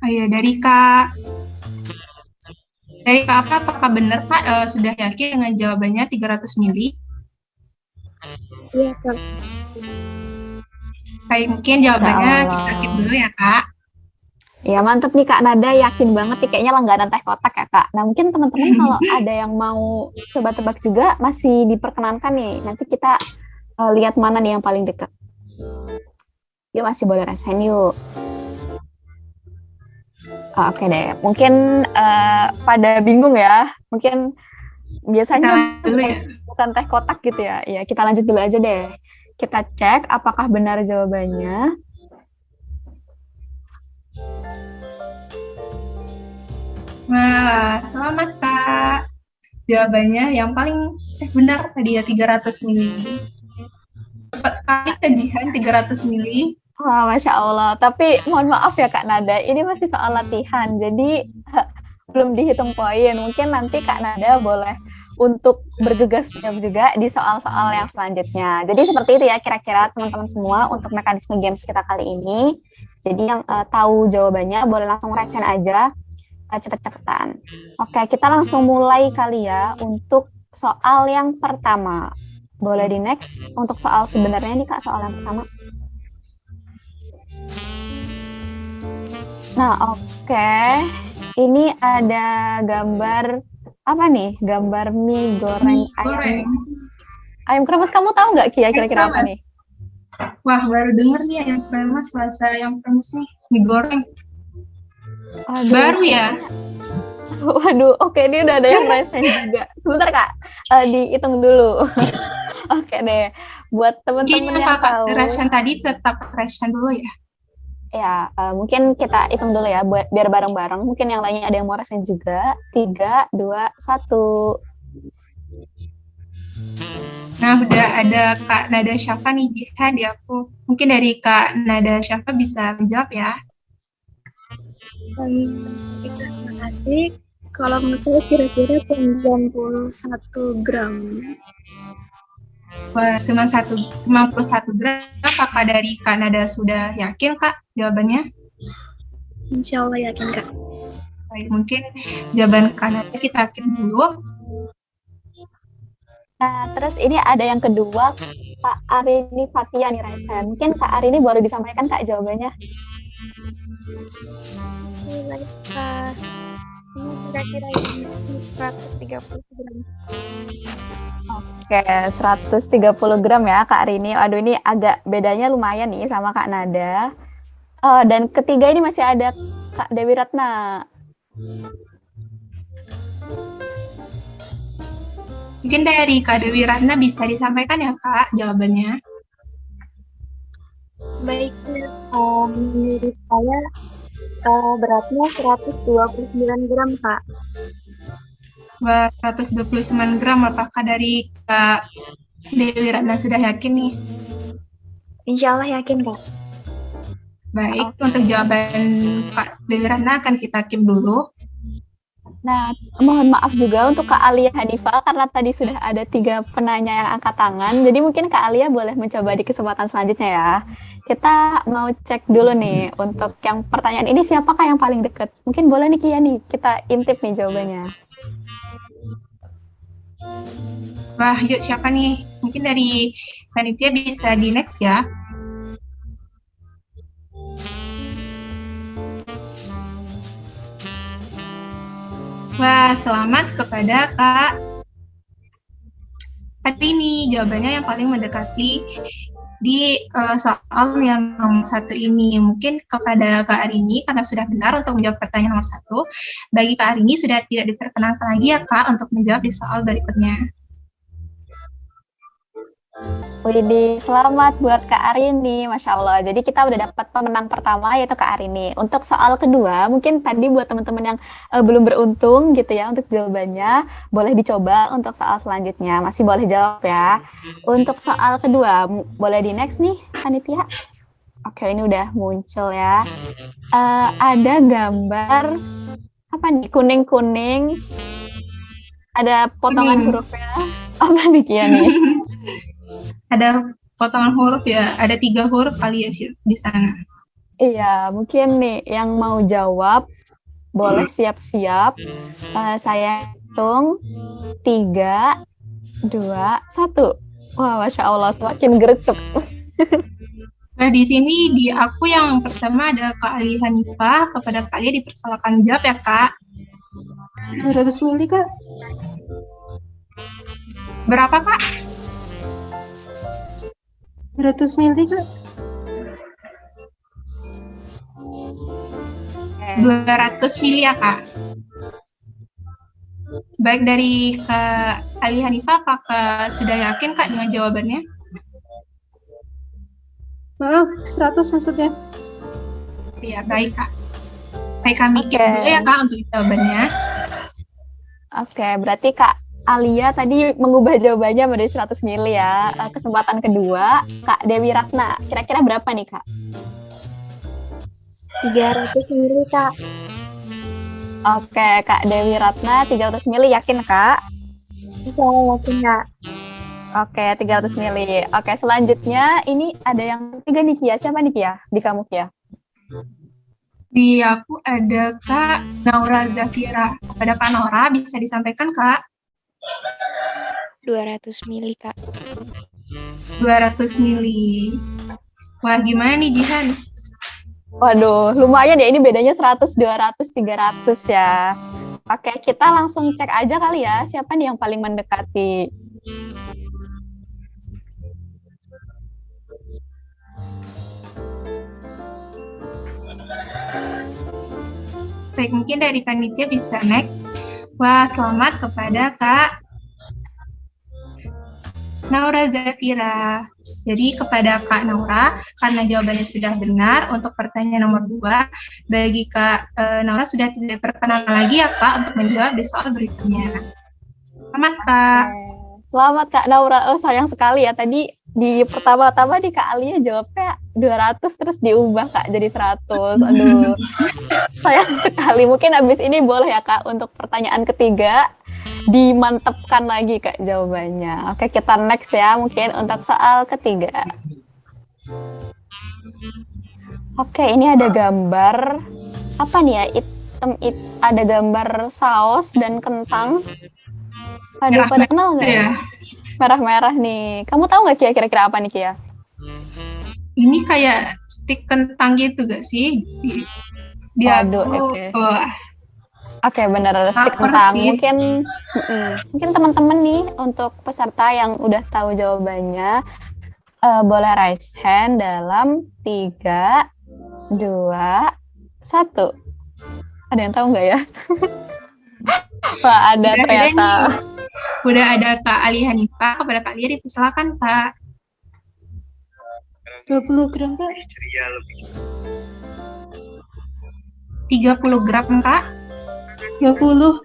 Oh iya, dari Kak apa? Apakah benar Kak sudah yakin dengan jawabannya 300 mili? Iya Kak. Baik, mungkin jawabannya kita keep dulu ya Kak. Ya mantep nih Kak Nada, yakin banget nih kayaknya langganan teh kotak ya Kak. Nah mungkin teman-teman kalau ada yang mau coba tebak juga masih diperkenankan nih. Nanti kita lihat mana nih yang paling dekat. Yuk masih boleh rasain yuk. Oke deh, mungkin pada bingung ya. Mungkin biasanya bukan teh kotak gitu ya. Ya kita lanjut dulu aja deh. Kita cek apakah benar jawabannya. Wah, selamat Kak. Jawabannya yang paling benar tadi ya 300 mili. Cepat sekali kajian 300 mili. Wah, Masya Allah. Tapi mohon maaf ya Kak Nada, ini masih soal latihan, jadi belum dihitung poin. Mungkin nanti Kak Nada boleh untuk bergegas juga di soal-soal yang selanjutnya. Jadi seperti itu ya kira-kira teman-teman semua untuk mekanisme games kita kali ini. Jadi yang tahu jawabannya boleh langsung raise hand aja, cepet-cepetan. Oke, kita langsung mulai kali ya untuk soal yang pertama. Boleh di next untuk soal sebenarnya nih Kak, soal yang pertama. Nah, oke. Ini ada gambar apa nih? Gambar mie goreng ayam kremes. Kamu tahu nggak kira-kira apa nih? Wah, baru denger nih ayam kremes, rasa ayam kremes nih, mie goreng. Aduh, baru ya? Waduh, oke, ini udah ada yang resen juga. Sebentar Kak, dihitung dulu. Oke deh, buat teman-teman yang tahu. Resen tadi tetap resen dulu ya? Ya, mungkin kita hitung dulu ya, biar bareng-bareng. Mungkin yang lainnya ada yang mau rasain juga. 3, 2, 1. Nah, udah ada Kak Nada Syafa nih, Jihan di aku. Mungkin dari Kak Nada Syafa bisa menjawab ya. Terima kasih. Kalau menurut saya kira-kira 91 gram. Wah, 91 gram. Apakah dari Kak Nada sudah yakin Kak jawabannya? Insya Allah yakin Kak. Baik, mungkin jawaban Kak Nada kita yakin dulu. Nah, terus ini ada yang kedua, Kak Arini Fatia nih Raisen. Mungkin Kak Arini boleh disampaikan Kak jawabannya. Baik Kak. Ini kira-kira 130 gram. Oke, 130 gram ya Kak Arini. Aduh, ini agak bedanya lumayan nih sama Kak Nada. Dan ketiga ini masih ada Kak Dewi Ratna. Mungkin dari Kak Dewi Ratna bisa disampaikan ya Kak jawabannya. Baik, menurut saya beratnya 129 gram Kak. 129 gram, apakah dari Kak Dewi Ratna sudah yakin nih? Insya Allah yakin Kak. Baik, untuk jawaban Kak Dewi Ratna akan kita keep dulu. Nah, mohon maaf juga untuk Kak Alia Hanifah karena tadi sudah ada 3 penanya yang angkat tangan. Jadi mungkin Kak Alia boleh mencoba di kesempatan selanjutnya ya. Kita mau cek dulu nih untuk yang pertanyaan ini siapakah yang paling dekat? Mungkin boleh nih Kia nih, kita intip nih jawabannya. Wah, yuk siapa nih? mungkin dari panitia bisa di next ya. Wah, selamat kepada Kak Arini. Jawabannya yang paling mendekati di soal yang nomor 1 ini. Mungkin kepada Kak Arini, karena sudah benar untuk menjawab pertanyaan nomor 1, bagi Kak Arini sudah tidak diperkenankan lagi ya Kak untuk menjawab di soal berikutnya. Widih, selamat buat Kak Arini, Masya Allah. Jadi kita udah dapat pemenang pertama yaitu Kak Arini. Untuk soal kedua, mungkin tadi buat teman-teman yang belum beruntung gitu ya untuk jawabannya, boleh dicoba untuk soal selanjutnya. Masih boleh jawab ya. Untuk soal kedua, boleh di next nih, Panitia. Oke, ini udah muncul ya. Ada gambar, apa nih, kuning-kuning. Ada potongan hurufnya. Apa nih Kia nih? Ada potongan huruf ya, ada 3 huruf kali ya di sana. Iya, mungkin nih yang mau jawab boleh siap-siap. Saya hitung 3, 2, 1. Wah, Masya Allah, semakin gercep. Nah, di sini di aku yang pertama ada Kak Ali Hanifah. Kepada Kak Ali dipersilakan jawab ya Kak. 200 mili Kak. Berapa Kak? 200 mili Kak. 200 mili ya Kak. Baik, dari Kak Ali Hanifah, apakah sudah yakin Kak dengan jawabannya? Maaf, 100 maksudnya. Iya, baik Kak. Baik, kami keep dulu ya Kak untuk jawabannya. Oke, berarti Kak Alia tadi mengubah jawabannya menjadi 100 mili ya. Kesempatan kedua, Kak Dewi Ratna. Kira-kira berapa nih, Kak? 300 mili, Kak. Oke, Kak Dewi Ratna, 300 mili yakin, Kak? Iya, yakin, Kak. Oke, 300 mili. Oke, selanjutnya ini ada yang ketiga nih, Kia. Siapa nih, Kia? Di kamu, Kia? Di aku ada Kak Naura Zafira. Kepada Kak Naura, bisa disampaikan, Kak? 200 mili, Kak. 200 mili. Wah, gimana nih, Jihan? Waduh, lumayan ya. Ini bedanya 100, 200, 300 ya. Oke, kita langsung cek aja kali ya. Siapa nih yang paling mendekati? Baik, mungkin dari panitia bisa next. Wah, selamat kepada Kak Naura Zafira. Jadi kepada Kak Naura, karena jawabannya sudah benar untuk pertanyaan nomor 2, bagi Kak Naura sudah tidak diperkenankan lagi ya Kak untuk menjawab di soal berikutnya. Selamat Kak. Selamat Kak Naura. Oh, sayang sekali ya tadi di pertama-tama di Kak Alia jawabnya 200 terus diubah Kak jadi 100. Aduh. Sayang sekali. Mungkin habis ini boleh ya Kak untuk pertanyaan ketiga dimantapkan lagi Kak jawabannya. Oke, kita next ya mungkin untuk soal ketiga. Oke, ini ada gambar apa nih ya? Ada gambar saus dan kentang. Pada kenal nggak ya? Merah-merah nih. Kamu tahu nggak Kia kira-kira apa nih Kia? Ini kayak stik kentang gitu gak sih? Oke, benar ada stik kentang. Mungkin teman-teman nih untuk peserta yang udah tahu jawabannya boleh raise hand dalam 3, 2, 1. Ada yang tahu nggak ya? Wah, ada ternyata. Udah ada Kak Ali Hanifah. Kepada Kak Lia dipersilakan Kak. 20 gram Kak. 30 gram Kak. 20.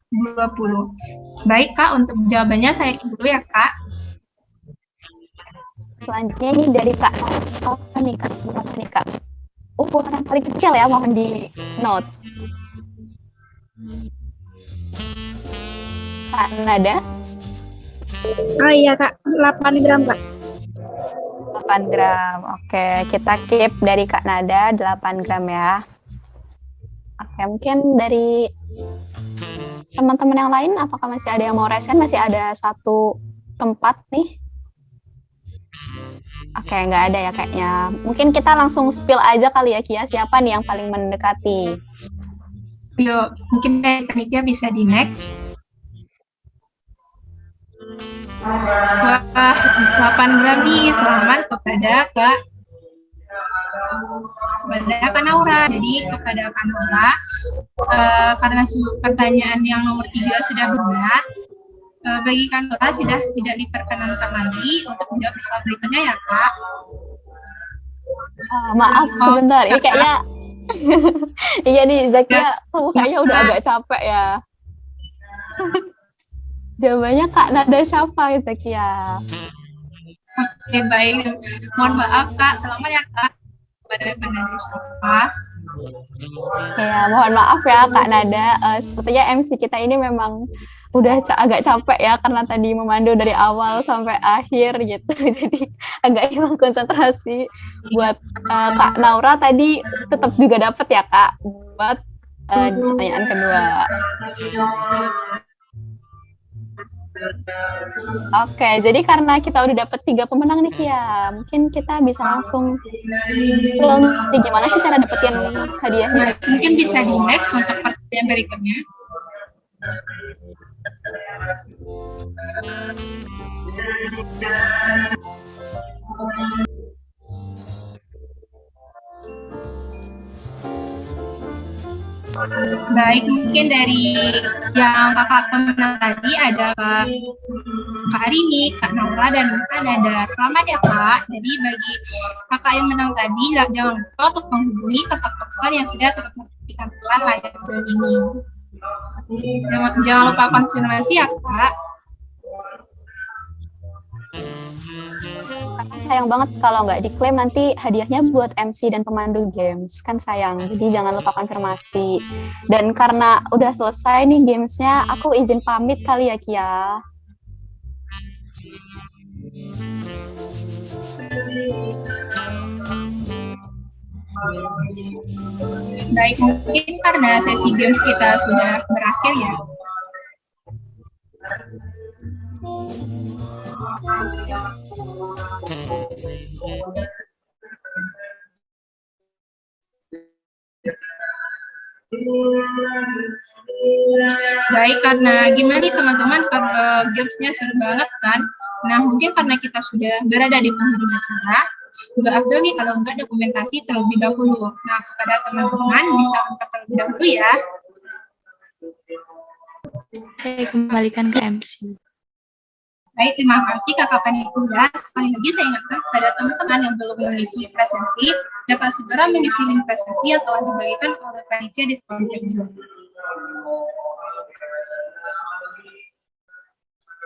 20. Baik Kak, untuk jawabannya saya dulu ya Kak. Selanjutnya ini dari Kak. Nih Kak. Ukuran yang paling kecil ya, mohon di note. Kak Nada? Oh iya Kak, 8 gram Kak. 8 gram, oke. Kita keep dari Kak Nada 8 gram ya. Oke, mungkin dari teman-teman yang lain, apakah masih ada yang mau resen? Masih ada 1 tempat nih? Oke, nggak ada ya kayaknya. Mungkin kita langsung spill aja kali ya, Kia. Siapa nih yang paling mendekati? Yuk, mungkin dari panitia bisa di next. Wah, 8 gram nih. Selamat kepada Kak Naura. Jadi kepada Kak Naura, karena pertanyaan yang nomor 3 sudah benar, bagi Kak Naura sudah tidak diperkenankan lagi untuk menjawab di slide berikutnya ya Kak. Maaf sebentar, ini kayaknya iya nih Zakia, kamu kayaknya udah agak capek ya. Jawabannya Kak Nada siapa Zakia? Oke, baik. Mohon maaf Kak, selamat ya Kak kepada Kak Nada siapa. Ya, mohon maaf ya Kak Nada. Sepertinya MC kita ini memang udah agak capek ya karena tadi memandu dari awal sampai akhir gitu. Jadi agak hilang konsentrasi. Buat Kak Naura tadi tetap juga dapat ya Kak buat pertanyaan kedua. Oke, jadi karena kita udah dapet 3 pemenang nih Kia, mungkin kita bisa langsung gimana sih cara dapetin hadiahnya? Mungkin bisa di next untuk pertanyaan berikutnya. Baik, mungkin dari yang kakak pemenang tadi ada Kak Arini, Kak Naura, dan Kak Nada. Selamat ya Kak. Jadi bagi kakak yang menang tadi, jangan lupa untuk menghubungi kontak person yang sudah tertera di tampilan layar Zoom ini. Jangan lupa konfirmasi ya Kak. Karena sayang banget kalau nggak diklaim nanti hadiahnya buat MC dan pemandu games, kan sayang. Jadi jangan lupa konfirmasi. Dan karena udah selesai nih gamesnya, aku izin pamit kali ya Kia. Baik, mungkin karena sesi games kita sudah berakhir ya. Baik, karena gimana nih teman-teman, gamesnya seru banget kan. Nah, mungkin karena kita sudah berada di penghujung acara, nggak afdol nih kalau nggak dokumentasi terlebih dahulu. Nah, kepada teman-teman bisa angkat terlebih dahulu ya. Saya kembalikan ke MC. Baik, terima kasih Kakak Panitia. Sekali lagi saya ingatkan kepada teman-teman yang belum mengisi presensi, dapat segera mengisi link presensi yang telah dibagikan oleh Panitia di kolom chat Zoom.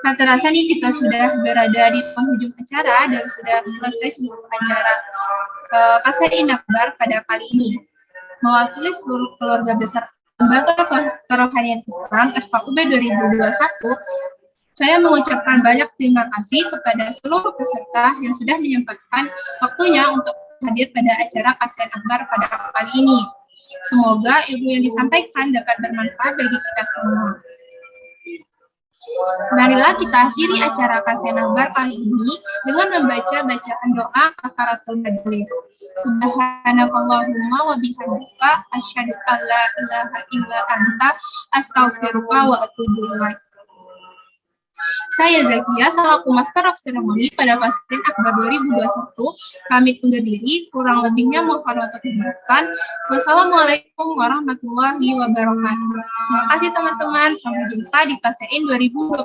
Tak terasa nih kita sudah berada di penghujung acara dan sudah selesai seluruh acara KSEIN Akbar pada kali ini. Mewakili seluruh keluarga besar Lembaga Kerohanian Islam FKUB 2021, saya mengucapkan banyak terima kasih kepada seluruh peserta yang sudah menyempatkan waktunya untuk hadir pada acara KSEIN Akbar pada kali ini. Semoga ilmu yang disampaikan dapat bermanfaat bagi kita semua. Marilah kita akhiri acara KSEIN Akbar kali ini dengan membaca bacaan doa kafaratul majelis. Subhanakallahumma wa bihamdika asyhadu an la ilaha illa anta astaghfiruka wa atubu ilaik. Saya Zakia, selaku Master of Ceremony pada KSEIN Akbar 2021, pamit undur diri, kurang lebihnya mohon untuk dimaafkan. Wassalamualaikum warahmatullahi wabarakatuh. Terima kasih teman-teman, sampai jumpa di KSEIN 2022.